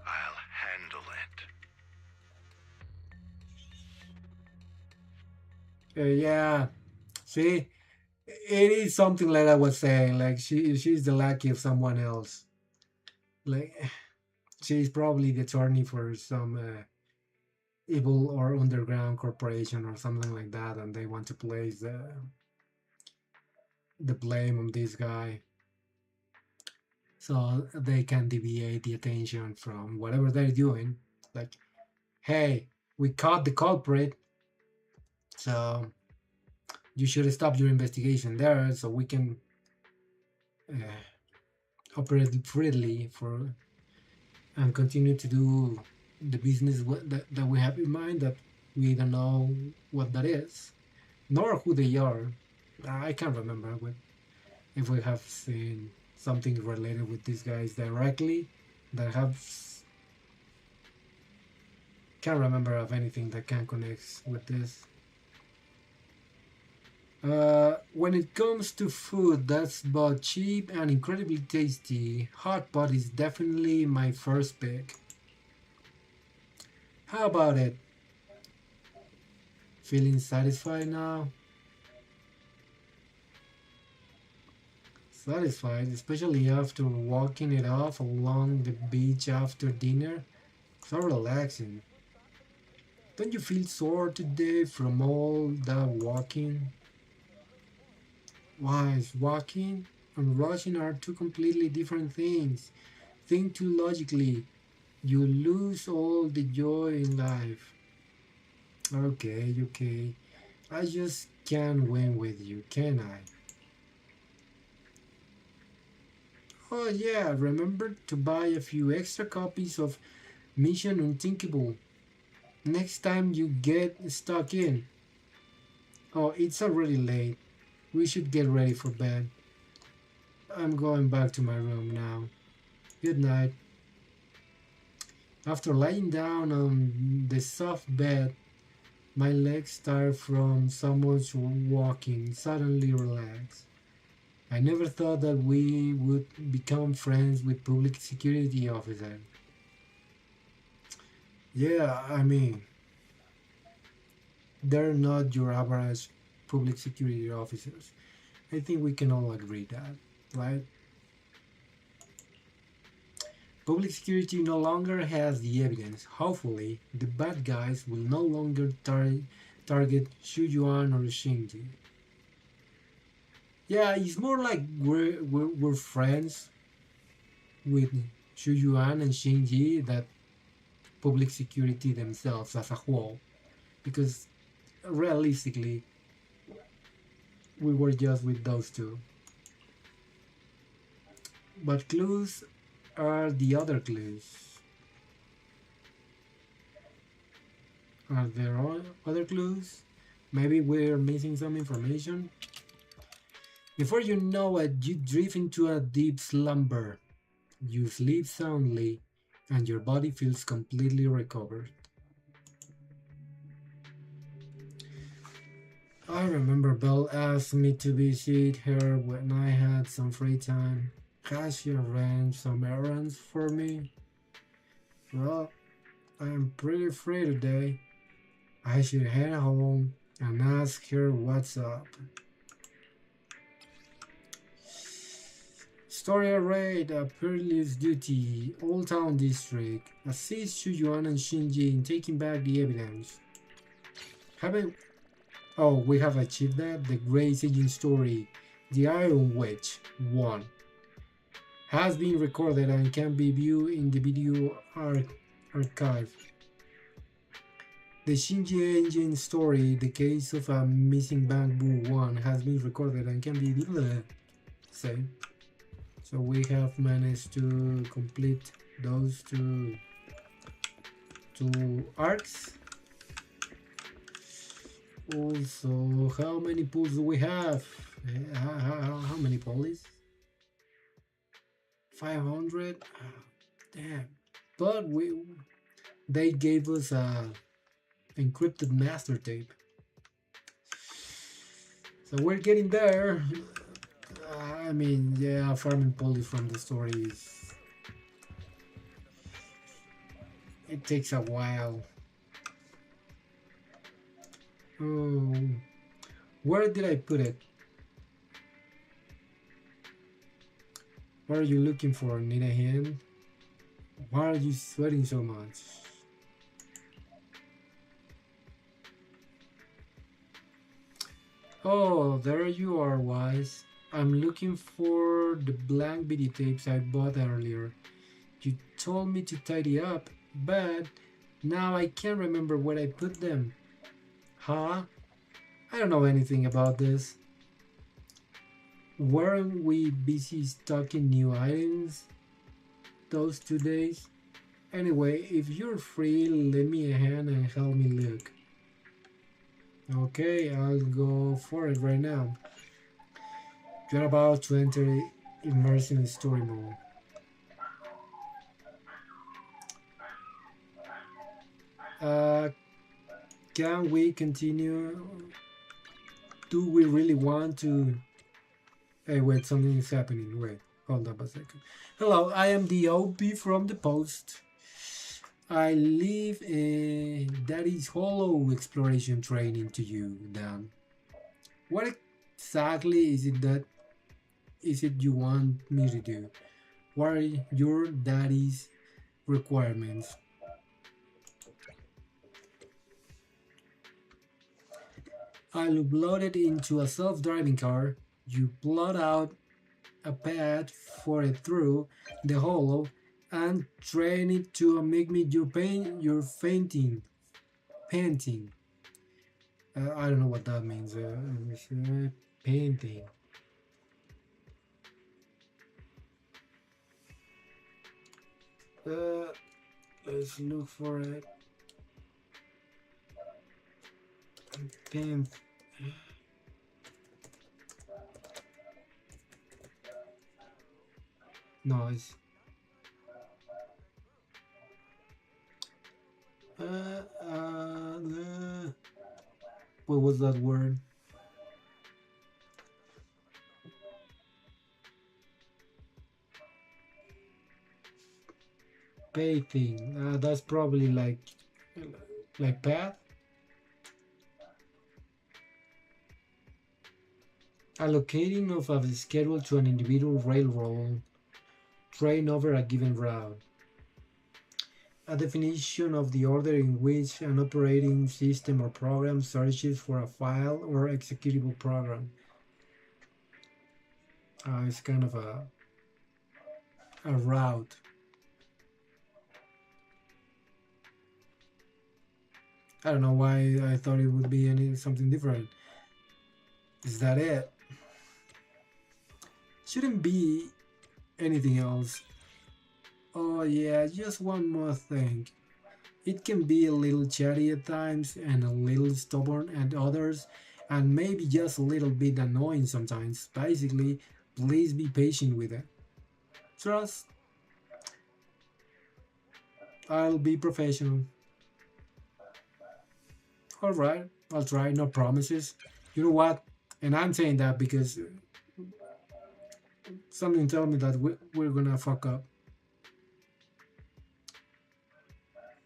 I'll handle it. Yeah. See, it is something like I was saying. Like she's the lackey of someone else. Like she's probably the attorney for some evil or underground corporation or something like that, and they want to place the blame on this guy, so they can deviate the attention from whatever they're doing. Like, hey, we caught the culprit, so you should stop your investigation there so we can operate freely and continue to do the business that we have in mind, that we don't know what that is nor who they are. I can't remember if we have seen something related with these guys directly. That have can't remember of anything that can connect with this. When it comes to food that's both cheap and incredibly tasty, hot pot is definitely my first pick. How about it? Feeling satisfied now? Satisfied, especially after walking it off along the beach after dinner. So relaxing. Don't you feel sore today from all that walking? Why is walking? and rushing are two completely different things. Think too logically. You lose all the joy in life. Okay, okay. I just can't win with you, can I? Oh yeah, remember to buy a few extra copies of Mission Unthinkable next time you get stuck in. Oh, it's already late. We should get ready for bed. I'm going back to my room now. Good night. After lying down on the soft bed, my legs tired from so much walking suddenly relaxed. I never thought that we would become friends with public security officers. Yeah, I mean, they're not your average public security officers. I think we can all agree that, right? Public security no longer has the evidence. Hopefully, the bad guys will no longer target Shu Yuan or Shinji. Yeah, it's more like we're friends with Shu Yuan and Shinji that public security themselves as a whole. Because realistically, we were just with those two. But clues are the other clues. Are there other clues? Maybe we're missing some information? Before you know it, you drift into a deep slumber. You sleep soundly, and your body feels completely recovered. I remember Belle asked me to visit her when I had some free time. Has she arranged some errands for me? Well, I'm pretty free today. I should head home and ask her what's up. Story arrayed a perilous duty, Old Town District. Assist Shuyuan and Shinji in taking back the evidence. Haven't... Oh, we have achieved that. The Grace Agent story, The Iron Wedge 1, has been recorded and can be viewed in the video archive. The Shinji Engine story, The Case of a Missing Bamboo 1, has been recorded and can be same. So we have managed to complete those two arcs. Also, how many pulls do we have? How many pulleys? 500? Damn. But they gave us a encrypted master tape. So we're getting there. I mean, yeah, farming pulleys from the stories. It takes a while. Oh, where did I put it? What are you looking for? Need a hand? Why are you sweating so much? Oh, there you are, Wise. I'm looking for the blank videotapes I bought earlier. You told me to tidy up, but now I can't remember where I put them. Huh? I don't know anything about this. Weren't we busy stocking new items those 2 days? Anyway, if you're free, lend me a hand and help me look. Okay, I'll go for it right now. You're about to enter immersive story mode. Can we continue? Do we really want to? Hey, wait, something is happening. Wait, hold up a second. Hello, I am the OP from the Post. I leave a Daddy's Hollow exploration training to you, Dan. What exactly is it you want me to do? What are your daddy's requirements? I'll upload it into a self-driving car. You plot out a path for it through the hollow and train it to mimic your painting. I don't know what that means. Painting. Let's look for it. Paint. No, it's what was that word? Painting. That's probably like path. Allocating of a schedule to an individual railroad train over a given route. A definition of the order in which an operating system or program searches for a file or executable program. It's kind of a route. I don't know why I thought it would be something different. Is that it? Shouldn't be anything else. Oh yeah, just one more thing. It can be a little chatty at times and a little stubborn at others, and maybe just a little bit annoying sometimes. Basically, please be patient with it. Trust. I'll be professional. Alright, I'll try, no promises. You know what? And I'm saying that because something tells me that we're gonna fuck up.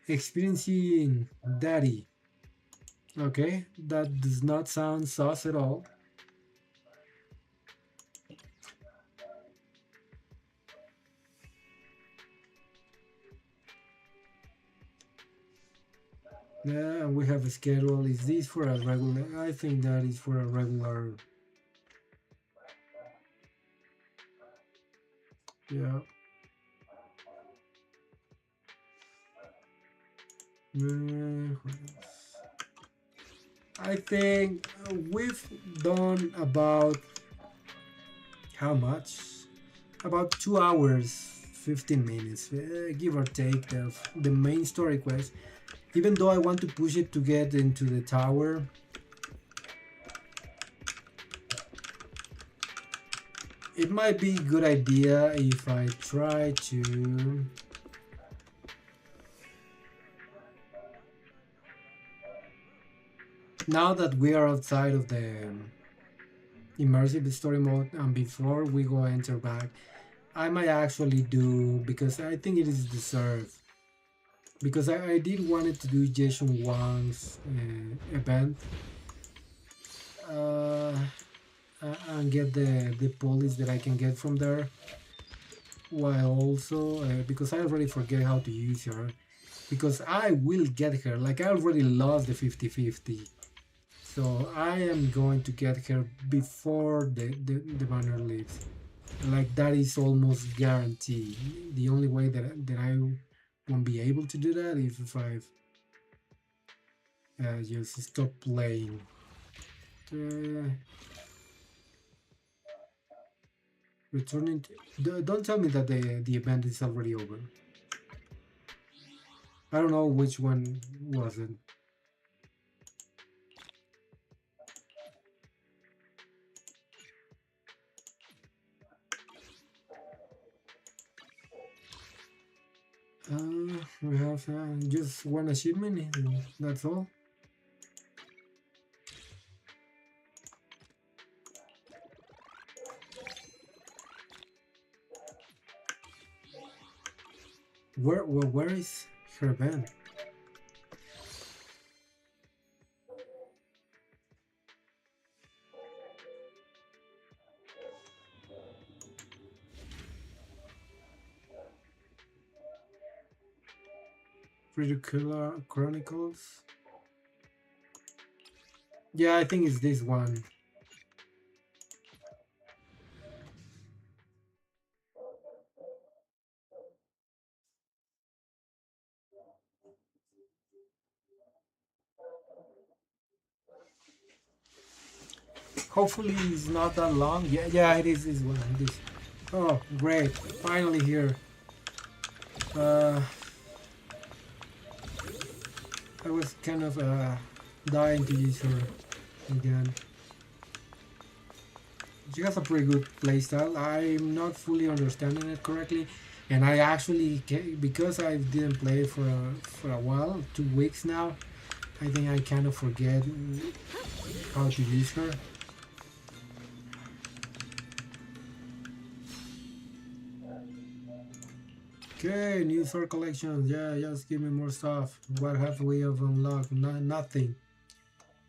Experiencing daddy. Okay, that does not sound sus at all. Yeah, we have a schedule. Is this for a regular? I think that is for a regular. Yeah. I think we've done about how much? About 2 hours, 15 minutes, give or take, the main story quest. Even though I want to push it to get into the tower, it might be a good idea if I try to now that we are outside of the immersive story mode and before we go enter back, I might actually do, because I think it is deserved, because I did wanted to do Jason Wang's event and get the police that I can get from there, while also because I already forget how to use her, because I will get her, like I already lost the 50-50, so I am going to get her before the banner leaves, like that is almost guaranteed. The only way that I won't be able to do that is if I just stop playing. Returning to, don't tell me that the event is already over. I don't know which one was it. We have just one achievement, and that's all. Where is her band? Ridiculous Chronicles. Yeah, I think it's this one. Hopefully it's not that long. Yeah, it is. Is one. It is. Oh, great! Finally here. Uh, I was kind of dying to use her again. She has a pretty good playstyle. I'm not fully understanding it correctly, and I actually because I didn't play it for a while, 2 weeks now. I think I kind of forget how to use her. Okay, new sword collection. Yeah, just give me more stuff. What have we have unlocked? Nothing.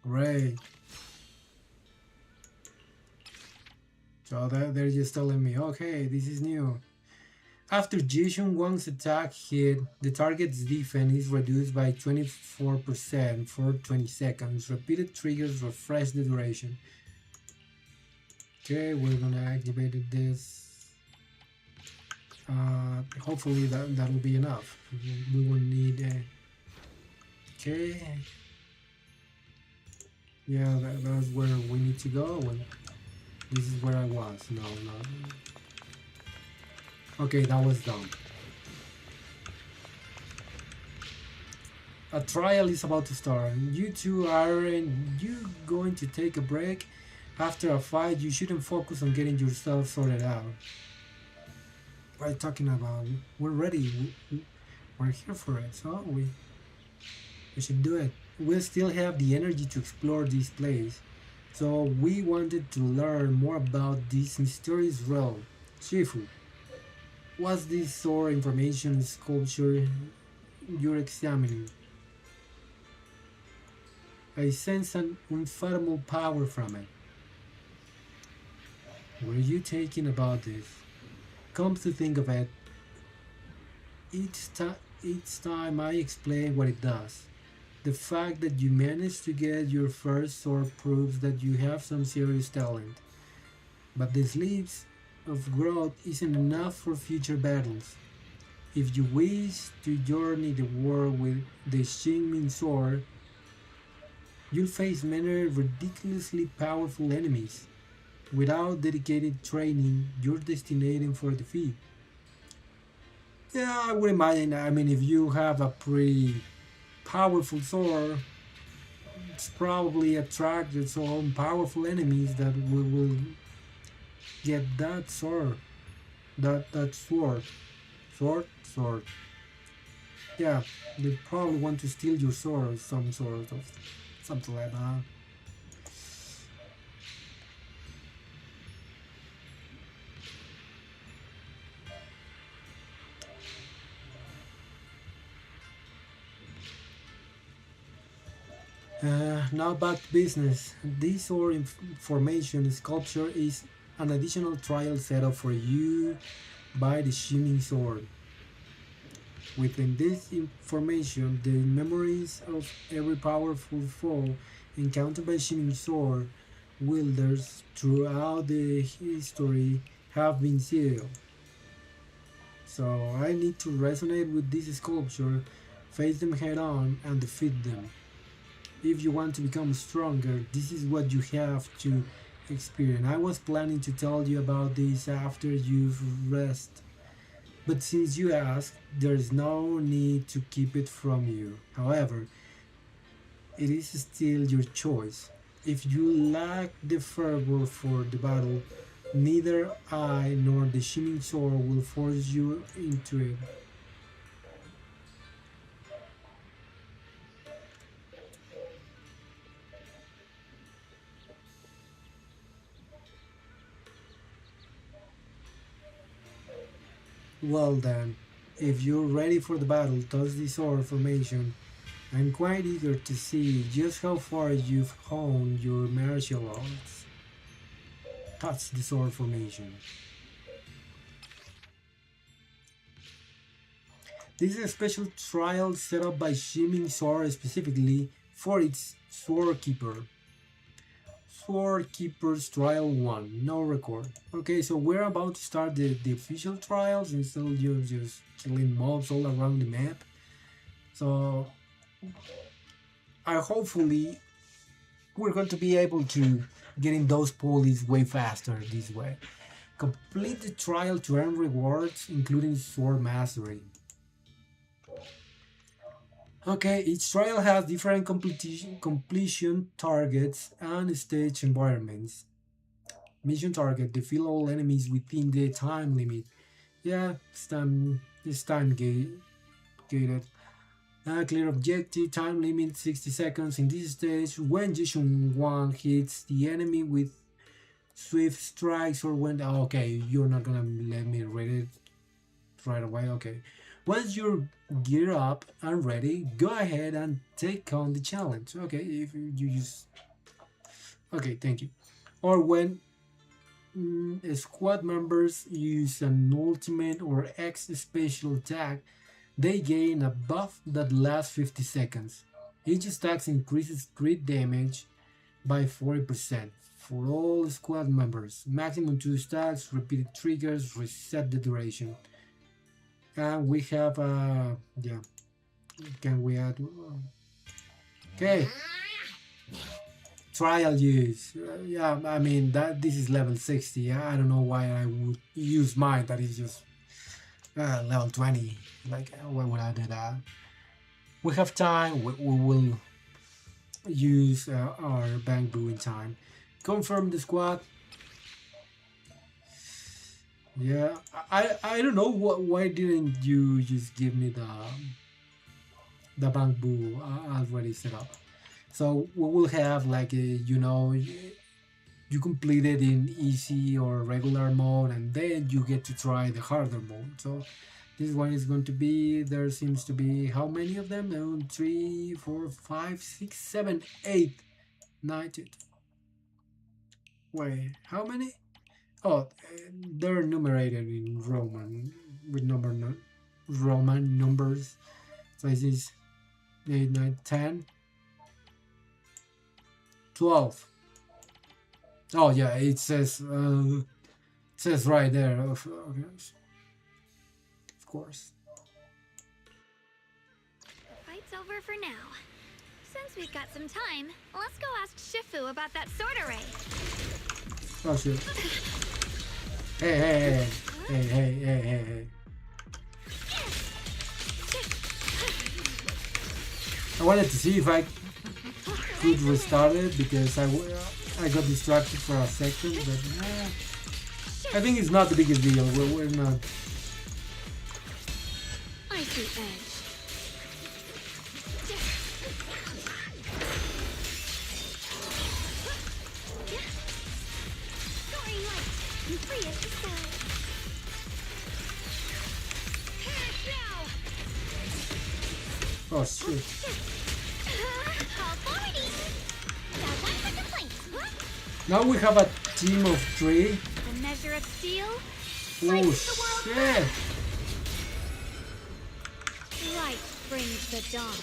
Great. So they're just telling me, okay, this is new. After Jishun Wang's attack hit, the target's defense is reduced by 24% for 20 seconds. Repeated triggers refresh the duration. Okay, we're gonna activate this. Hopefully that'll be enough. We won't need. Okay. Yeah, that's where we need to go. Well, this is where I was. No. Okay, that was dumb. A trial is about to start. You two aren't you going to take a break? After a fight, you shouldn't focus on getting yourself sorted out. What are you talking about? We're ready. We're here for it, so we should do it. We still have the energy to explore this place. So we wanted to learn more about this mysterious realm. Shifu, what's this sword information sculpture you're examining? I sense an unfathomable power from it. What are you taking about this? Come to think of it, each time I explain what it does, the fact that you managed to get your first sword proves that you have some serious talent. But the leaps of growth isn't enough for future battles. If you wish to journey the world with the Xingming sword, you'll face many ridiculously powerful enemies. Without dedicated training, you're destined for defeat. Yeah, I would imagine. I mean, if you have a pretty powerful sword, it's probably attracted some powerful enemies that will get that sword. That sword. Yeah, they probably want to steal your sword or some sort of something like that. Now back to business. This sword information sculpture is an additional trial setup for you by the Shimming Sword. Within this information, the memories of every powerful foe encountered by Shimming Sword wielders throughout the history have been sealed. So I need to resonate with this sculpture, face them head on, and defeat them. If you want to become stronger, this is what you have to experience. I was planning to tell you about this after you've rest, but since you asked, there's no need to keep it from you. However, it is still your choice. If you lack the fervor for the battle, neither I nor the Shining Sword will force you into it. Well then, if you're ready for the battle, toss the sword formation. I'm quite eager to see just how far you've honed your martial arts. Touch the sword formation. This is a special trial set up by Shimming Sword specifically for its Sword Keeper. Sword Keeper's Trial 1, no record. Okay, so we're about to start the official trials instead of just killing mobs all around the map. So I hopefully we're going to be able to get in those pulleys way faster this way. Complete the trial to earn rewards, including sword mastery. Okay, each trial has different completion targets and stage environments. Mission target: defeat all enemies within the time limit. Yeah, it's time gated. Clear objective, time limit 60 seconds in this stage. When Jishun 1 hits the enemy with swift strikes, or when. Oh, okay, you're not gonna let me read it right away. Okay. Once you're geared up and ready, go ahead and take on the challenge. Okay, if you use. Okay, thank you. Or when squad members use an ultimate or X special attack, they gain a buff that lasts 50 seconds. Each attack increases crit damage by 40% for all squad members. Maximum 2 stacks, repeated triggers, reset the duration. And we have yeah. Can we add? Okay. Trial use. Yeah, I mean that this is level 60. I don't know why I would use mine. That is just level 20. Like, why would I do that? We have time. We will use our bamboo in time. Confirm the squad. Yeah, I don't know why didn't you just give me the bamboo already set up. So we will have like a, you complete it in easy or regular mode, and then you get to try the harder mode. So this one is going to be, there seems to be how many of them? 3, 4, 5, 6, 7, 8, 9. Wait, how many? Oh, they're numerated in Roman with Roman numbers. So this is 8, 9, 10, 12. Oh yeah, it says right there. Of course. Fight's over for now. Since we've got some time, let's go ask Shifu about that sword array. Oh shit. Hey. I wanted to see if I could restart it because I got distracted for a second, but I think it's not the biggest deal. We're not. I see edge. Oh shit. Now we have a team of 3. The measure of steel. Oh shit. Light brings the dawn.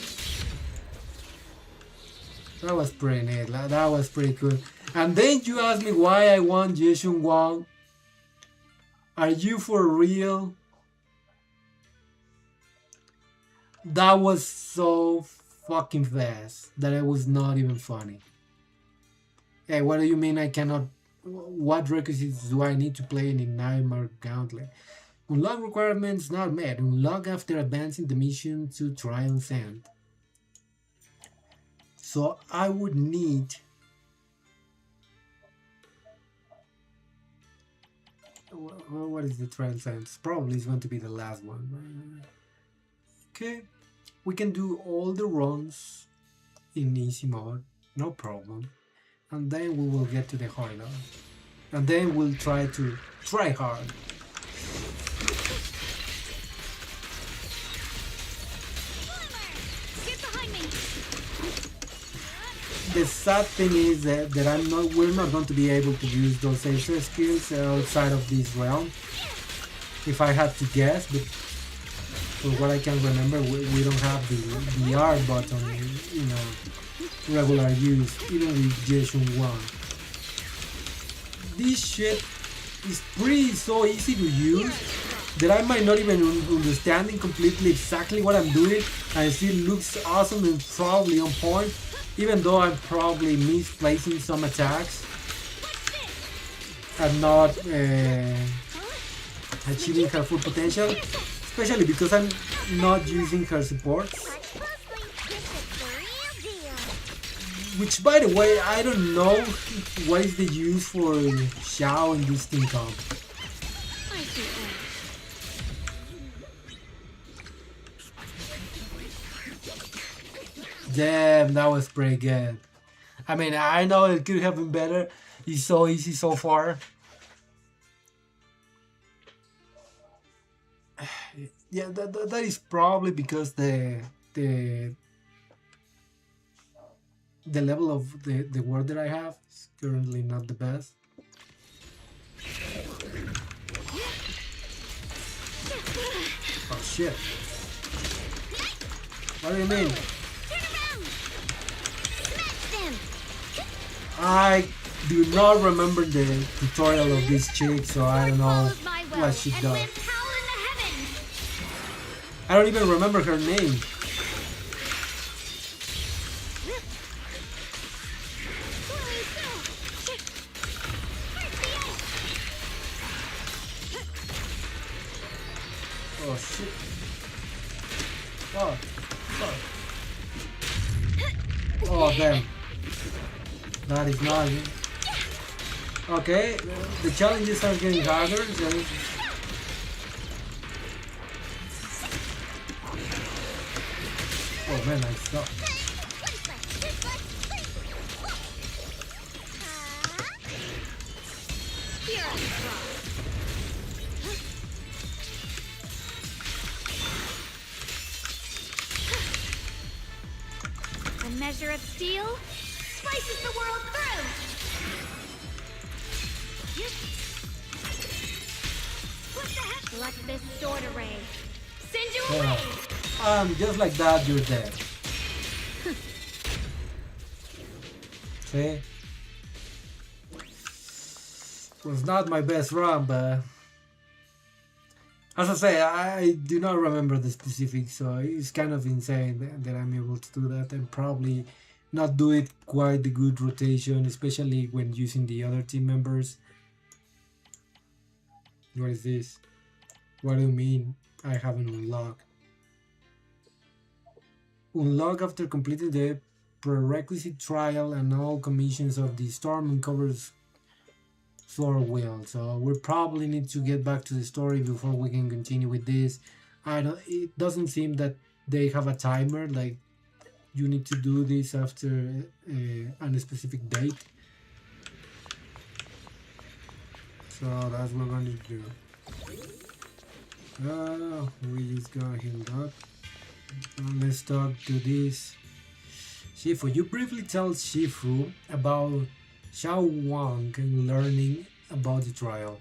That was pretty neat. That was pretty cool. And then you asked me why I want Jason Wong. Are you for real? That was so fucking fast that it was not even funny. Hey, what do you mean I cannot? What requisites do I need to play in Nightmare Gauntlet? Unlock requirements not met. Unlock after advancing the mission to Triumph's End. So I would need. What is the Triumph's End? Probably it's going to be the last one. Okay, we can do all the runs in easy mode, no problem. And then we will get to the hard mode. And then we'll try hard. Get behind me. The sad thing is that we're not going to be able to use those extra skills outside of this realm. If I had to guess, but for what I can remember, we don't have the R button, regular use, even with Jason 1. This shit is so easy to use that I might not even understanding completely exactly what I'm doing, and it still looks awesome and probably on point. Even though I'm probably misplacing some attacks and not achieving her full potential, especially because I'm not using her supports. Which, by the way, I don't know what is the use for Xiao in this team comp. Damn, that was pretty good. I mean, I know it could have been better. It's so easy so far. Yeah, that is probably because the level of the word that I have is currently not the best. Oh shit. What do you mean? I do not remember the tutorial of this chick, so I don't know what she does. I don't even remember her name. Oh shit. Fuck. Fuck. Oh damn. That is not it. Okay, the challenges are getting harder, so... Oh man, I suck. A measure of steel slices the world through. What the heck? Let this sword array send you away. Just like that, you're dead. See? Was not my best run, but as I say, I do not remember the specifics, so it's kind of insane that I'm able to do that and probably not do it quite the good rotation, especially when using the other team members. What is this? What do you mean I haven't unlocked? Unlock after completing the prerequisite trial and all commissions of the Storm uncovers floor wheel. So we probably need to get back to the story before we can continue with this. It doesn't seem that they have a timer, like you need to do this after a specific date. So that's what we're going to do. We just go healed up. Let's talk to this Shifu. You briefly tell Shifu about Xiao Wang and learning about the trial.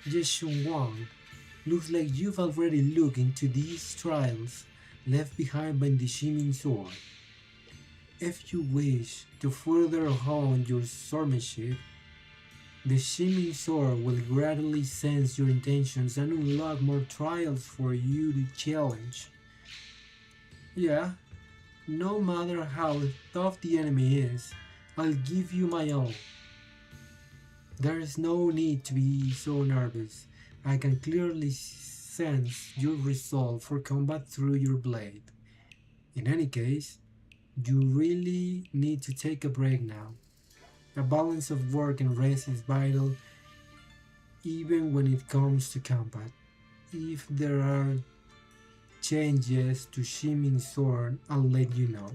Yes, Wang. Looks like you've already looked into these trials left behind by the Shining Sword. If you wish to further hone your swordsmanship, the Shining Sword will gradually sense your intentions and unlock more trials for you to challenge. Yeah, no matter how tough the enemy is, I'll give you my all. There is no need to be so nervous. I can clearly sense your resolve for combat through your blade. In any case, you really need to take a break now. A balance of work and rest is vital, even when it comes to combat. If there are changes to Shining Sword, I'll let you know.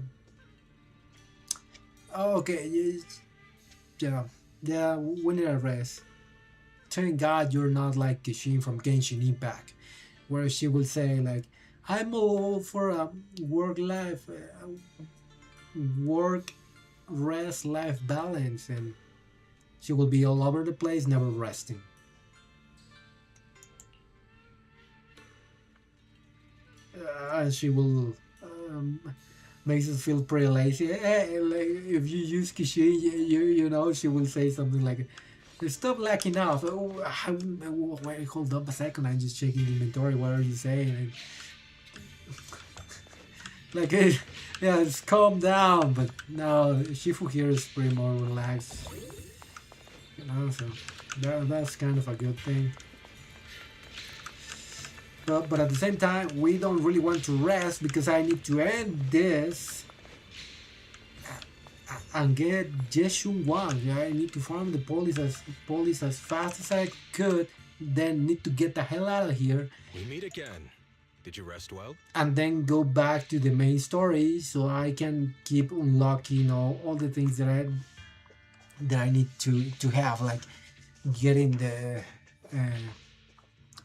Okay, yeah, we need a rest. Thank God you're not like Kishin from Genshin Impact, where she will say like, I'm all for a work-rest-life balance, and she will be all over the place, never resting. And she will makes us feel pretty lazy. Like, if you use Kishin, you know, she will say something like, stop lacking off. Wait, hold up a second. I'm just checking the inventory. What are you saying? Like it, yeah, it's calm down, but now Shifu here is pretty more relaxed. You know, so that's kind of a good thing. But at the same time, we don't really want to rest because I need to end this and get Jeshun 1. Yeah, I need to farm the police as fast as I could. Then need to get the hell out of here. We meet again. Did you rest well? And then go back to the main story so I can keep unlocking all the things that I need to have, like getting the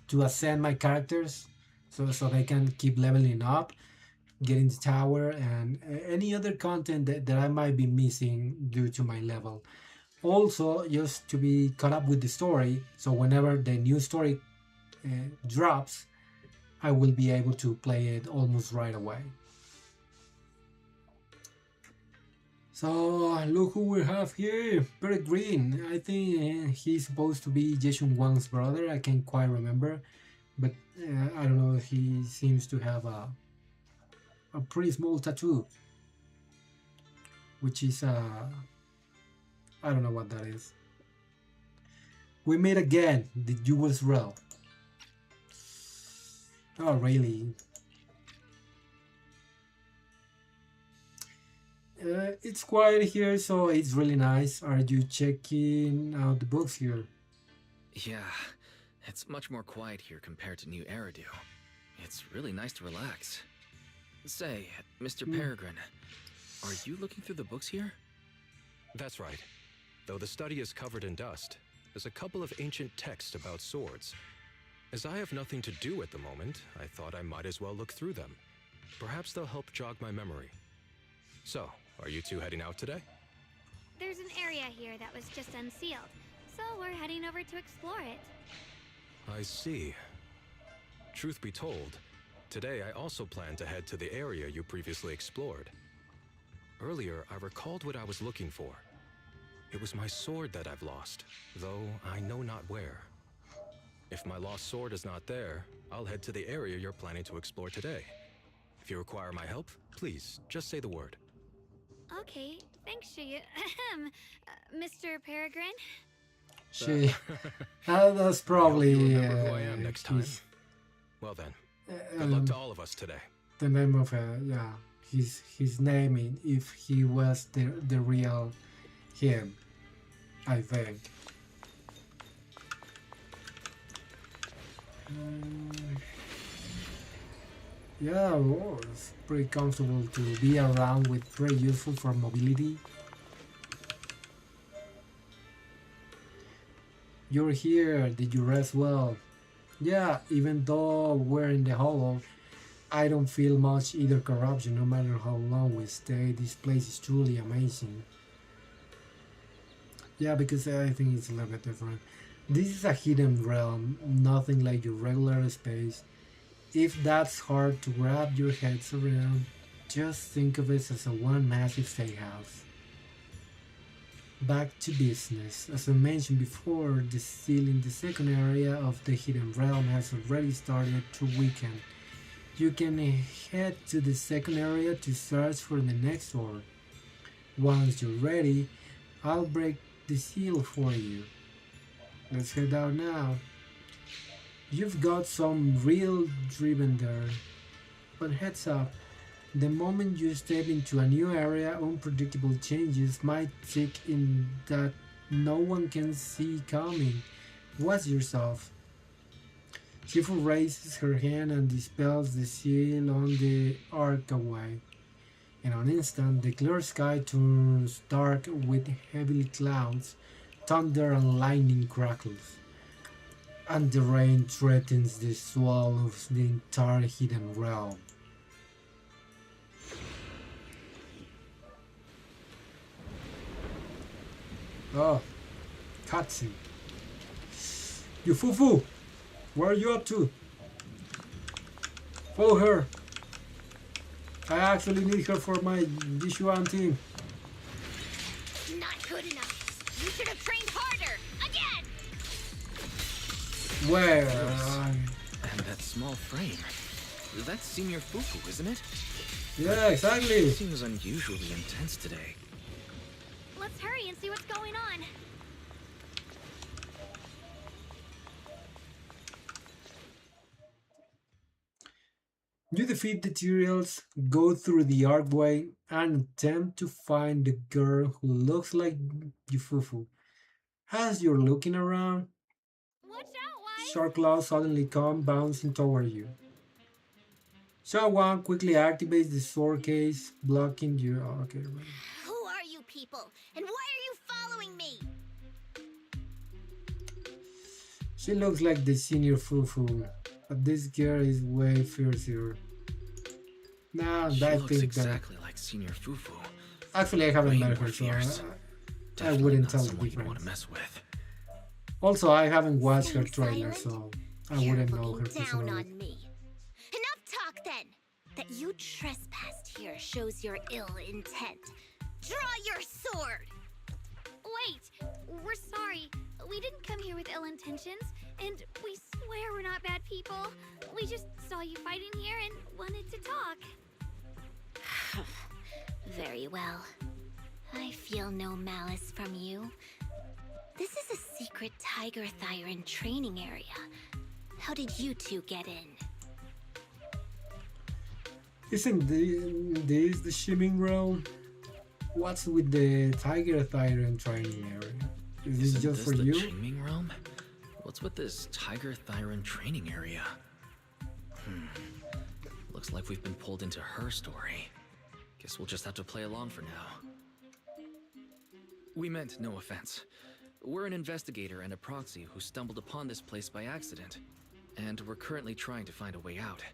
to ascend my characters so they can keep leveling up, getting the tower, and any other content that I might be missing due to my level. Also, just to be caught up with the story, so whenever the new story drops, I will be able to play it almost right away. So look who we have here, Peregrine. I think he's supposed to be Jason Wang's brother. I can't quite remember, but I don't know. He seems to have a pretty small tattoo, which is I don't know what that is. We meet again, the Jewel's Realm. Oh, really? It's quiet here, so it's really nice. Are you checking out the books here? Yeah, it's much more quiet here compared to New Eridu. It's really nice to relax. Say, Mr. Peregrine, are you looking through the books here? That's right. Though the study is covered in dust, there's a couple of ancient texts about swords. As I have nothing to do at the moment, I thought I might as well look through them. Perhaps they'll help jog my memory. So, are you two heading out today? There's an area here that was just unsealed, so we're heading over to explore it. I see. Truth be told, today I also plan to head to the area you previously explored. Earlier, I recalled what I was looking for. It was my sword that I've lost, though I know not where. If my lost sword is not there, I'll head to the area you're planning to explore today. If you require my help, please, just say the word. Okay, thanks, Mr. Peregrine. That's probably you'll remember who I am next time. Well then, good luck to all of us today. The name of his name if he was the real him, I think. Yeah, well, it's pretty comfortable to be around with, very useful for mobility. You're here, did you rest well? Yeah, even though we're in the hollow, I don't feel much either corruption no matter how long we stay. This place is truly amazing. Yeah, because I think it's a little bit different. This is a hidden realm, nothing like your regular space. If that's hard to wrap your heads around, just think of it as a one massive steakhouse. Back to business. As I mentioned before, the seal in the second area of the hidden realm has already started to weaken. You can head to the second area to search for the next sword. Once you're ready, I'll break the seal for you. Let's head out now. You've got some real driven there. But heads up, the moment you step into a new area, unpredictable changes might tick in that no one can see coming. Watch yourself. Shifu raises her hand and dispels the seal on the archway. In an instant, the clear sky turns dark with heavy clouds, thunder and lightning crackles, and the rain threatens to swallow the entire hidden realm. Oh, cutscene. You Fufu! Where are you up to? Follow her. I actually need her for my Dishuan team. Not good enough. You should have trained harder. Again! Where? And that small frame. That's Senior Fufu, isn't it? Yeah, exactly. Seems unusually intense today. Let's hurry and see what's going on. You defeat the Tyraels, go through the archway, and attempt to find the girl who looks like Yufufu. As you're looking around, Watch out, Wise! shark claws suddenly come bouncing toward you. Shawan quickly activates the sword case, blocking you. Oh, okay, right. Who are you people? And why are you following me? She looks like the senior Fufu, but this girl is way fiercer. Nah, She I looks think exactly like Senior Fufu. that. Actually, I haven't Way met more her, so fierce. I Definitely wouldn't not tell the someone you want difference. to mess with. Also, I haven't watched her Staying trailer, silent? so I You're wouldn't know looking her down personality. on me. Enough talk then! That you trespassed here shows your ill intent. Draw your sword! Wait, we're sorry. We didn't come here with ill intentions, and we swear we're not bad people. We just saw you fighting here and wanted to talk. Very well. I feel no malice from you. This is a secret Tiger Thyran training area. How did you two get in? Isn't this the shimming realm? What's with the Tiger Thyran training area? Is this Isn't just this for the you? Chingming realm? What's with this Tiger Thyran training area? Looks like we've been pulled into her story. Guess we'll just have to play along for now. We meant no offense. We're an investigator and a proxy who stumbled upon this place by accident, and we're currently trying to find a way out.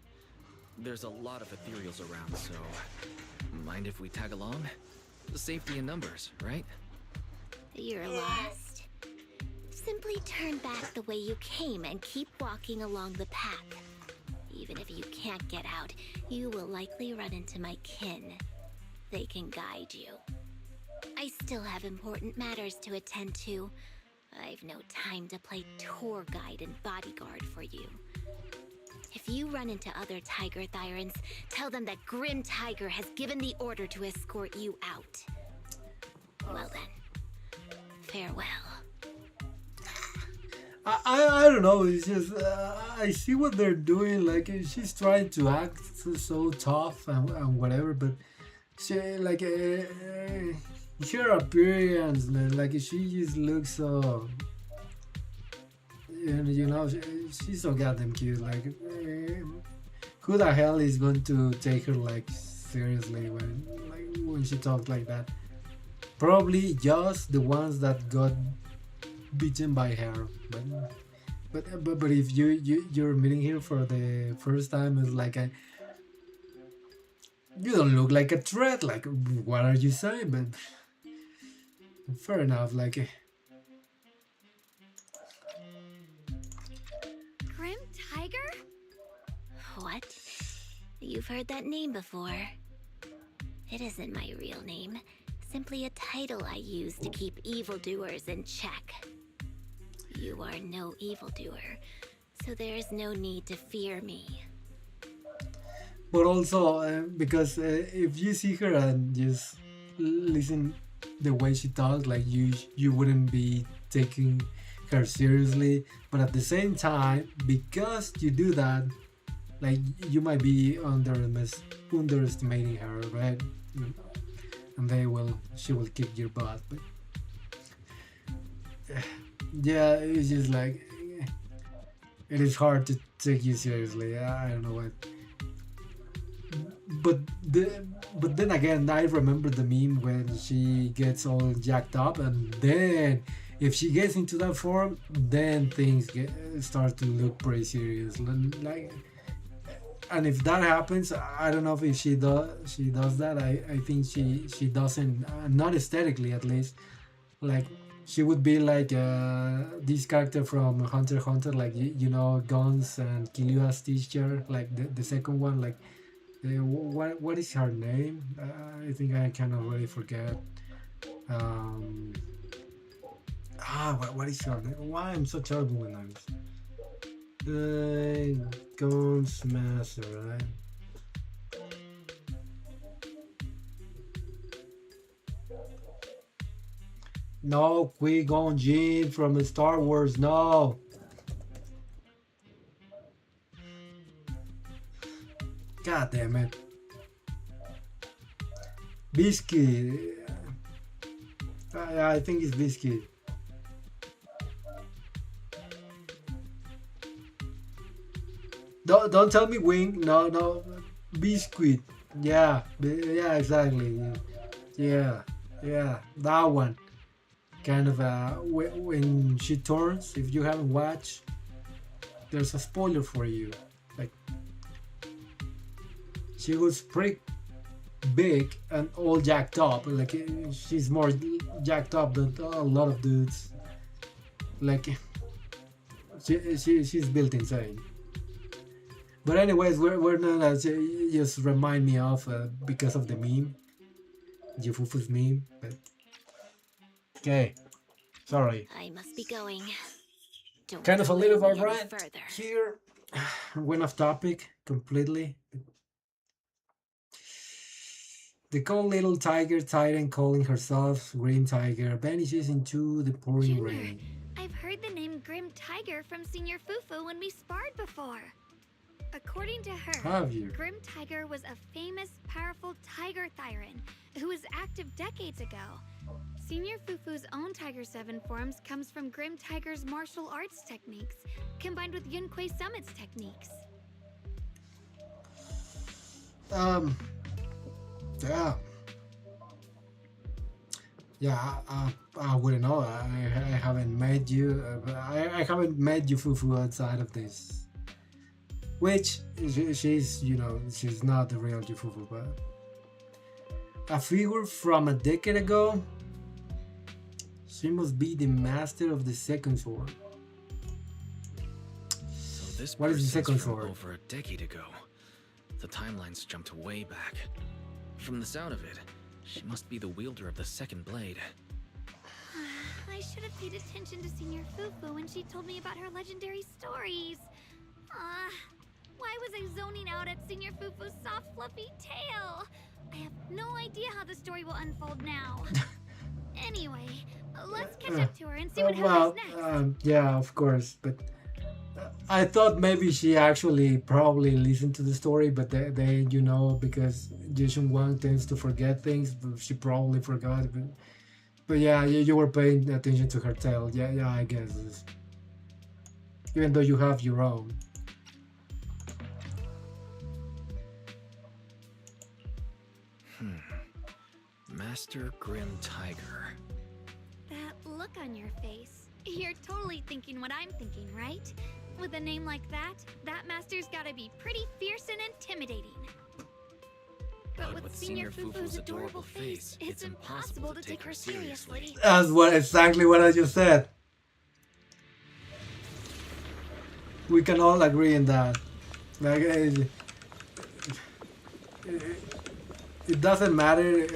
There's a lot of ethereals around, so mind if we tag along? Safety in numbers, right? You're lost. Simply turn back the way you came and keep walking along the path. Even if you can't get out, you will likely run into my kin. They can guide you. I still have important matters to attend to. I've no time to play tour guide and bodyguard for you. If you run into other Tiger Thyrans, tell them that Grim Tiger has given the order to escort you out. Well then, farewell. I don't know. It's just I see what they're doing. Like she's trying to act so tough and whatever, but she like her appearance, man, like she just looks so. And you know she's so goddamn cute. Like who the hell is going to take her like seriously when she talks like that? Probably just the ones that got beaten by her, but if you're meeting her for the first time, it's like you don't look like a threat. Like what are you saying? But fair enough. Like Grim Tiger? What? You've heard that name before. It isn't my real name. Simply a title I use to keep evildoers in check. You are no evildoer, so there is no need to fear me. but also because if you see her and just listen the way she talks, like you wouldn't be taking her seriously. But at the same time, because you do that, like you might be underestimating her, right? And she will kick your butt. But yeah, it's just like it is hard to take you seriously. I don't know what. But then again, I remember the meme when she gets all jacked up, and then if she gets into that form, then things start to look pretty serious. Like, and if that happens, I don't know if she does that. I think she doesn't, not aesthetically at least. Like she would be like this character from Hunter x Hunter, like you know, Guns and Killua teacher, like the second one, like. What is her name? I think I can already forget. What is her name? Why I'm so terrible with names? Beacons Master, right? No, Qui-Gon Jinn from Star Wars, no! God damn it. Biscuit. I think it's Biscuit. Don't tell me Wing. No. Biscuit. Yeah, exactly. Yeah, that one. Kind of when she turns. If you haven't watched, there's a spoiler for you. Like she was pretty big and all jacked up. Like she's more jacked up than a lot of dudes. Like she's built insane. But anyways, we're not just remind me of because of the meme, Yufufu's meme. But okay, sorry. I must be going. Don't Kind of a little delay me bit any right further. here. Went off topic completely. The cold little tiger titan calling herself Green Tiger vanishes into the pouring Junior, rain. I've heard the name Grim Tiger from Senior Fufu when we sparred before. According to her, Have you? Grim Tiger was a famous, powerful tiger Thyran who was active decades ago. Senior Fufu's own Tiger 7 forms comes from Grim Tiger's martial arts techniques, combined with Yunquei Summit's techniques. Yeah, I wouldn't know. I haven't met you. I haven't met you, Fufu, outside of this. Which she's, she's not the real Yufufu, but a figure from a decade ago. She must be the master of the second sword. So this What is the person's second from sword? over a decade ago. The timelines jumped way back. From the sound of it, she must be the wielder of the second blade. I should have paid attention to Senior Fufu when she told me about her legendary stories. Why was I zoning out at Senior Fufu's soft, fluffy tail? I have no idea how the story will unfold now. Anyway, let's catch up to her and see what happens next. Yeah, of course, but I thought maybe she actually probably listened to the story, but they because Jason Wang tends to forget things, but she probably forgot. But yeah, you were paying attention to her tale. Yeah, I guess. Even though you have your own. Master Grim Tiger. That look on your face. You're totally thinking what I'm thinking, right? With a name like that master's gotta be pretty fierce and intimidating. But with Senior Fufu's adorable face, it's impossible to take her seriously. That's exactly what I just said. We can all agree in that. Like, it doesn't matter.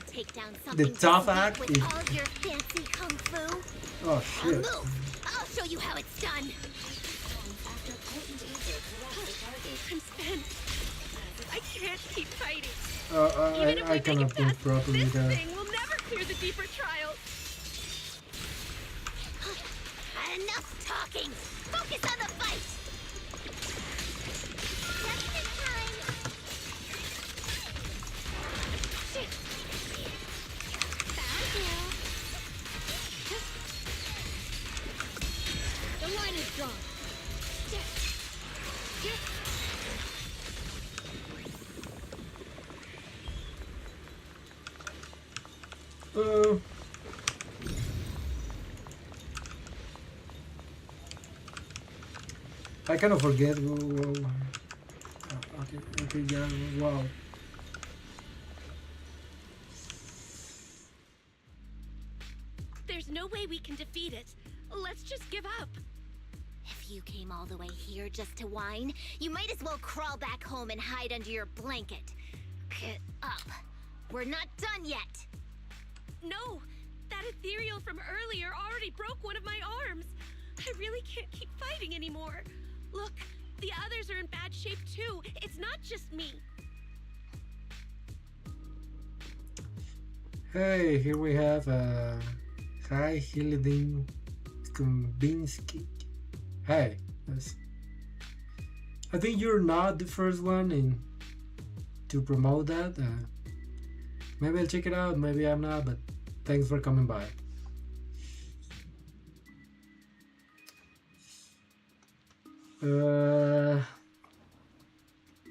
Take down The tough act with is. all your fancy kung fu. Oh shit. Move! I'll show you how it's done. I'm spent. I can't keep fighting. Even if I we cannot make it think past properly this there. thing, we'll never clear the deeper trials. Enough talking! Focus on the fight! Just in time! Shit! Found you! The line is drawn. I kind of forget. Okay, yeah, wow. There's no way we can defeat it. Let's just give up. If you came all the way here just to whine, you might as well crawl back home and hide under your blanket. Get up. We're not done yet. No! That ethereal from earlier already broke one of my arms. I really can't keep fighting anymore. Look, The others are in bad shape too. It's not just me. Hey, here we have hi Hilidin Kumbinski. Hey, I think you're not the first one to promote that. Maybe I'll check it out, maybe I'm not, but thanks for coming by.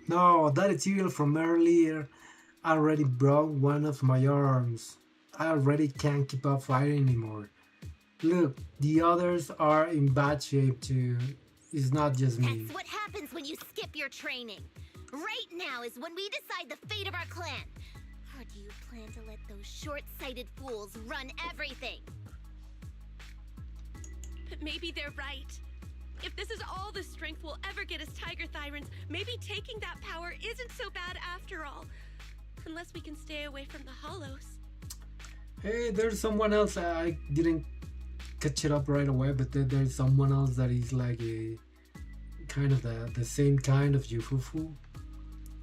No, that ethereal from earlier already broke one of my arms. I already can't keep up fighting anymore. Look, the others are in bad shape too. It's not just me. That's what happens when you skip your training. Right now is when we decide the fate of our clan. Or do you plan to let those short-sighted fools run everything? But maybe they're right. If this is all the strength we'll ever get as Tiger Thyrans, maybe taking that power isn't so bad after all. Unless we can stay away from the Hollows. Hey, there's someone else. I didn't catch it up right away, but there's someone else that is like a kind of the same kind of Yufufu.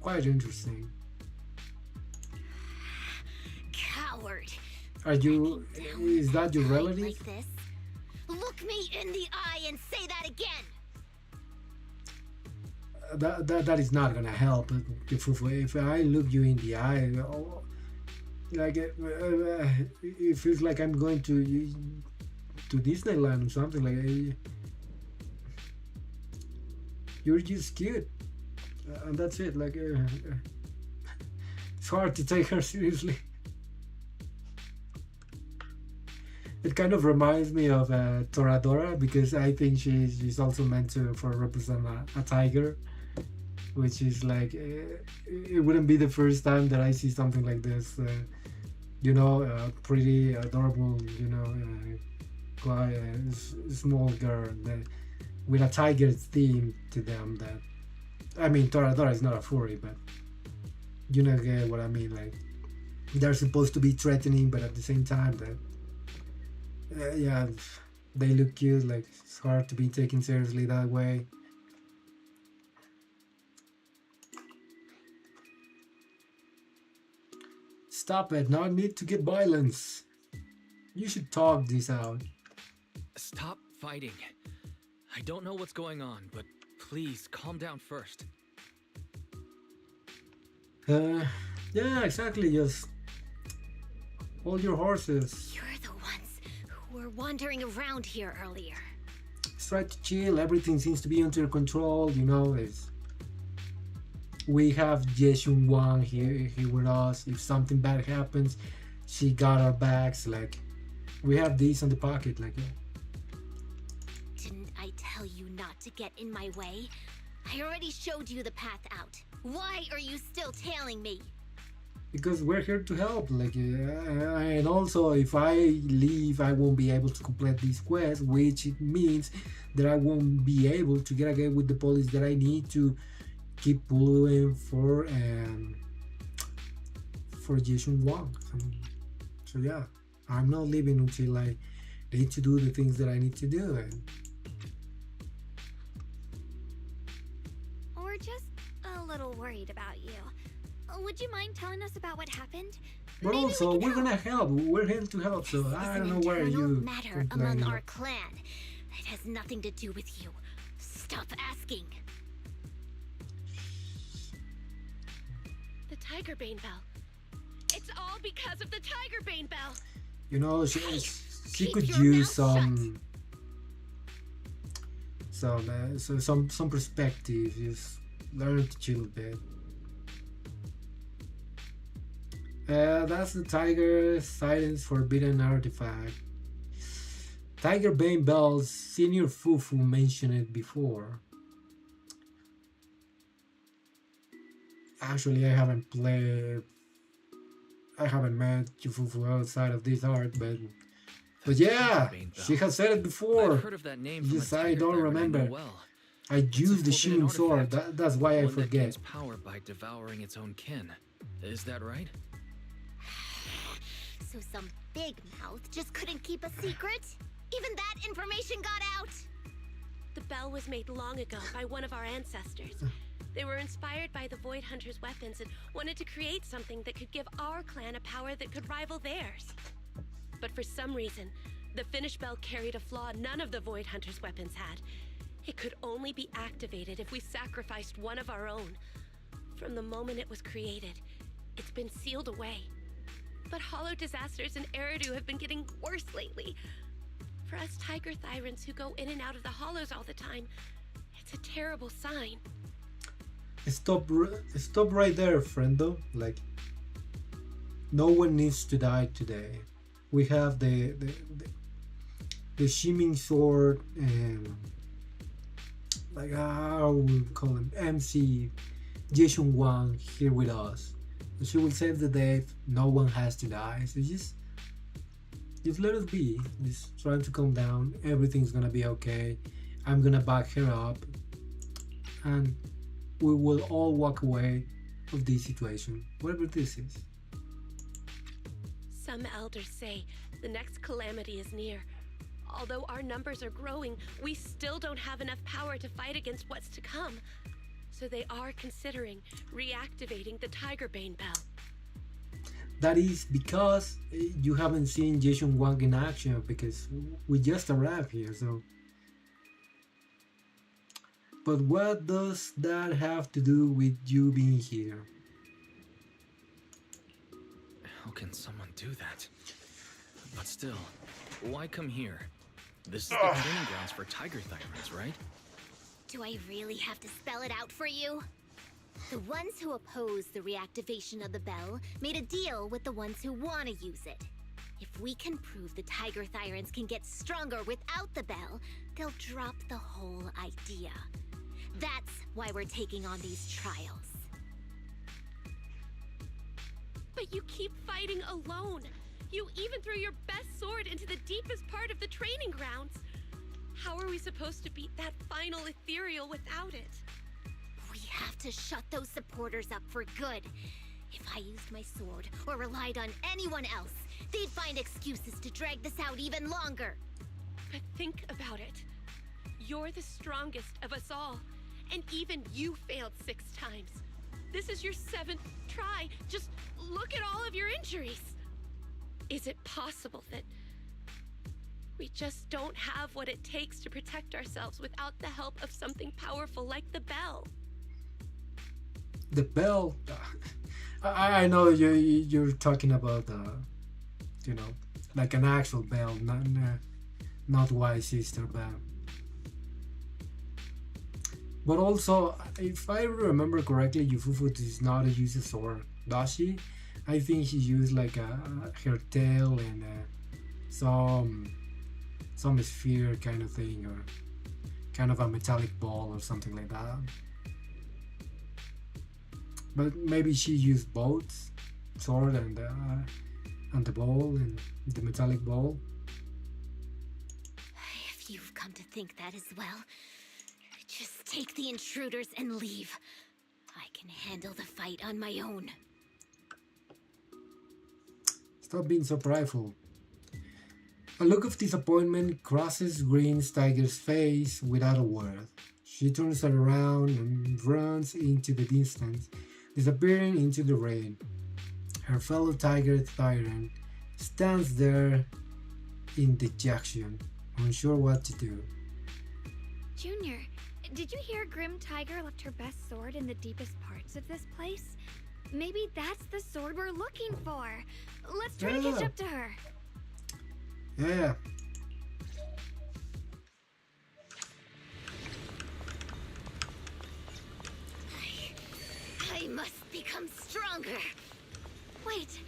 Quite interesting. Coward. Are you? Is that your relative? Like this? Look me in the eye and say that again. That is not gonna help. Yufufu. If I look you in the eye, like it feels like I'm going to Disneyland or something. Like you're just cute, and that's it. Like it's hard to take her seriously. It kind of reminds me of Toradora, because I think she's also meant to represent a tiger, which is like it wouldn't be the first time that I see something like this. Pretty adorable, quite small girl with a tiger theme to them. That, I mean, Toradora is not a furry, but you know, get what I mean. Like, they're supposed to be threatening, but at the same time that they look cute. Like, it's hard to be taken seriously that way. Stop it, no need to get violence. You should talk this out. Stop fighting. I don't know what's going on, but please calm down first. Yeah, exactly, just hold your horses. You're the ones who were wandering around here earlier. Just try to chill, everything seems to be under control, we have Yeshun Wang here with us. If something bad happens, she got our backs. Like, we have these on the pocket. Like, didn't I tell you not to get in my way? I already showed you the path out. Why are you still tailing me? Because we're here to help. Like, and also, if I leave, I won't be able to complete this quest, which it means that I won't be able to get again with the police that I need to keep pulling for Jason Wang. So yeah, I'm not leaving until I need to do the things that I need to do. We're just a little worried about you. Would you mind telling us about what happened? But Maybe also, we're gonna help. We're here to help. So I don't know where you matter among our clan. It has nothing to do with you. Stop asking. The Tiger Bane Bell. It's all because of the Tiger Bane Bell. She could use some perspective. Just learn to chill a bit. That's the Tiger Silence Forbidden Artifact. Tiger Bane Bell's Senior Fufu mentioned it before. Actually, I haven't met Yufufu outside of this art, but yeah, she has said it before. I've heard of that name. Just I don't remember. I used the Shining Sword. That's why I forget. That gains power by devouring its own kin. Is that right? So some big mouth just couldn't keep a secret? Even that information got out? The bell was made long ago by one of our ancestors. They were inspired by the Void Hunter's weapons and wanted to create something that could give our clan a power that could rival theirs. But for some reason, the finished bell carried a flaw none of the Void Hunter's weapons had. It could only be activated if we sacrificed one of our own. From the moment it was created, it's been sealed away. But hollow disasters in Eridu have been getting worse lately. For us Tiger Thyrans who go in and out of the hollows all the time, it's a terrible sign. Stop right there, friendo. Like, no one needs to die today. We have the shimming sword and like how we call him, MC Jason Wang here with us. She will save the day. No one has to die. So just let us be. Just trying to calm down. Everything's gonna be okay. I'm gonna back her up, and we will all walk away of this situation, whatever this is. Some elders say the next calamity is near. Although our numbers are growing, we still don't have enough power to fight against what's to come. So they are considering reactivating the Tigerbane Bell. That is because you haven't seen Jason Wang in action, because we just arrived here, so. But what does that have to do with you being here? How can someone do that? But still, why come here? This is the training grounds for Tiger Thyrans, right? Do I really have to spell it out for you? The ones who oppose the reactivation of the bell made a deal with the ones who want to use it. If we can prove the Tiger Thyrans can get stronger without the bell, they'll drop the whole idea. That's why we're taking on these trials. But you keep fighting alone. You even threw your best sword into the deepest part of the training grounds. How are we supposed to beat that final ethereal without it? We have to shut those supporters up for good. If I used my sword or relied on anyone else, they'd find excuses to drag this out even longer. But think about it. You're the strongest of us all, and even you failed 6 times. This is your 7th try. Just look at all of your injuries. Is it possible that we just don't have what it takes to protect ourselves without the help of something powerful like the bell? The bell? I know you're talking about, you know, like an actual bell, not Wise Sister bell. But also, if I remember correctly, Yufufu does not use a sword, does she? I think she used like her tail and some sphere kind of thing, or kind of a metallic ball or something like that. But maybe she used both, sword and the ball and the metallic ball. If you've come to think that as well, just take the intruders and leave. I can handle the fight on my own. Stop being so prideful. A look of disappointment crosses Green Tiger's face without a word. She turns around and runs into the distance, disappearing into the rain. Her fellow Tiger Tyrant stands there in dejection, unsure what to do. Junior, did you hear Grim Tiger left her best sword in the deepest parts of this place? Maybe that's the sword we're looking for. Let's try to catch up to her. Yeah. I must become stronger. Wait,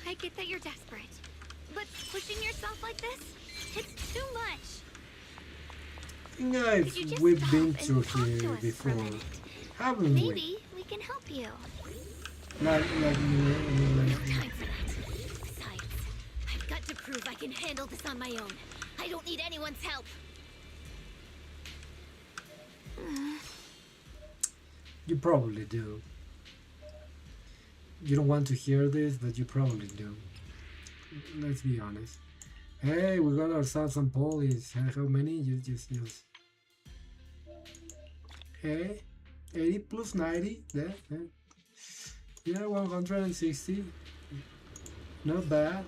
I get that you're desperate, but pushing yourself like this, it's too much. I think we've been through here before, haven't we? Maybe we can help you. Like No time for that. Besides, I've got to prove I can handle this on my own. I don't need anyone's help. You probably do. You don't want to hear this, but you probably do. Let's be honest. Hey, we got ourselves some police. How many? Just Okay, 80 plus 90. Yeah, 160. Not bad.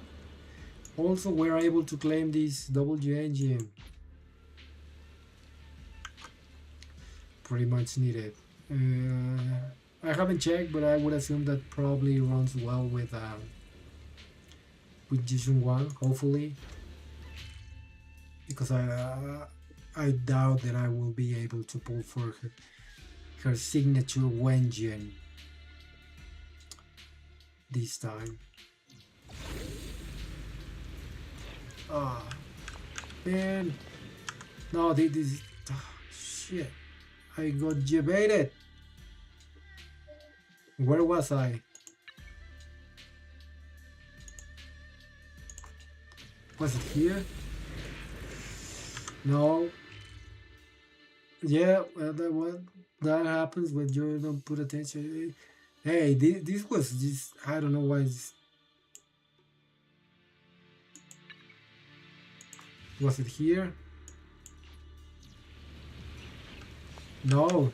Also, we're able to claim this W engine. Pretty much needed. I haven't checked, but I would assume that probably runs well with Vision 1, hopefully. Because I doubt that I will be able to pull for her signature engine this time. Ah, man. No, this shit. I got debated. Where was I? Was it here? No. Yeah, well, that happens when you don't put attention. Hey, this was just, I don't know why. Was it here? No.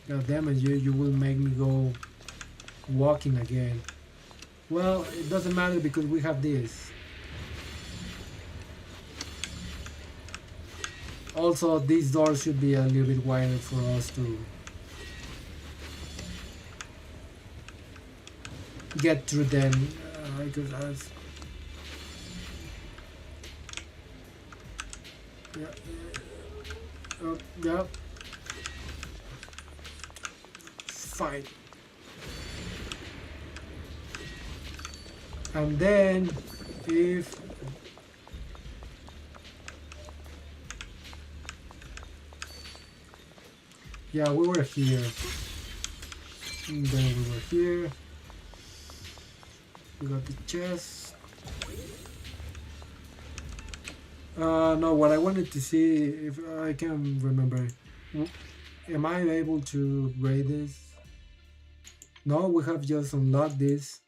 God damn it, you will make me go walking again. Well, it doesn't matter because we have this. Also, these doors should be a little bit wider for us to get through them. Because yeah. Fine. And then if yeah, we were here. And then we were here. We got the chest. No, what I wanted to see, if I can remember, am I able to upgrade this? No, we have just unlocked this.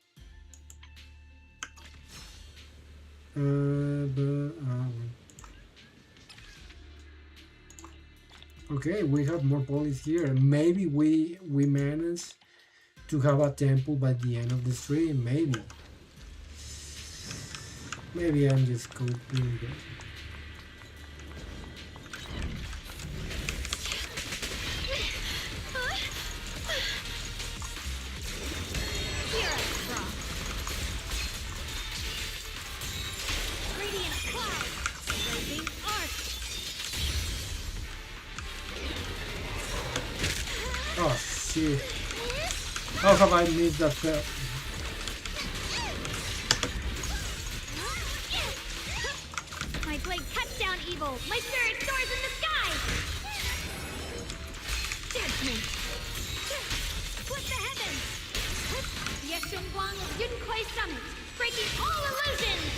Okay, we have more police here. Maybe we managed to have a temple by the end of the stream. Maybe I'm just copying this. Oh shit. How have I missed that fail? My blade cuts down evil. My spirit soars in the sky. Judgment. Split the heavens. Yeshun Guang of Yun Kuei Summit, breaking all illusions.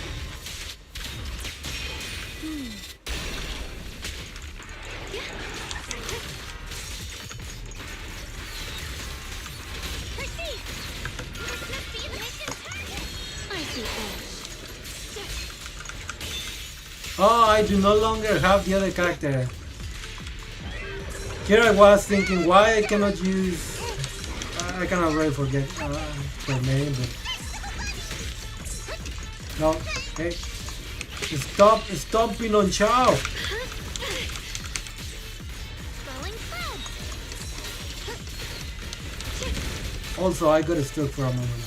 Oh, I do no longer have the other character. Here I was thinking why I cannot use... I cannot really forget her name, but... No, hey. Stop stomping on Chao! Also, I got stuck for a moment.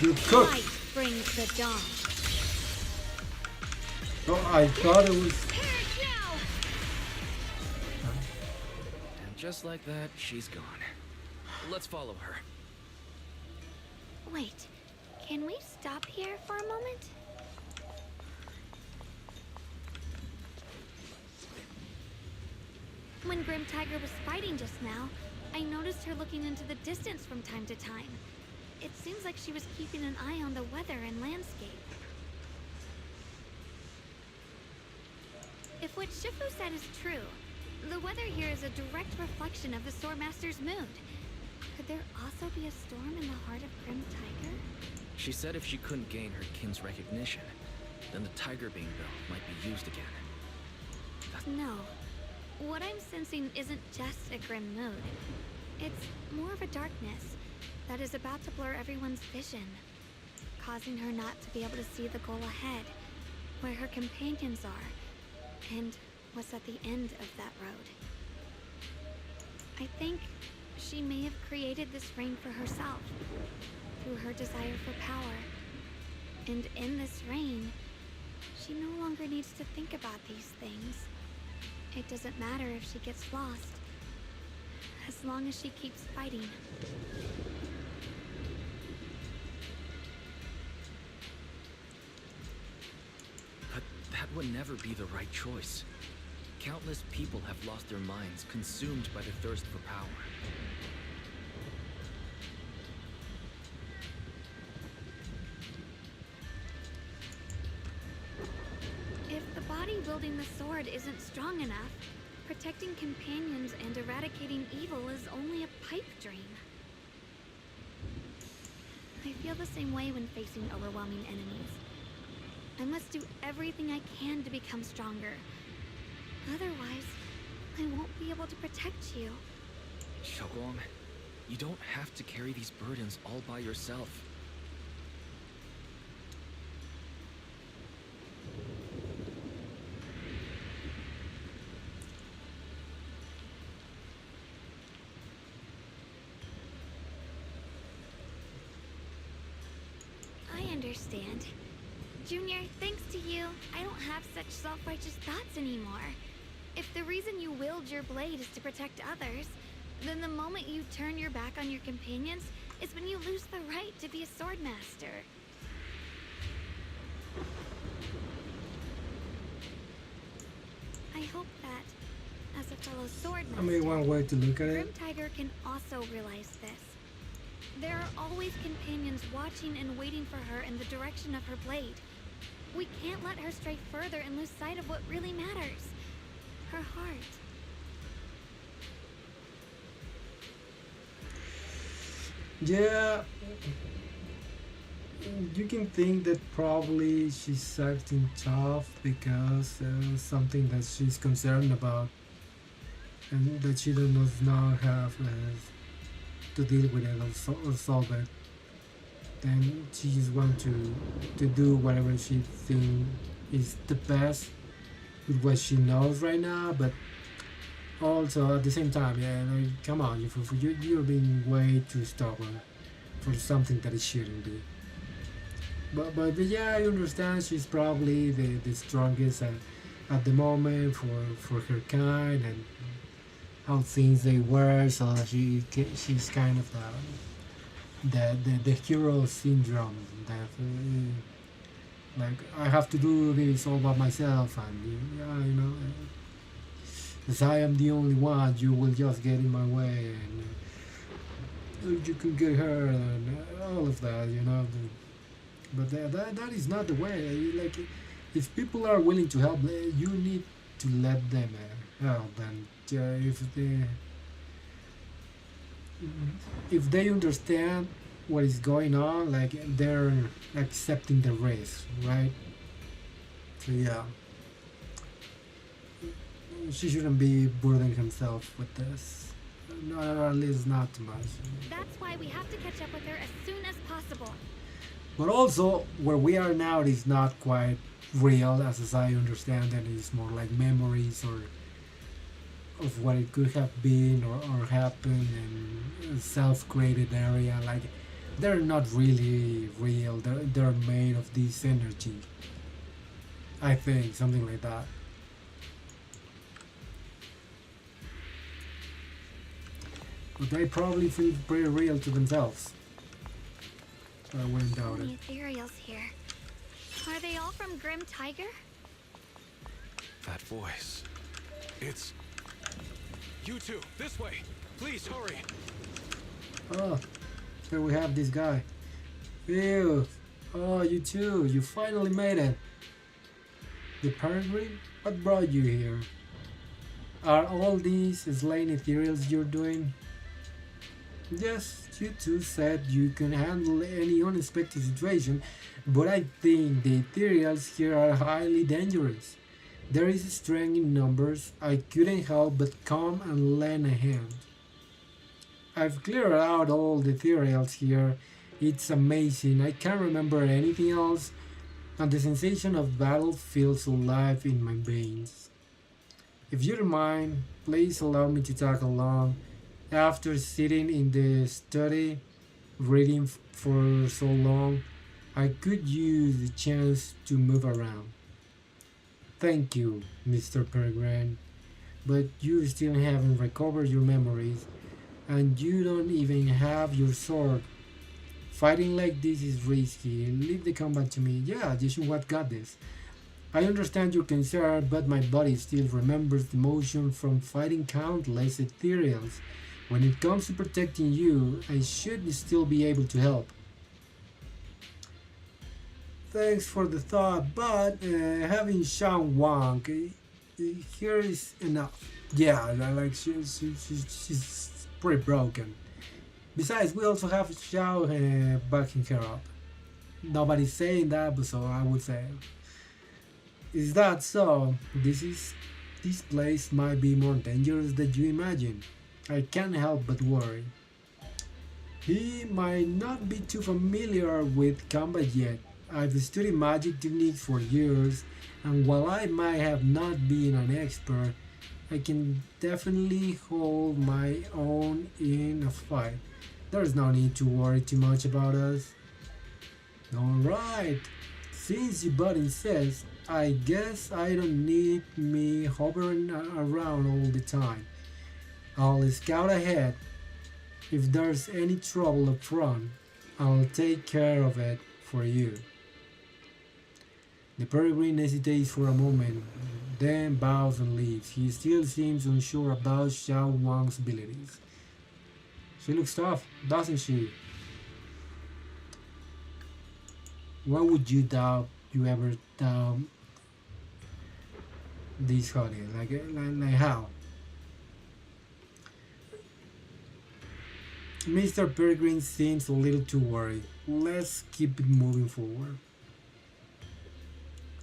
You cook! Light brings the dawn. Oh, I thought it was... And just like that, she's gone. Let's follow her. Wait, can we stop here for a moment? When Grim Tiger was fighting just now, I noticed her looking into the distance from time to time. It seems like she was keeping an eye on the weather and landscape. If what Shifu said is true, the weather here is a direct reflection of the Swordmaster's mood. Could there also be a storm in the heart of Grim Tiger? She said if she couldn't gain her kin's recognition, then the tiger being built might be used again. No. What I'm sensing isn't just a grim mood. It's more of a darkness that is about to blur everyone's vision, causing her not to be able to see the goal ahead, where her companions are, and what's at the end of that road. I think she may have created this reign for herself, through her desire for power. And in this reign, she no longer needs to think about these things. It doesn't matter if she gets lost, as long as she keeps fighting. But that would never be the right choice. Countless people have lost their minds, consumed by the thirst for power. If the body wielding the sword isn't strong enough, protecting companions and eradicating evil is only a pipe dream. I feel the same way when facing overwhelming enemies. I must do everything I can to become stronger. Otherwise, I won't be able to protect you. Shogong, you don't have to carry these burdens all by yourself. I understand. Junior, thanks to you, I don't have such self-righteous thoughts anymore. If the reason you wield your blade is to protect others, then the moment you turn your back on your companions is when you lose the right to be a swordmaster. I hope that, as a fellow swordmaster, I mean, one way to look at Grim it. Tiger can also realize this. There are always companions watching and waiting for her in the direction of her blade. We can't let her stray further and lose sight of what really matters. Her heart. Yeah, you can think that probably she's acting tough because something that she's concerned about and that she does not have to deal with it or solve it. Then she just wants to do whatever she thinks is the best with what she knows right now, but also at the same time, yeah, like, come on, you're being way too stubborn for something that it shouldn't be. But yeah, I understand she's probably the strongest at the moment for her kind and how things they were, so she's kind of the hero syndrome that like I have to do this all by myself, and yeah, you know, as I am the only one, you will just get in my way, and you could get hurt, and all of that, you know. But that is not the way. Like, if people are willing to help, you need to let them help, and if they understand what is going on, like they're accepting the risk, right? So yeah, she shouldn't be burdening himself with this. No, at least not too much. That's why we have to catch up with her as soon as possible. But also, where we are now is not quite real, as I understand it. It's more like memories or of what it could have been or happened in a self-created area. Like, they're not really real. They're made of this energy. I think, something like that. But they probably feel pretty real to themselves. So I wouldn't doubt it. Many ethereals here. Are they all from Grim Tiger? That voice. It's... You two, this way! Please, hurry! Oh, here we have this guy. Ew. Oh, you too. You finally made it. The peregrine? What brought you here? Are all these slain ethereals you're doing? Yes, you two said you can handle any unexpected situation, but I think the ethereals here are highly dangerous. There is strength in numbers. I couldn't help but come and lend a hand. I've cleared out all the ethereals here. It's amazing. I can't remember anything else, and the sensation of battle feels alive in my veins. If you don't mind, please allow me to tag along. After sitting in the study reading for so long, I could use the chance to move around. Thank you, Mr. Peregrine, but you still haven't recovered your memories, and you don't even have your sword. Fighting like this is risky. Leave the combat to me. Yeah, Jason, what got this? I understand your concern, but my body still remembers the motion from fighting countless ethereals. When it comes to protecting you, I should still be able to help. Thanks for the thought, but having Shang Wang here is enough. Yeah, like she's pretty broken. Besides, we also have Xiao backing her up. Nobody's saying that, but so I would say. Is that so? This place might be more dangerous than you imagine. I can't help but worry. He might not be too familiar with combat yet. I've studied magic techniques for years, and while I might have not been an expert, I can definitely hold my own in a fight. There's no need to worry too much about us. Alright, since your button says, I guess I don't need me hovering around all the time. I'll scout ahead. If there's any trouble up front, I'll take care of it for you. The peregrine hesitates for a moment, then bows and leaves. He still seems unsure about Xiao Wang's abilities. She looks tough, doesn't she? What would you doubt you ever doubt this honey? Like how? Mr. Peregrine seems a little too worried. Let's keep it moving forward.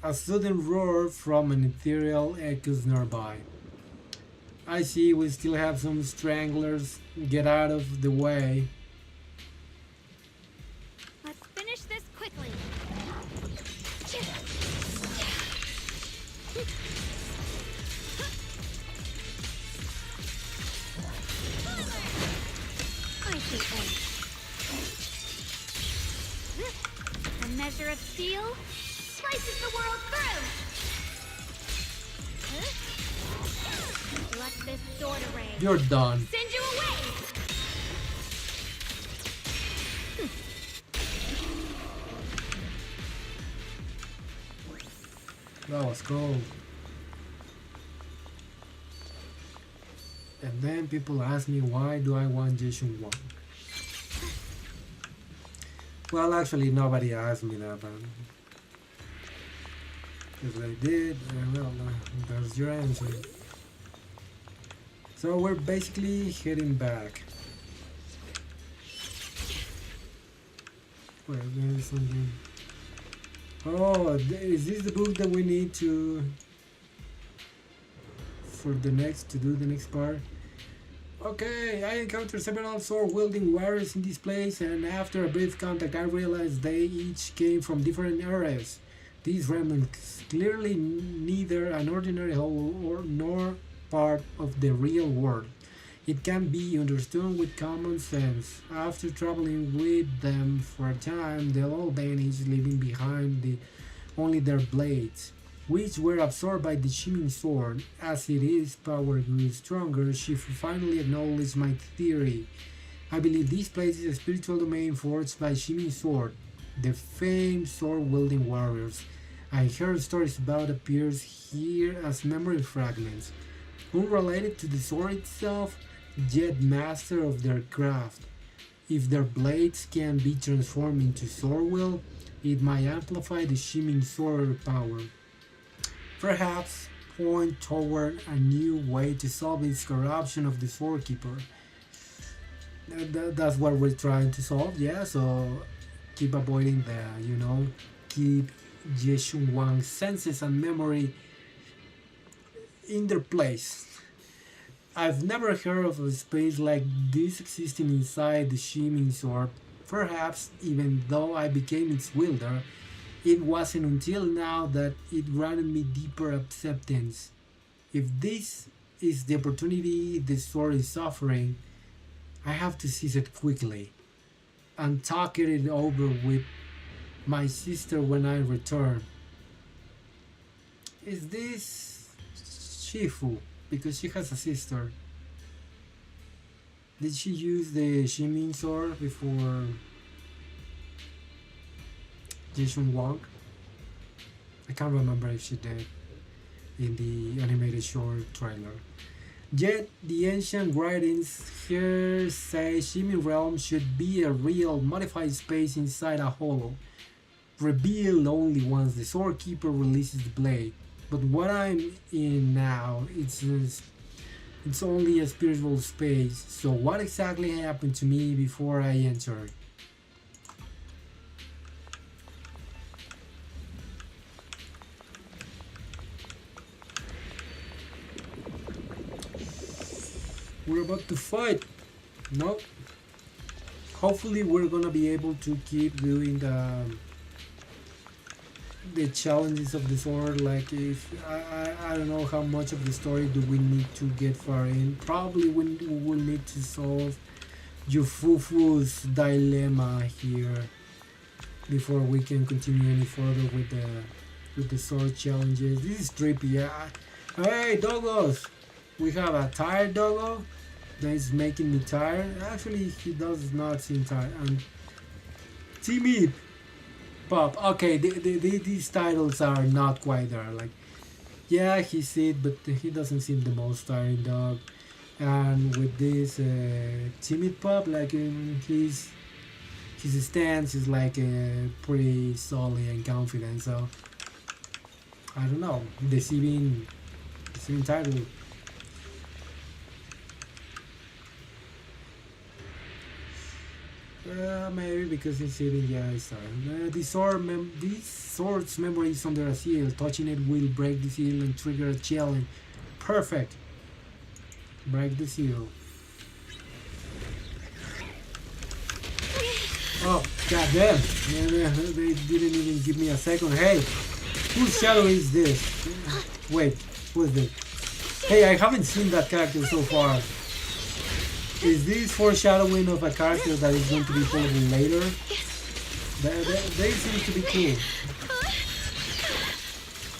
A sudden roar from an ethereal echoes nearby. I see we still have some stranglers. Get out of the way. Let's finish this quickly. I see things. A measure of steel slices the world through. Let this sword array. You're done. Send you away. That was cold. And then people ask me why do I want Jason 1? Well, actually nobody asked me that, but if they did, well, there's your answer. So we're basically heading back. Wait, there's something. Oh, is this the book that we need to for the next to do the next part? Okay, I encountered several sword-wielding warriors in this place, and after a brief contact, I realized they each came from different eras. These remnants clearly neither an ordinary whole or nor part of the real world. It can be understood with common sense. After traveling with them for a time, they'll all vanish, leaving behind only their blades, which were absorbed by the shimmering sword. As its power grew stronger, she finally acknowledged my theory. I believe this place is a spiritual domain forged by shimmering sword, the famed sword-wielding warriors. I heard stories about appears here as memory fragments, unrelated to the sword itself, yet master of their craft. If their blades can be transformed into sword will, it might amplify the shimmering sword power. Perhaps point toward a new way to solve its corruption of the swordkeeper. That's what we're trying to solve. Yeah, so keep avoiding the, keep Jeshun Wang's senses and memory in their place. I've never heard of a space like this existing inside the Shimming Sword. Perhaps, even though I became its wielder, it wasn't until now that it granted me deeper acceptance. If this is the opportunity the sword is offering, I have to seize it quickly and talk it over with my sister when I return. Is this Shifu? Because she has a sister. Did she use the Shimin sword before Jishun Wang? I can't remember if she did in the animated short trailer. Yet the ancient writings here say Shimin Realm should be a real modified space inside a hollow, revealed only once the Sword Keeper releases the blade. But what I'm in now, it's only a spiritual space. So what exactly happened to me before I entered? We're about to fight. No. Hopefully we're gonna be able to keep doing the challenges of the sword. Like, if I don't know how much of the story do we need to get far in. Probably we will need to solve Yufufu's dilemma here before we can continue any further with the sword challenges. This is trippy. Yeah. Hey doggos, we have a tired doggo that is making me tired. Actually, he does not seem tired. And Timmy Pop. Okay, these titles are not quite there. Like, yeah, he's it, but he doesn't seem the most tiring dog. And with this timid pup, like, his stance is like pretty solid and confident. So I don't know, deceiving title. Maybe because it's sitting, yeah, it's sorry. This sword's memory is under a seal. Touching it will break the seal and trigger a challenge. Perfect. Break the seal. Oh, goddamn. They didn't even give me a second. Hey, whose shadow is this? Wait, who is this? Hey, I haven't seen that character so far. Is this foreshadowing of a character that is going to be followed later? They seem to be cool.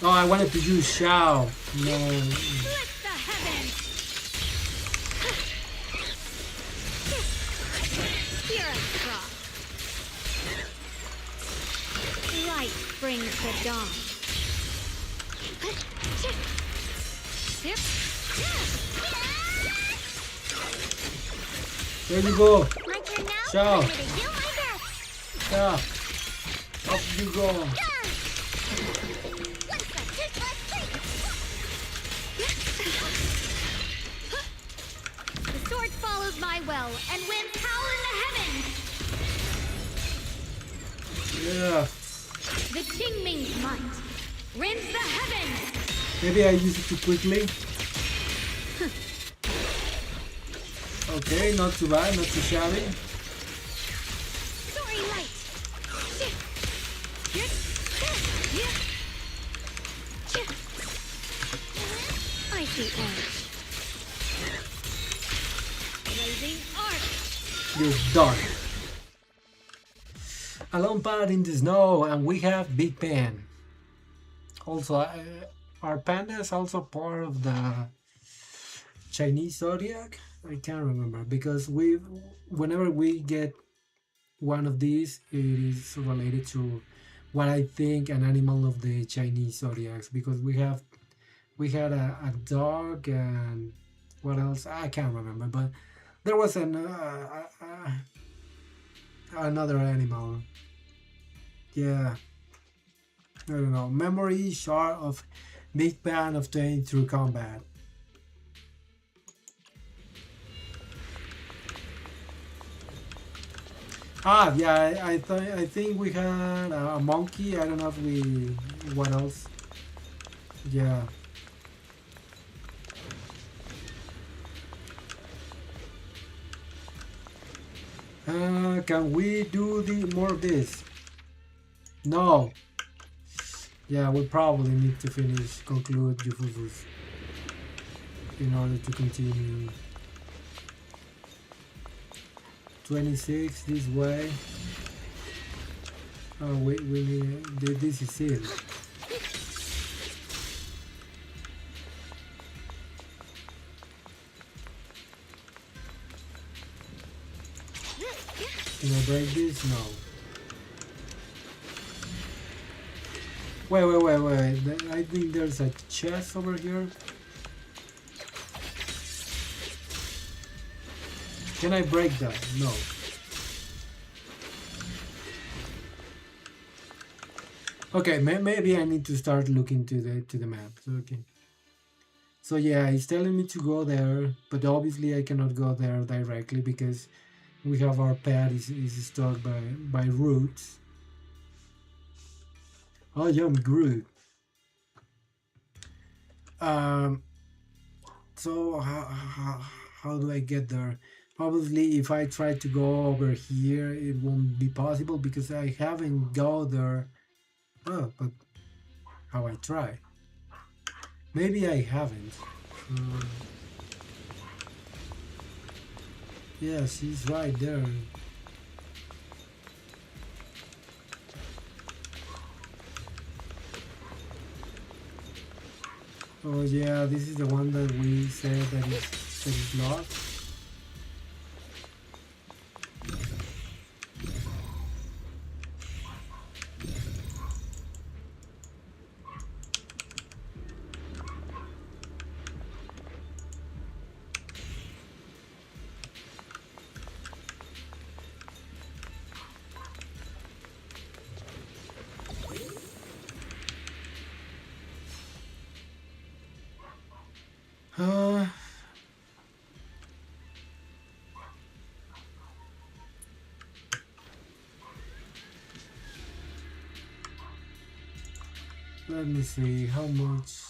Oh, I wanted to use Shao. No. Light brings the dawn. There you go. My turn now. Shao. I'm gonna do my best. Yeah. Up you go. The sword follows my will and wins power in the heavens. Yeah. The Qingming's might rends the heavens. Maybe I use it too quickly. Okay, not too bad, not too shabby. Sorry, light. I see edge. Blazing arc. You're done. A lone pad in the snow, and we have Big Pan. Also, are pandas also part of the Chinese zodiac? I can't remember, because whenever we get one of these, it is related to what I think an animal of the Chinese zodiacs, because we had a dog, and what else I can't remember, but there was another animal. Yeah, I don't know. Memory shard of Big Bang of Train through combat. Ah, yeah, I think we had a monkey. I don't know if we. What else? Yeah. Can we do the more of this? No. Yeah, we probably need to conclude Jufufus in order to continue. 26 this way. Oh, we need this is it. Can I break this? No. Wait. I think there's a chest over here. Can I break that? No. Okay, maybe I need to start looking to the map. Okay. So yeah, it's telling me to go there, but obviously I cannot go there directly because we have our pad is stuck by roots. Oh, yeah, I'm Groot. So how do I get there? Obviously, if I try to go over here, it won't be possible because I haven't go there. Oh, but how I try? Maybe I haven't. Yeah, she's right there. Oh yeah, this is the one that we said that is lost. Let me see how much.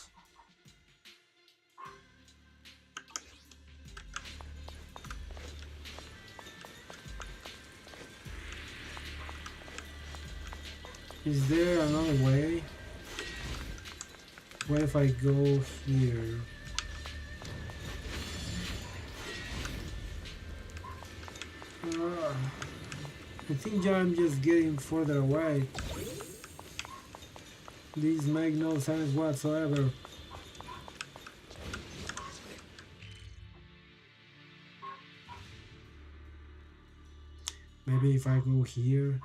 Is there another way? What if I go here? I think I'm just getting further away. These make no sense whatsoever. Maybe if I go here.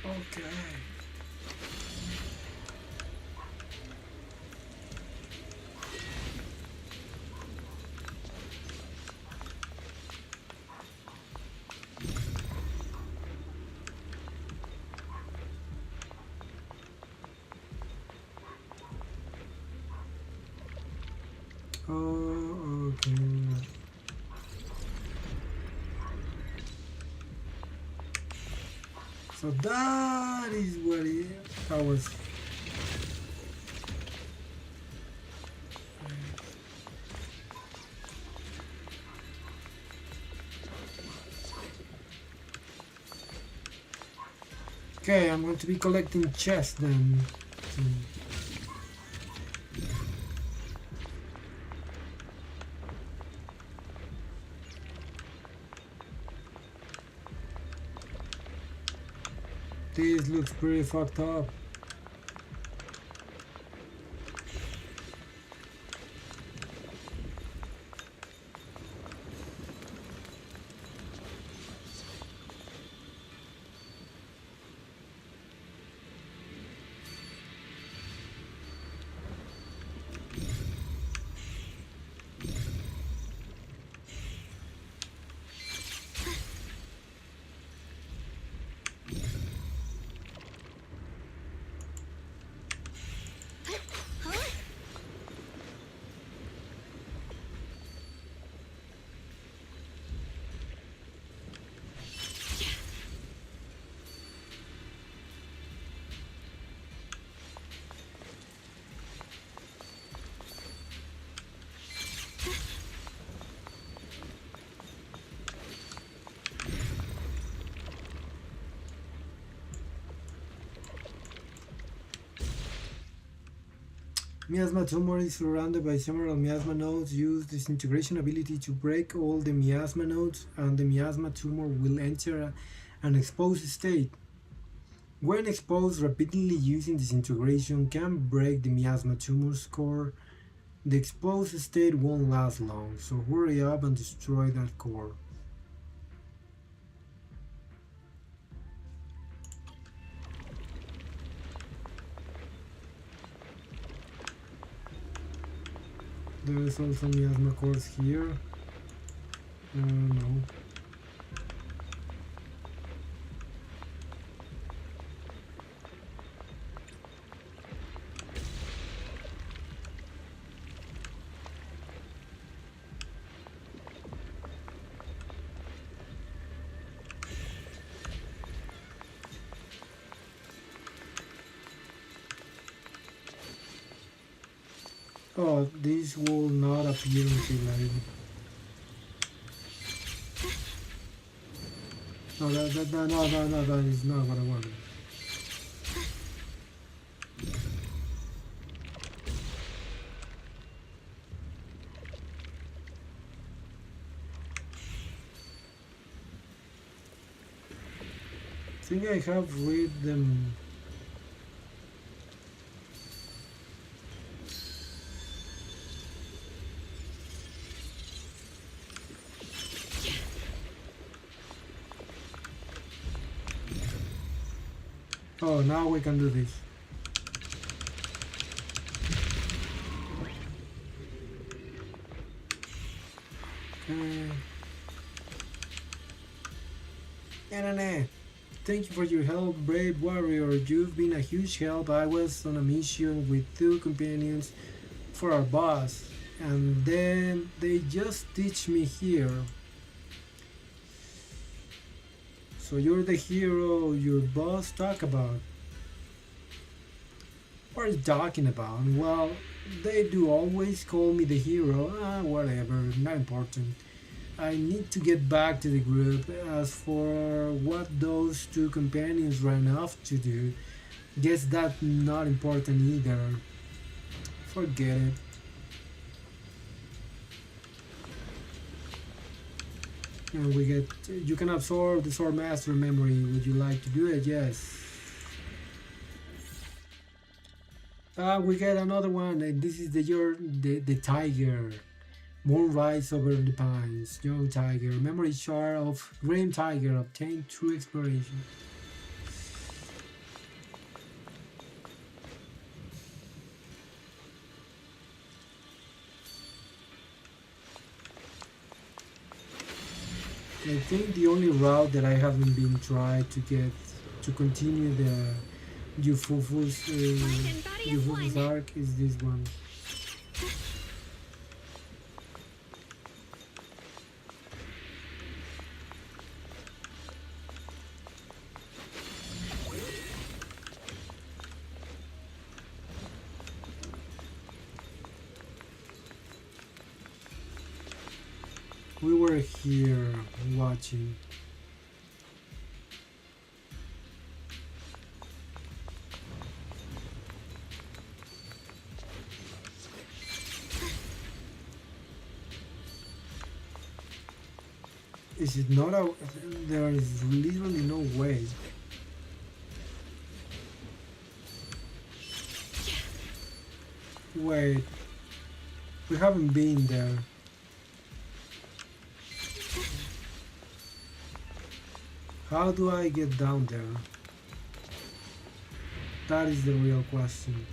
Okay. Oh, okay. So that is what I was. Okay, I'm going to be collecting chests then. This looks pretty fucked up. Miasma tumor is surrounded by several miasma nodes. Use disintegration ability to break all the miasma nodes, and the miasma tumor will enter an exposed state. When exposed, repeatedly using disintegration can break the miasma tumor's core. The exposed state won't last long, so hurry up and destroy that core. There is also miasma cores here. No. Oh, this will not appear until I... No, that is not what I wanted. I think I have read them. Oh, now we can do this. Okay. Nah. Thank you for your help, brave warrior. You've been a huge help. I was on a mission with 2 companions for our boss, and then they just ditched me here. So you're the hero your boss talk about. What are you talking about? Well, they do always call me the hero. Whatever, not important. I need to get back to the group. As for what those 2 companions ran off to do, guess that's not important either. Forget it. And we get... You can absorb the Sword Master memory. Would you like to do it? Yes. We get another one. This is the tiger. Moonrise over the pines. Young tiger. Memory shard of Grim Tiger obtained through exploration. I think the only route that I haven't been tried to get to continue the Yufufu's arc is this one. We were here watching. Is it not a... There is literally no way. Wait. We haven't been there. How do I get down there? That is the real question.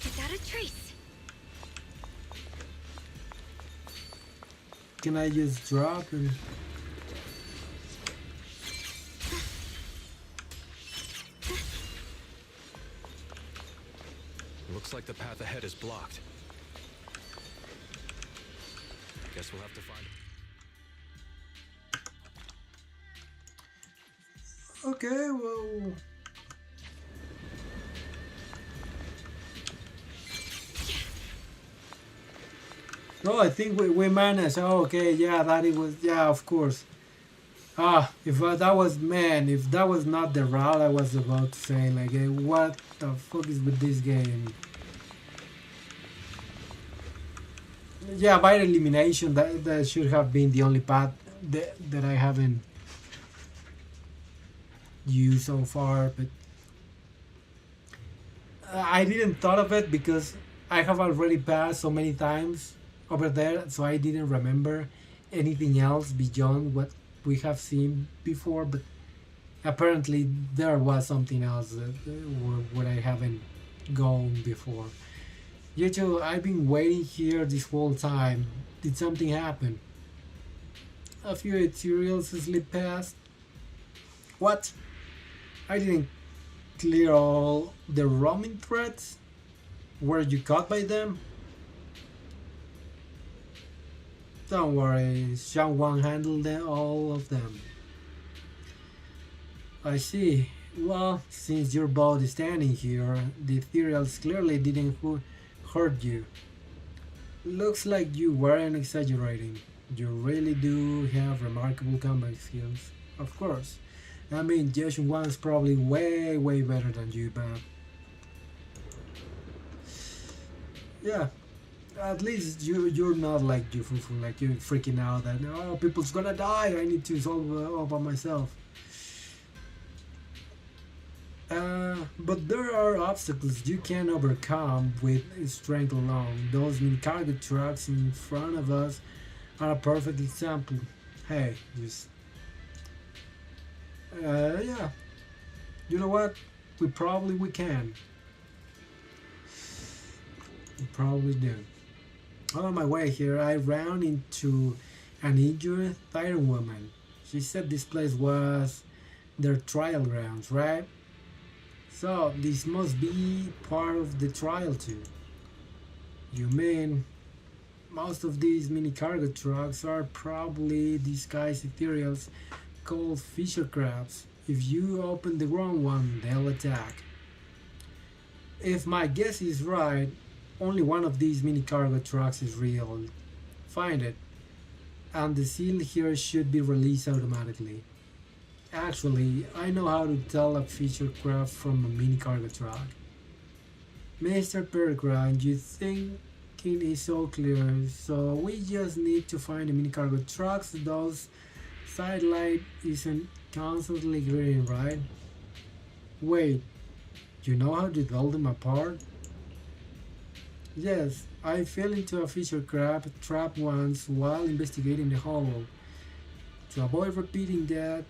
Without a trace. Can I just drop and... Looks like the path ahead is blocked. Guess we'll have to find... Okay, well... Oh, I think we managed. Oh, okay, yeah, that it was... Yeah, of course. Ah, if that was man, if that was not the route I was about to say, like, what the fuck is with this game? Yeah, by elimination, that should have been the only path that I haven't used so far, but I didn't thought of it because I have already passed so many times over there, so I didn't remember anything else beyond what we have seen before. But apparently, there was something else where I haven't gone before. You two, I've been waiting here this whole time. Did something happen? A few materials slip past. What? I didn't clear all the roaming threats? Were you caught by them? Don't worry, Xiangwang handled all of them. I see. Well, since you're both standing here, the ethereals clearly didn't hurt you. Looks like you weren't exaggerating. You really do have remarkable combat skills. Of course. I mean, Jason Wang's probably way better than you, but yeah, at least you're not like you like you're freaking out that oh people's gonna die. I need to solve it all by myself. But there are obstacles you can overcome with strength alone. Those mini cargo trucks in front of us are a perfect example. Hey, just yeah. You know what? We can. We probably do. On my way here, I ran into an injured Titan woman. She said this place was their trial grounds, right? So this must be part of the trial too. You mean most of these mini cargo trucks are probably disguised ethereals called fisher crabs. If you open the wrong one, they'll attack. If my guess is right, only one of these mini cargo trucks is real. Find it, and the seal here should be released automatically. Actually, I know how to tell a fisher crab from a mini cargo truck. Mr. Peregrine, you think it is so clear, so we just need to find the mini cargo trucks. Those side light isn't constantly green, right? Wait, you know how to tell them apart? Yes, I fell into a fisher crab trap once while investigating the hollow. To avoid repeating that,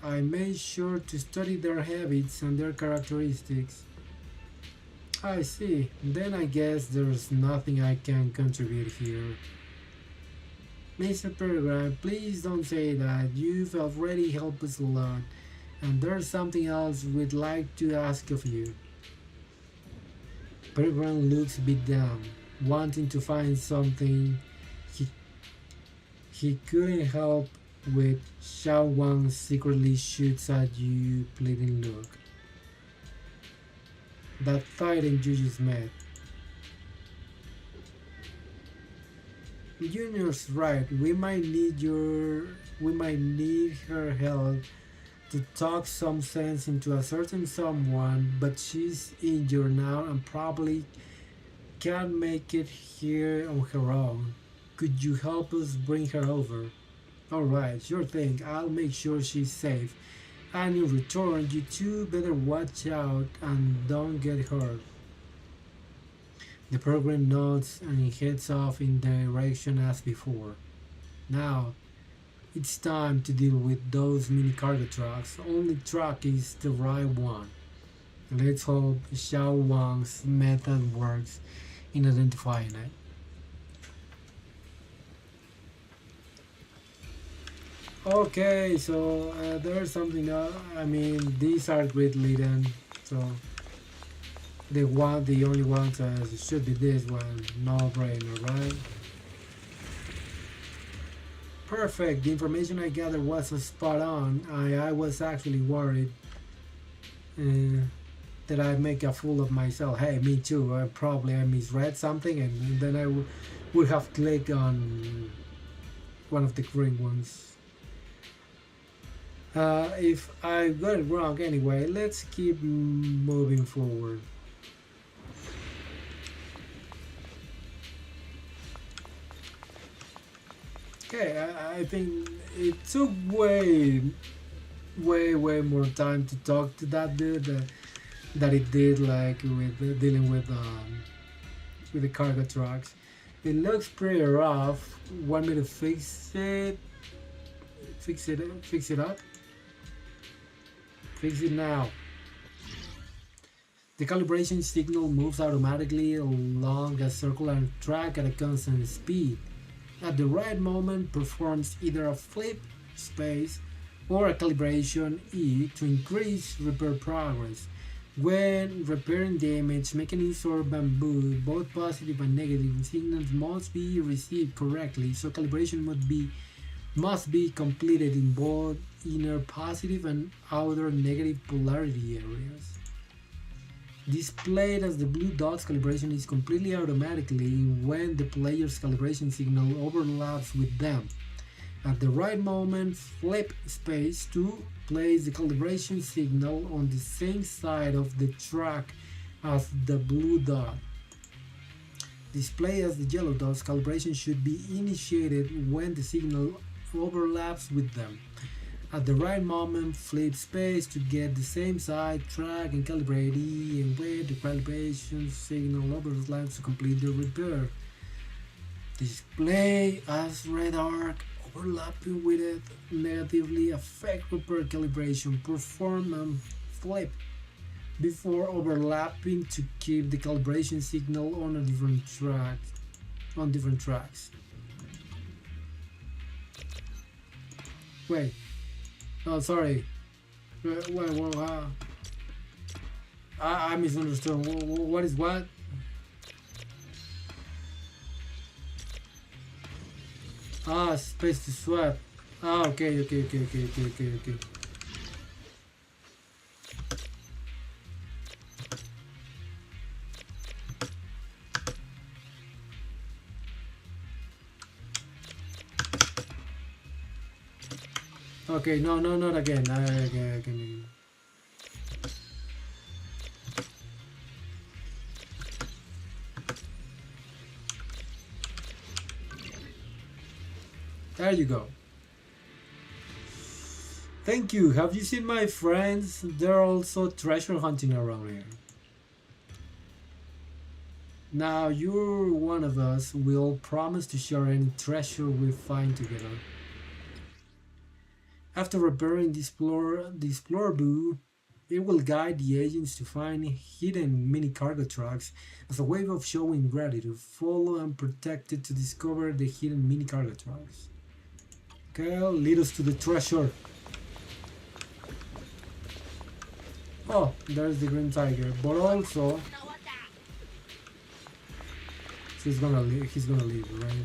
I made sure to study their habits and their characteristics. I see. Then I guess there's nothing I can contribute here. Mr. Peregrine, please don't say that. You've already helped us a lot, and there's something else we'd like to ask of you. Peregrine looks a bit down, wanting to find something he couldn't help with. Xiao Wang secretly shoots at you, pleading look. That Titan you just met. Junior's right. We might need her help to talk some sense into a certain someone, but she's injured now and probably can't make it here on her own. Could you help us bring her over? Alright, sure thing. I'll make sure she's safe. And in return, you two better watch out and don't get hurt. The program nods and heads off in the direction as before. Now, it's time to deal with those mini cargo trucks. Only truck is the right one. Let's hope Xiao Wang's method works in identifying it. Okay, so there's something. I mean, these are grid laden, so the only one should be this one. No brainer, right? Perfect. The information I gathered was spot on. I was actually worried that I'd make a fool of myself. Hey, me too. I misread something, and then I would have clicked on one of the green ones. If I got it wrong anyway, let's keep moving forward. Okay, I think it took way more time to talk to that dude that it did, like with dealing with the cargo trucks. It looks pretty rough. Want me to fix it? Fix it up? Fix it now. The calibration signal moves automatically along a circular track at a constant speed. At the right moment, performs either a flip space or a calibration E to increase repair progress. When repairing damage, mechanism or bamboo, both positive and negative signals must be received correctly, so calibration must be completed in both inner positive and outer negative polarity areas. Displayed as the blue dots, calibration is completely automatically when the player's calibration signal overlaps with them. At the right moment, flip space to place the calibration signal on the same side of the track as the blue dot. Display as the yellow dots, calibration should be initiated when the signal overlaps with them. At the right moment, flip space to get the same side, track and calibrate E, and wait the calibration signal overlaps to complete the repair. Display as red arc overlapping with it negatively affect repair calibration. Perform and flip before overlapping to keep the calibration signal on a different track. On different tracks. Wait. Oh, sorry. I misunderstood. What is what? Ah, space to swap. Ah, okay. Okay, no, not again. I can. There you go. Thank you. Have you seen my friends? They're also treasure hunting around here. Now you're one of us. We'll promise to share any treasure we find together. After repairing the Explorer Boo, it will guide the agents to find hidden mini cargo trucks as a way of showing gratitude. Follow and protect it to discover the hidden mini cargo trucks. Okay, lead us to the treasure. Oh, there's the green tiger, but also he's gonna leave, right?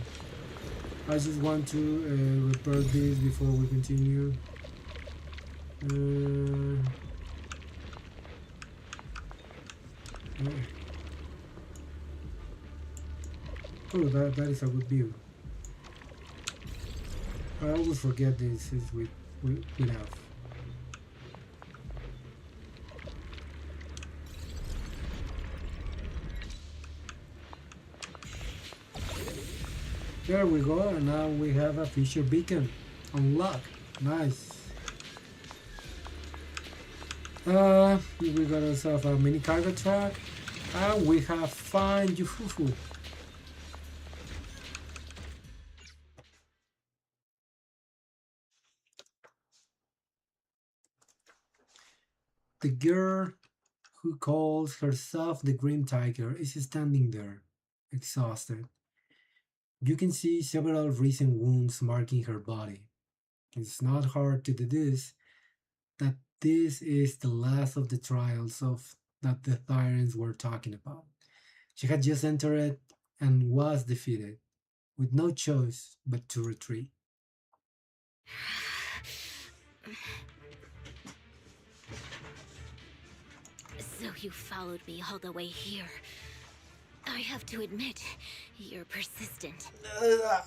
I just want to repair this before we continue. Oh, that is a good view. I always forget this is we have. There we go, and now we have a Fisher beacon. Unlock. Nice. We got ourselves a mini cargo truck, and we have found Yufufu. The girl who calls herself the Grim Tiger is standing there, exhausted. You can see several recent wounds marking her body. It's not hard to deduce that this is the last of the trials of that the Tyrants were talking about. She had just entered it and was defeated, with no choice but to retreat. So you followed me all the way here. I have to admit, you're persistent.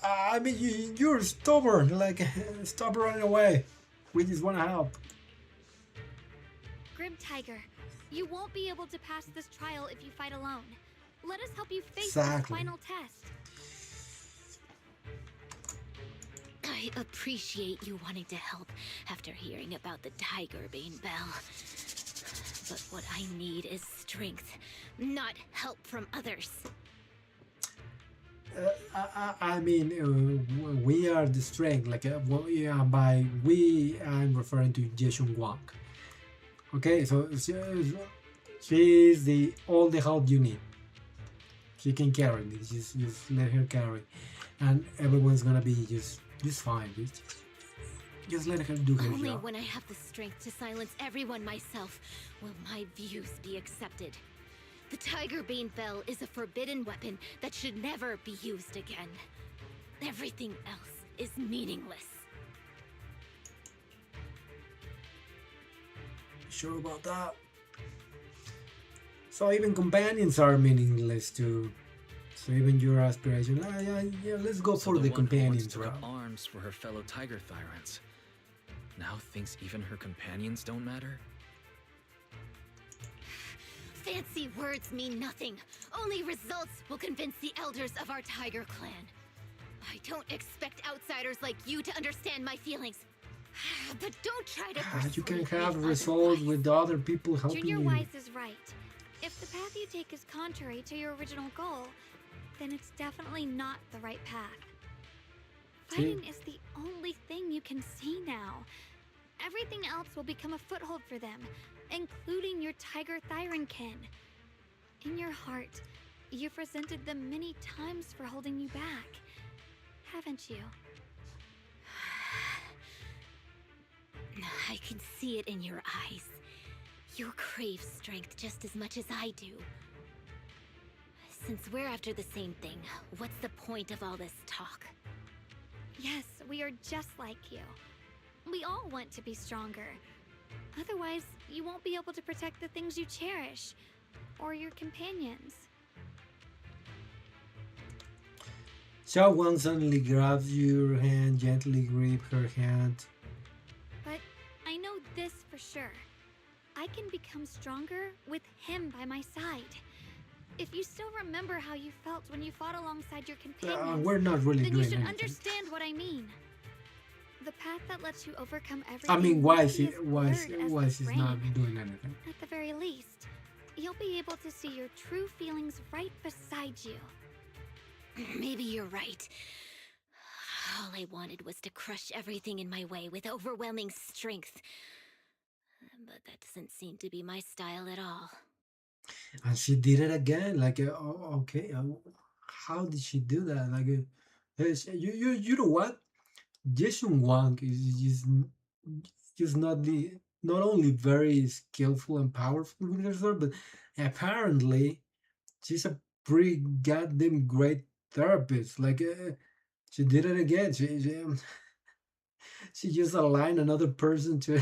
I mean, you're stubborn. Like, stop running away. We just want to help. Grim Tiger, you won't be able to pass this trial if you fight alone. Let us help you face Exactly. this final test. I appreciate you wanting to help after hearing about the Tiger Bane Bell. But what I need is strength, not help from others. I mean, we are the strength. Like, yeah, by we, I'm referring to Jeshun Wang. Okay, so she is the all the help you need. She can carry this. Just let her carry, and everyone's gonna be just fine. Just let her do her Only job. when I have the strength to silence everyone myself will my views be accepted. The Tiger Bane Bell is a forbidden weapon that should never be used again. Everything else is meaningless. Sure about that. So even companions are meaningless too. So even your aspiration, yeah, let's go So for the one who wants companions to route. up arms for her fellow Tiger Tyrants now thinks even her companions don't matter? Fancy words mean nothing. Only results will convince the elders of our Tiger clan. I don't expect outsiders like you to understand my feelings. But don't try to You can persuade me have results with other people helping Junior you. Wise is right. If the path you take is contrary to your original goal, then it's definitely not the right path. Fighting is the only thing you can see now. Everything else will become a foothold for them, including your Tiger Thyrankin. In your heart, you've resented them many times for holding you back, haven't you? I can see it in your eyes. You crave strength just as much as I do. Since we're after the same thing, what's the point of all this talk? Yes, we are just like you. We all want to be stronger. Otherwise, you won't be able to protect the things you cherish, or your companions. Xiao Wang suddenly grabs your hand, gently grip her hand. But I know this for sure. I can become stronger with him by my side. If you still remember how you felt when you fought alongside your companions, We're not really then doing you should anything. understand what I mean. The path that lets you overcome everything. I mean, won't Wise be is, as Wise, blurred as Wise the is brain. not doing anything. At the very least, you'll be able to see your true feelings right beside you. Maybe you're right. All I wanted was to crush everything in my way with overwhelming strength. But that doesn't seem to be my style at all. And she did it again. Like, okay, how did she do that? Like, you know what? Jason Wang is just not only very skillful and powerful with her sword, but apparently she's a pretty goddamn great therapist. Like, she did it again. She just aligned another person to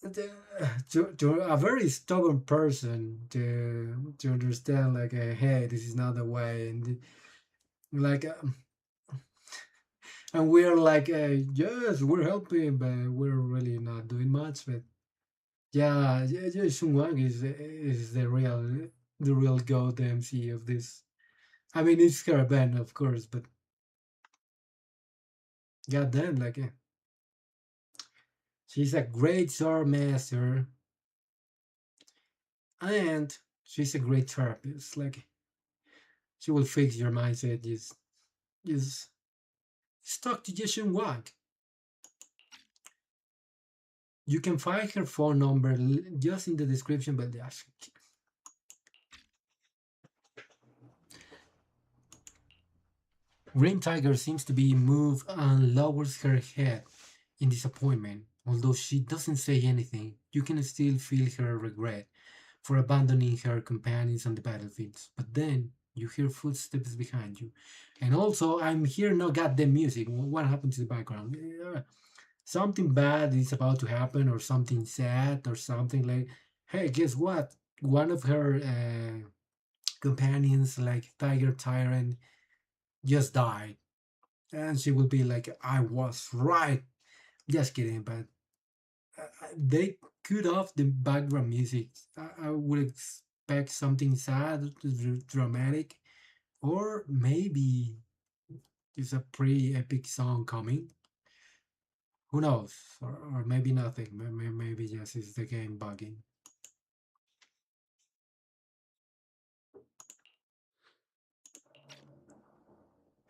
a very stubborn person to understand, like, hey, this is not the way, and like, and we're like, yes, we're helping, but we're really not doing much. But yeah, Sun Wang is the real goat MC of this. I mean, it's her band, of course, but goddamn, like, she's a great sword master, and she's a great therapist. Like, she will fix your mindset. Just talk to Jason Wang. You can find her phone number just in the description, but Green Tiger seems to be moved and lowers her head in disappointment. Although she doesn't say anything, you can still feel her regret for abandoning her companions on the battlefields. But then you hear footsteps behind you. And also, I'm hearing no goddamn music. What happened to the background? Something bad is about to happen, or something sad, or something like, hey, guess what? One of her companions, like Tiger Tyrant, just died. And she will be like, I was right. Just kidding, but they cut off the background music. I would expect something sad, dramatic, or maybe it's a pretty epic song coming. Who knows? Or maybe nothing. Maybe just it's the game bugging.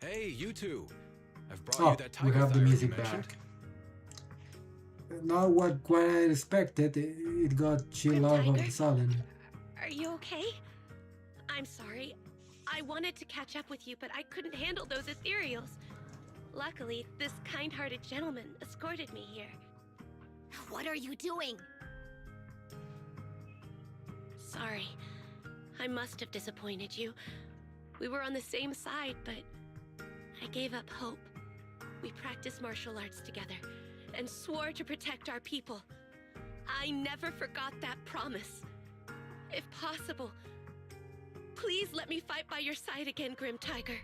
Hey, you two! I've brought you Oh, that we tiger have the thyre you music mentioned. back. Not what quite I expected. It got chill off all of a sudden. Are you okay? I'm sorry. I wanted to catch up with you, but I couldn't handle those ethereals. Luckily, this kind-hearted gentleman escorted me here. What are you doing? Sorry. I must have disappointed you. We were on the same side, but I gave up hope. We practiced martial arts together and swore to protect our people. I never forgot that promise. If possible, please let me fight by your side again, Grim Tiger.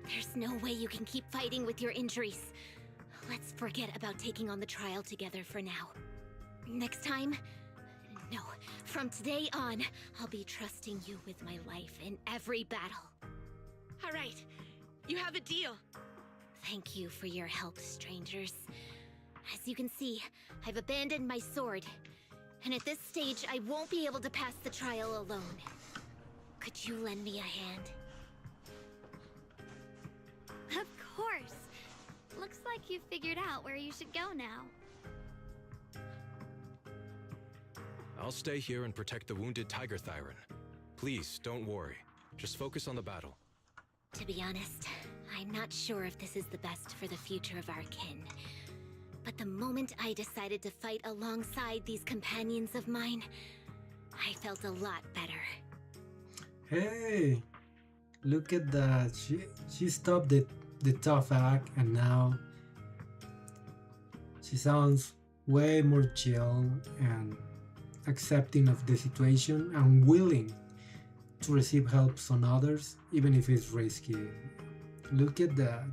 There's no way you can keep fighting with your injuries. Let's forget about taking on the trial together for now. Next time? No. From today on, I'll be trusting you with my life in every battle. All right. You have a deal. Thank you for your help, strangers. As you can see, I've abandoned my sword. And at this stage, I won't be able to pass the trial alone. Could you lend me a hand? Of course. Looks like you figured out where you should go now. I'll stay here and protect the wounded tiger thyron. Please, don't worry. Just focus on the battle. To be honest, I'm not sure if this is the best for the future of our kin. But the moment I decided to fight alongside these companions of mine, I felt a lot better. Hey, look at that. She stopped the tough act and now she sounds way more chill and accepting of the situation and willing to receive help from others, even if it's risky. Look at that.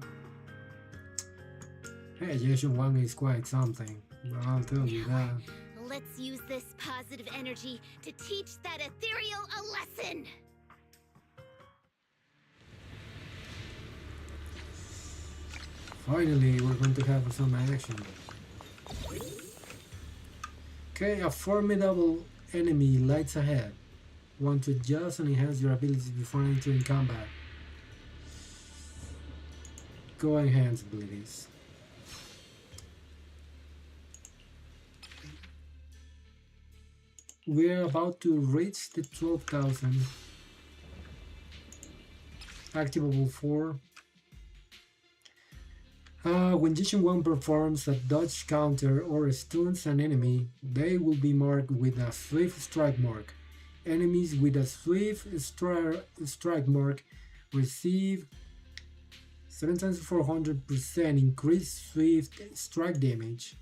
Hey, Jason Wang is quite something. I'll tell you that. Let's use this positive energy to teach that ethereal a lesson! Finally, we're going to have some action. Okay, a formidable enemy lights ahead. Want to adjust and enhance your abilities before entering combat. Go enhance abilities. We're about to reach the 12,000. Activable 4. When Jishin 1 performs a dodge counter or stuns an enemy, they will be marked with a Swift Strike mark. Enemies with a Swift Strike mark receive 7 times 400% increased Swift Strike damage.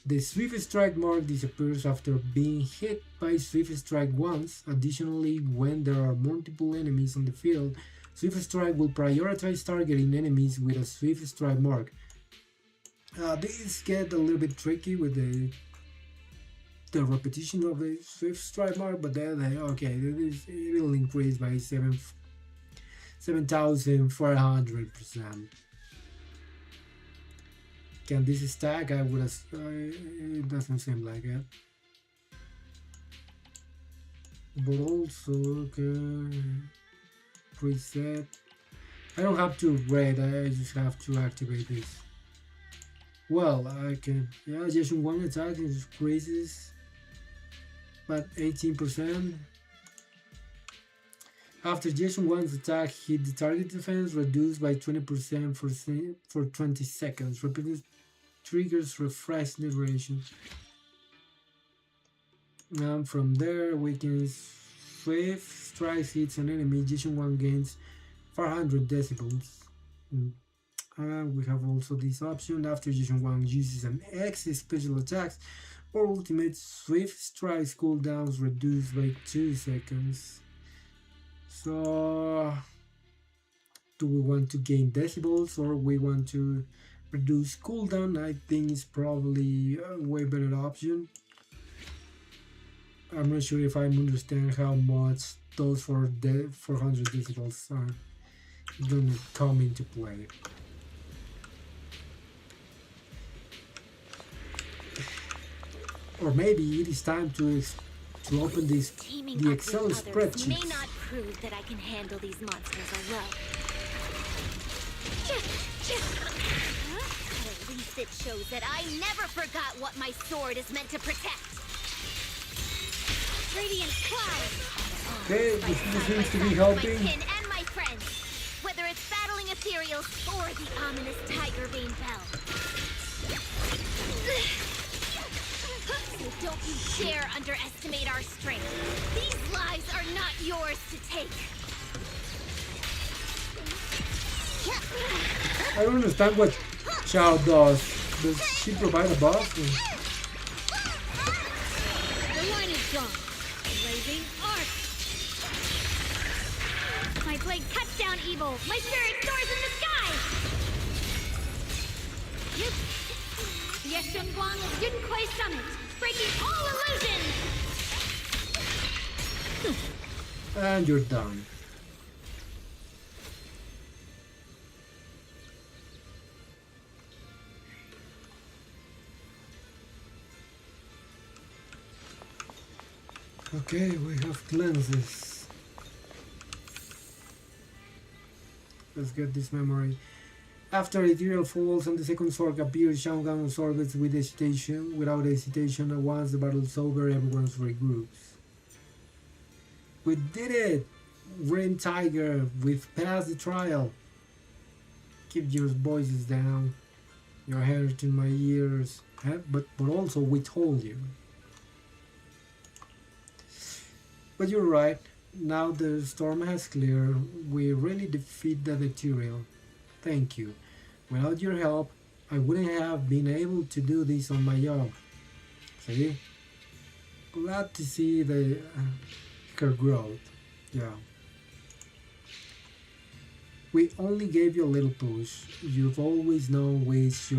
The Swift Strike mark disappears after being hit by Swift Strike once. Additionally, when there are multiple enemies on the field, Swift Strike will prioritize targeting enemies with a Swift Strike mark. These get a little bit tricky with the repetition of the Swift Strike mark, but then okay, it will increase by 7,400%. Can this stack? I would have. It doesn't seem like it. But also, okay, preset. I don't have to raid. I just have to activate this. Well, I can. Yeah, just one attack increases, but 18%. After Jason 1's attack hit the target defense reduced by 20% for 20 seconds. Repeated triggers refresh the duration. And from there we can Swift strikes hits an enemy. Jason 1 gains 400 decibels. And we have also this option. After Jason 1 uses an X special attacks or ultimate, Swift strikes cooldowns reduced by 2 seconds. So, do we want to gain decibels or we want to Reduce cooldown, I think, is probably a way better option. I'm not sure if I understand how much those 400 decibels are gonna come into play. Or maybe it is time to open the Excel spreadsheet. May not prove that I can handle these monsters alone. But at least it shows that I never forgot what my sword is meant to protect. Radiant cloud. Okay, this seems to be helping. My kin and my friends, whether it's battling ethereals or the ominous tiger vein bell. So don't you dare underestimate our strength. These lives are not yours to take. I don't understand what Chao does. Does she provide a buff? The line is gone. Blazing arc. My blade cuts down evil. My spirit soars in the sky. The Yeshun Guang of Yunquai Summit, breaking all illusions. And you're done. Okay, we have cleanses. Let's get this memory. After Ethereal falls and the second sword appears, Shangan absorbs with hesitation. Without hesitation, and once the battle's over, everyone regroups. We did it! Grim Tiger, we've passed the trial. Keep your voices down. You're hurting my ears. But also we told you. But you're right. Now the storm has cleared. We really defeat the Ethereal. Thank you. Without your help, I wouldn't have been able to do this on my own. See? Glad to see her growth. Yeah. We only gave you a little push. You've always known which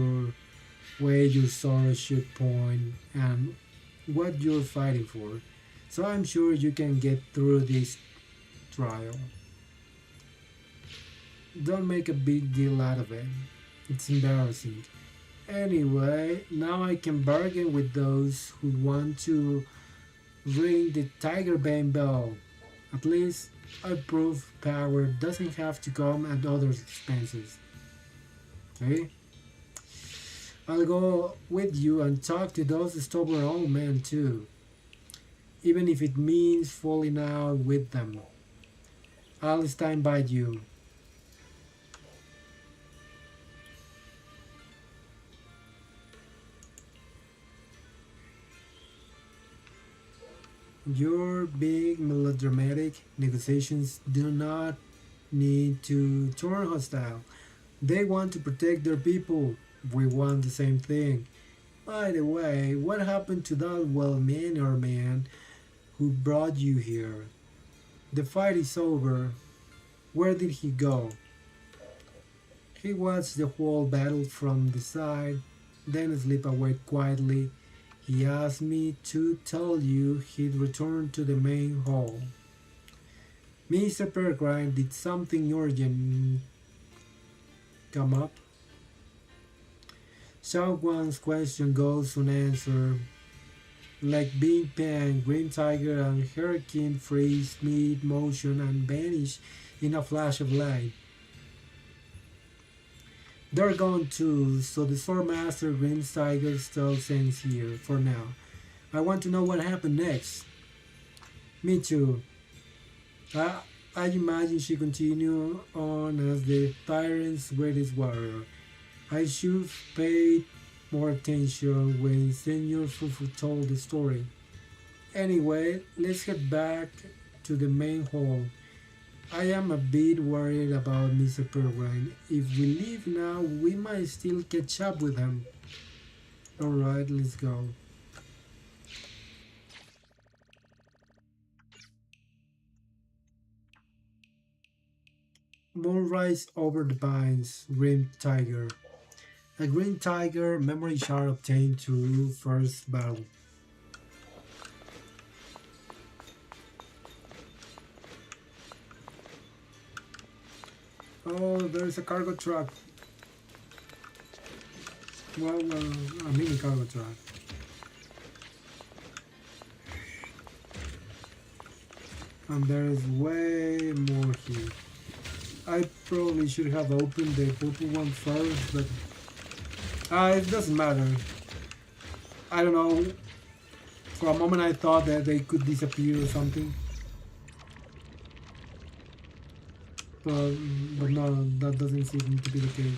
way your sword should point and what you're fighting for. So I'm sure you can get through this trial. Don't make a big deal out of it. It's embarrassing. Anyway, now I can bargain with those who want to ring the Tiger Bane bell. At least I prove power doesn't have to come at others' expenses. Okay? I'll go with you and talk to those stubborn old men too. Even if it means falling out with them. I'll stand by you. Your big melodramatic negotiations do not need to turn hostile. They want to protect their people. We want the same thing. By the way, what happened to that well-mannered man who brought you here? The fight is over. Where did he go? He watched the whole battle from the side, then slipped away quietly. He asked me to tell you he'd returned to the main hall. Mr. Peregrine, did something urgent come up? Someone's question goes unanswered. Like being panned, Green Tiger and Hurricane freeze mid-motion and vanish in a flash of light. They're gone too, so the Swordmaster Green Tiger still stands here for now. I want to know what happened next. Me too. I imagine she continued on as the tyrant's greatest warrior. I should have paid more attention when Senor Fufu told the story. Anyway, let's head back to the main hall. I am a bit worried about Mr. Peregrine. If we leave now, we might still catch up with him. Alright, let's go. Moonrise over the pines, Grim Tiger. A green tiger memory shard obtained through first battle. Oh, there's a cargo truck. Well, a mini cargo truck. And there's way more here. I probably should have opened the purple one first, but it doesn't matter. I don't know. For a moment I thought that they could disappear or something. But no, that doesn't seem to be the case.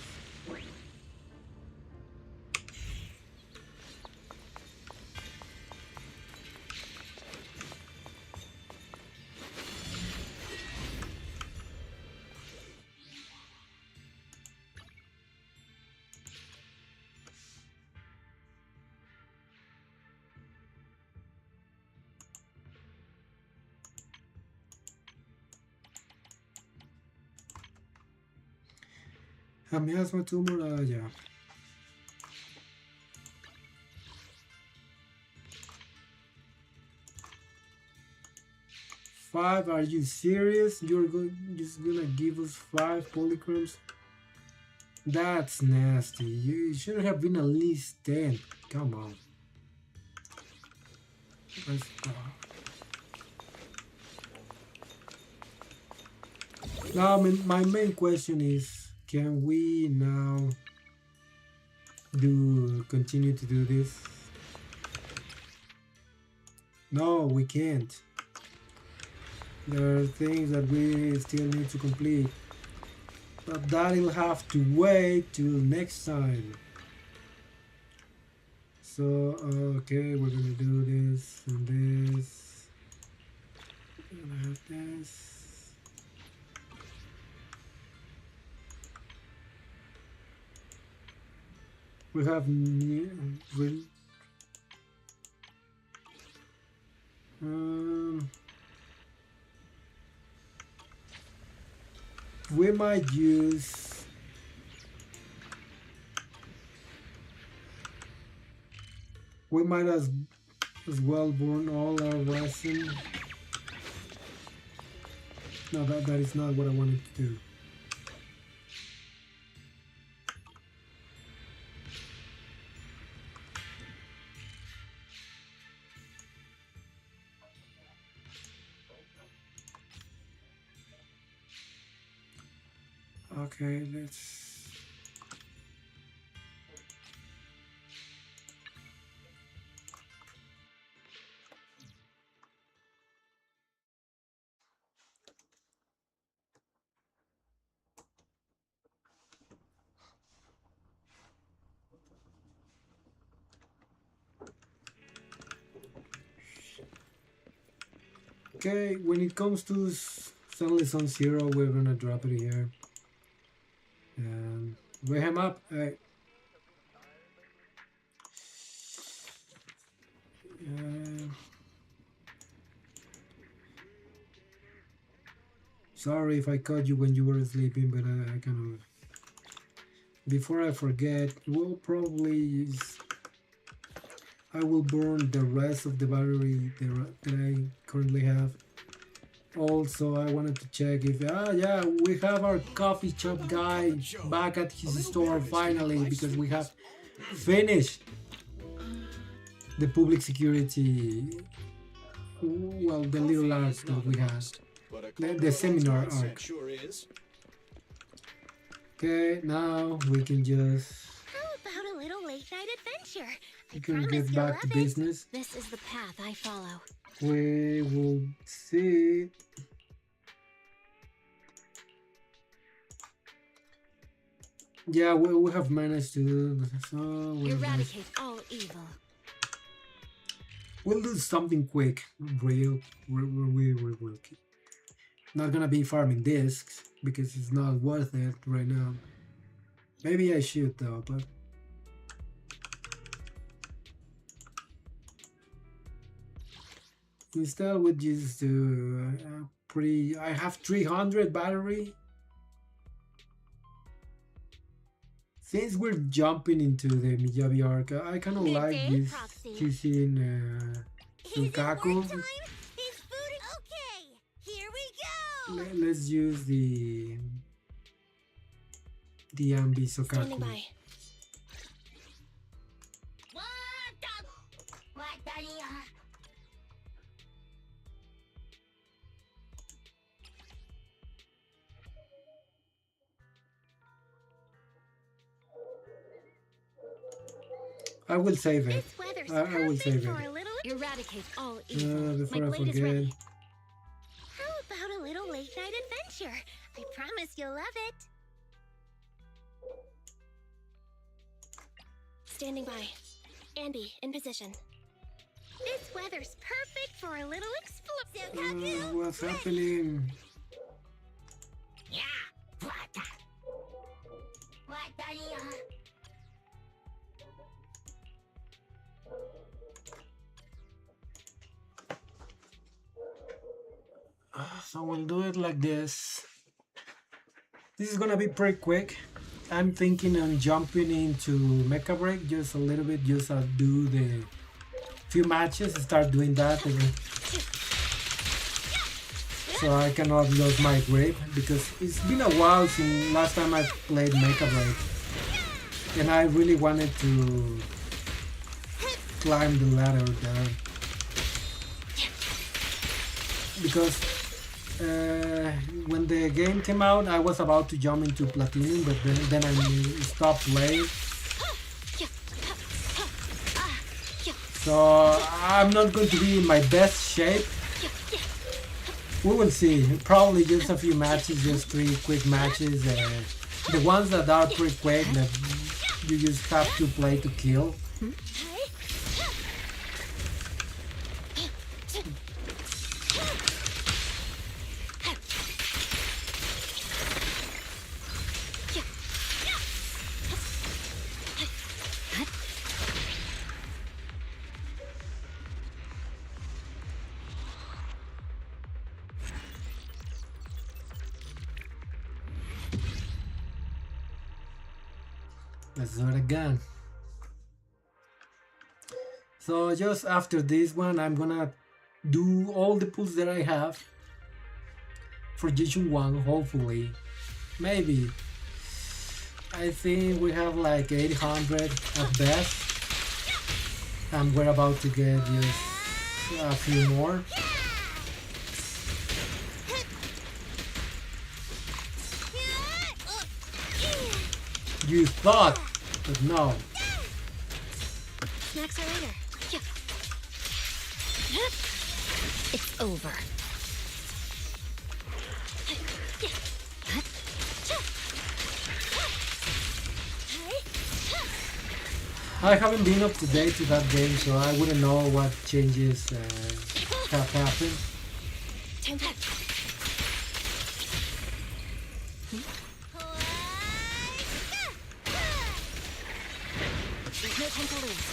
A miasma tumor, yeah. Five? Are you serious? You're just gonna give us 5 polychromes? That's nasty. You should have been at least 10. Come on. Now, my main question is, can we now continue to do this? No, we can't. There are things that we still need to complete. But that'll have to wait till next time. So, okay, we're gonna do this and this. We're gonna have this. We have we might use as well burn all our resin. No, that is not what I wanted to do. Okay, let's... Okay, when it comes to Sunless on Zero, we're gonna drop it here. And wake him up. Sorry if I caught you when you were sleeping, but I kind of... Before I forget, well, probably I will burn the rest of the battery that I currently have. Also, I wanted to check if... yeah, we have our coffee shop guy back at his store finally, because we have finished the public security... Well, the little arc that we had. The seminar arc. Okay, now we can just... How about a little late night adventure? We can get back to business. This is the path I follow. We will see. Yeah, we have managed to do this. So eradicate all evil. We'll do something quick, real. We will keep. Not gonna be farming discs because it's not worth it right now. Maybe I should though, but instead we just do I have 300 battery. Since we're jumping into the Miyabi arc, I kind of like this using Sunkaku. Let's use the Ambi Sokaku. I will save it. I will save it. Eradicate all evil. Before My I blade is forget. ready. How about a little late night adventure? I promise you'll love it. Standing by. Anby, in position. This weather's perfect for a little explore. What's happening? So we'll do it like this. This is gonna be pretty quick. I'm thinking on jumping into Mecha Break just a little bit, just do the few matches, start doing that, and so I cannot lose my grip, because it's been a while since last time I played Mecha Break, and I really wanted to climb the ladder there, because when the game came out, I was about to jump into Platinum, but then I stopped playing. So I'm not going to be in my best shape. We will see. Probably just a few matches, just 3 quick matches. The ones that are pretty quick, that you just have to play to kill. Let's do it again. So just after this one, I'm gonna do all the pulls that I have for Jishun 1, hopefully. Maybe. I think we have like 800 at best. And we're about to get just a few more. You thought, but no. Snacks are later. It's over. I haven't been up to date to that game, so I wouldn't know what changes have happened. There's no time to lose.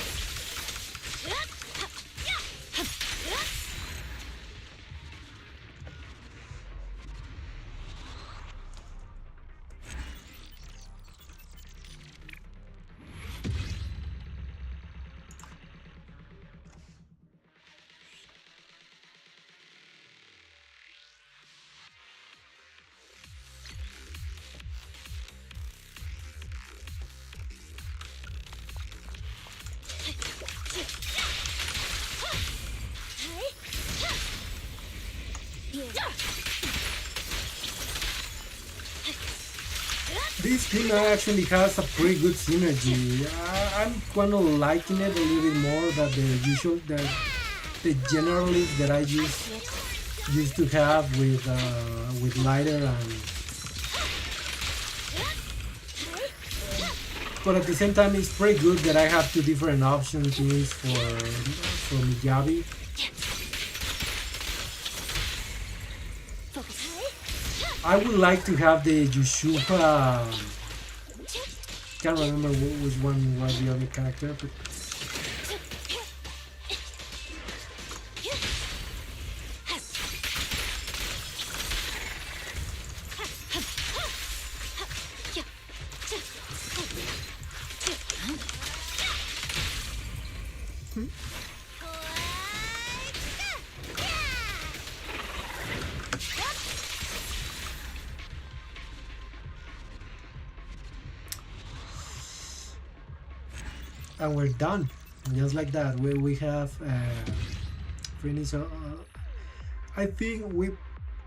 This team actually has a pretty good synergy. I'm kind of liking it a little bit more than the generalists that I used to have with Lighter and. But at the same time, it's pretty good that I have 2 different options to use for Miyabi. I would like to have the Yushuka. Can't remember which one was the other character, but and we're done. Just like that, we have finished. I think we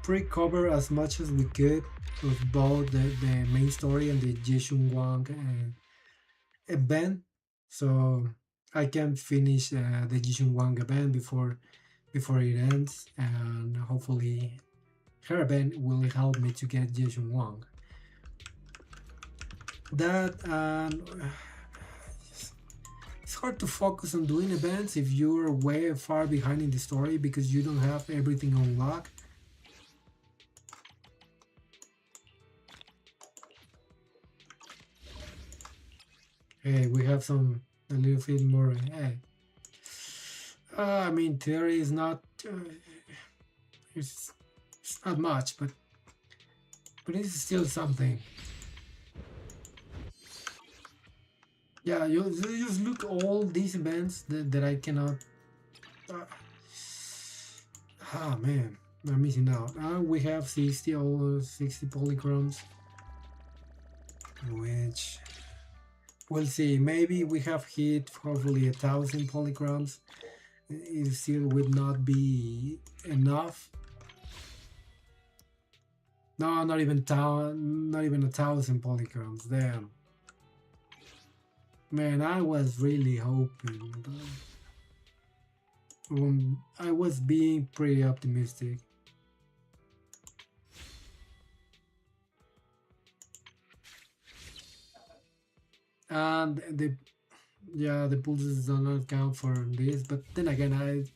pre-cover as much as we could of both the main story and the Jishun Wang event. So I can finish the Jishun Wang event before it ends, and hopefully her event will help me to get Jishun Wang. That it's hard to focus on doing events if you're way far behind in the story because you don't have everything on lock. Hey, we have a little bit more. Hey, I mean, theory is not. It's not much, but it's still something. Yeah, you just look all these events that I cannot. Ah man, I'm missing out. We have 60 or 60 polychromes, which we'll see. Maybe we have hit hopefully 1,000 polychromes. It still would not be enough. No, not even 1,000 polychromes. Damn. Man, I was really hoping, but I was being pretty optimistic. And the pulses do not count for this, but then again,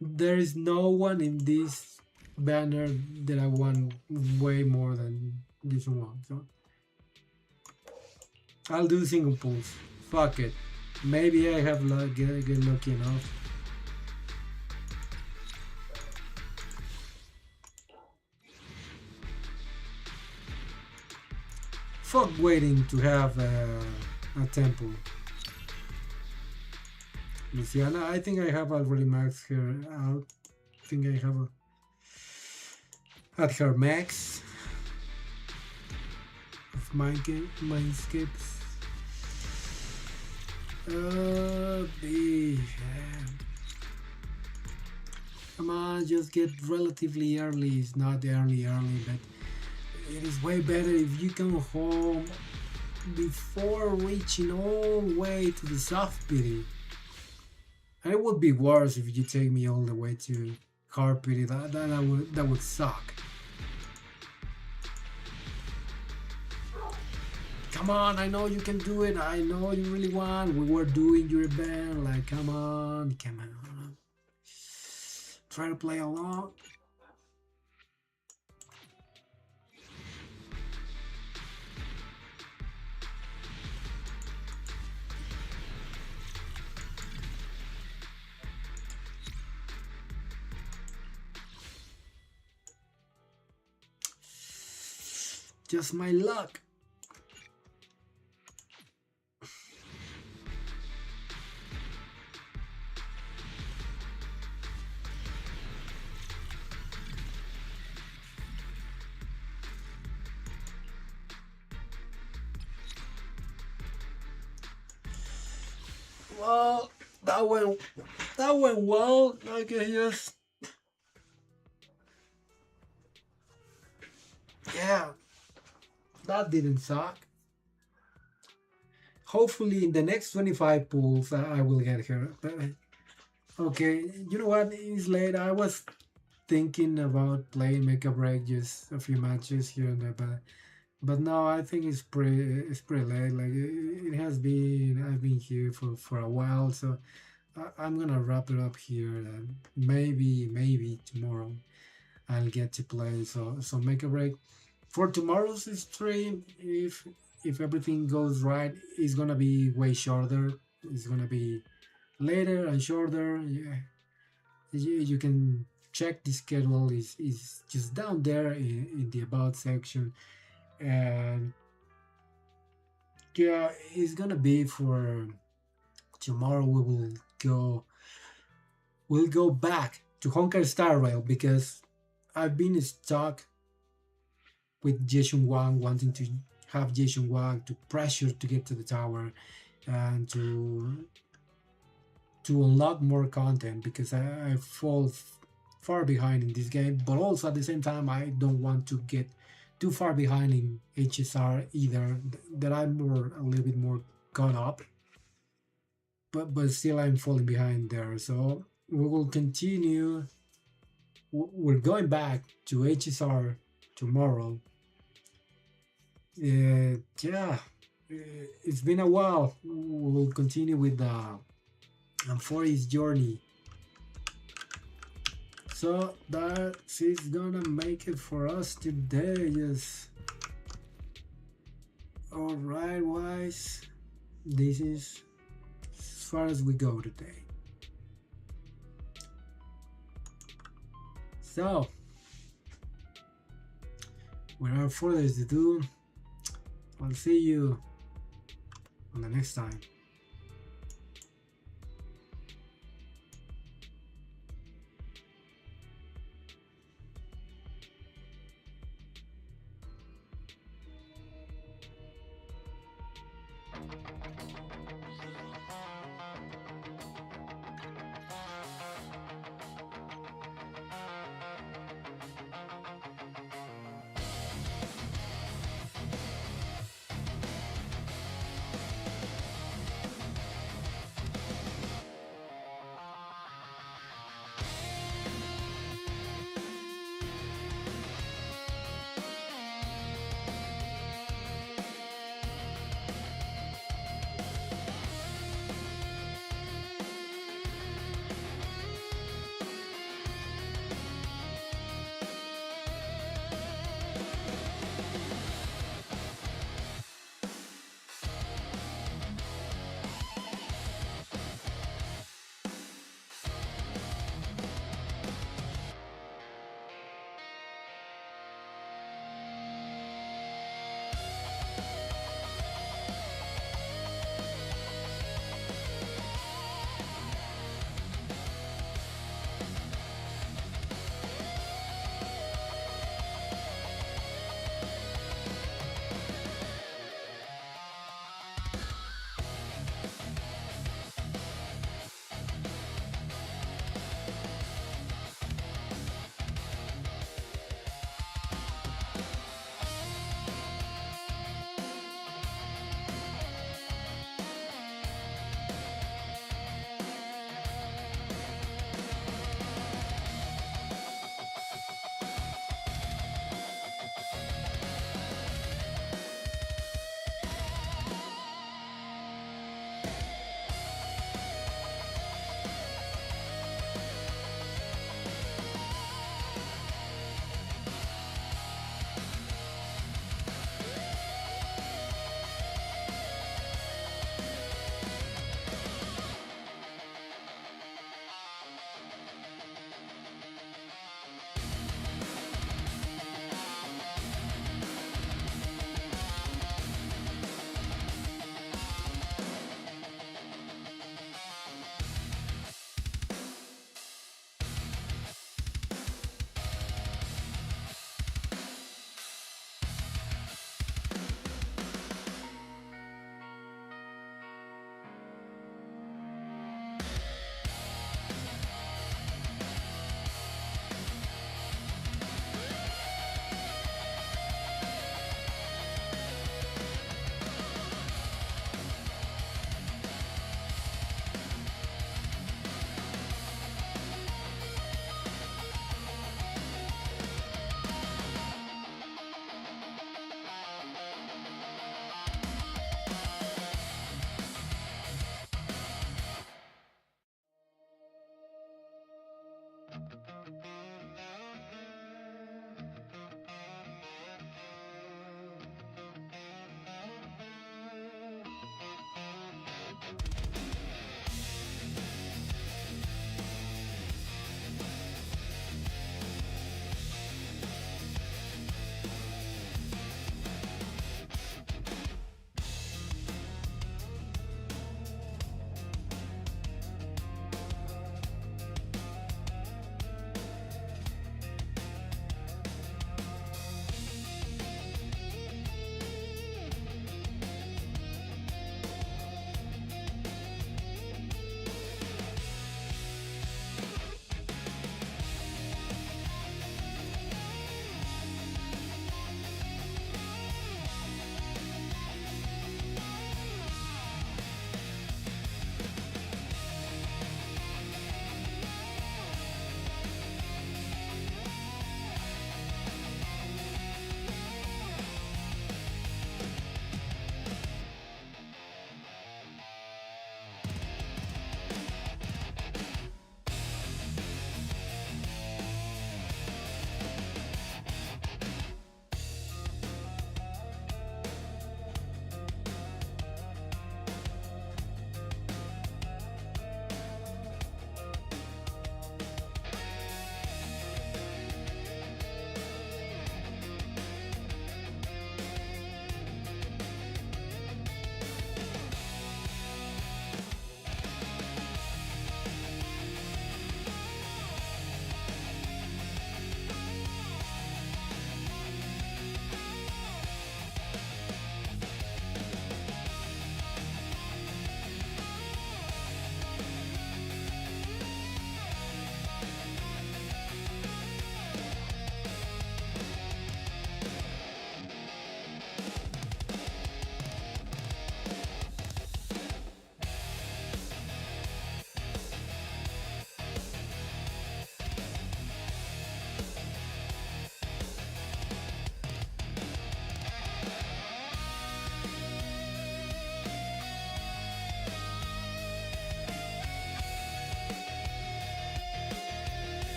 there is no one in this banner that I want way more than this one, so I'll do single pulls. Fuck it. Maybe I have get lucky enough. Fuck waiting to have a temple. Luciana, I think I have already maxed her out. I think I have at her max of mindscapes. Come on, just get relatively early. It's not early, but it is way better if you come home before reaching all the way to the soft pity. And it would be worse if you take me all the way to hard pity. That would suck. Come on, I know you can do it. I know you really want. We were doing your event. Like, come on. Try to play along. Just my luck. Well, that went well. I guess. Yeah, that didn't suck. Hopefully, in the next 25 pulls, I will get her. But, okay, you know what? It's late. I was thinking about playing Make a Break, just a few matches here and there, but no, I think it's pretty late. Like it has been. I've been here for a while, so I'm gonna wrap it up here. Maybe tomorrow I'll get to play. So Make a Break for tomorrow's stream. If everything goes right, it's gonna be way shorter. It's gonna be later and shorter. Yeah, you can check the schedule. Is just down there in the about section. And yeah, it's gonna be for tomorrow. We'll go back to Honkai Star Rail because I've been stuck with Jason Wang, wanting to have Jason Wang to pressure to get to the tower, and to unlock more content, because I fall far behind in this game, but also at the same time I don't want to get too far behind in HSR either, that I'm a little bit more caught up, but still I'm falling behind there. So we will continue. We're going back to HSR tomorrow. Yeah, it's been a while. We'll continue with the Forest journey. So that is gonna make it for us today. Yes. Alright, guys. This is as far as we go today. So, without further ado, I'll see you on the next time.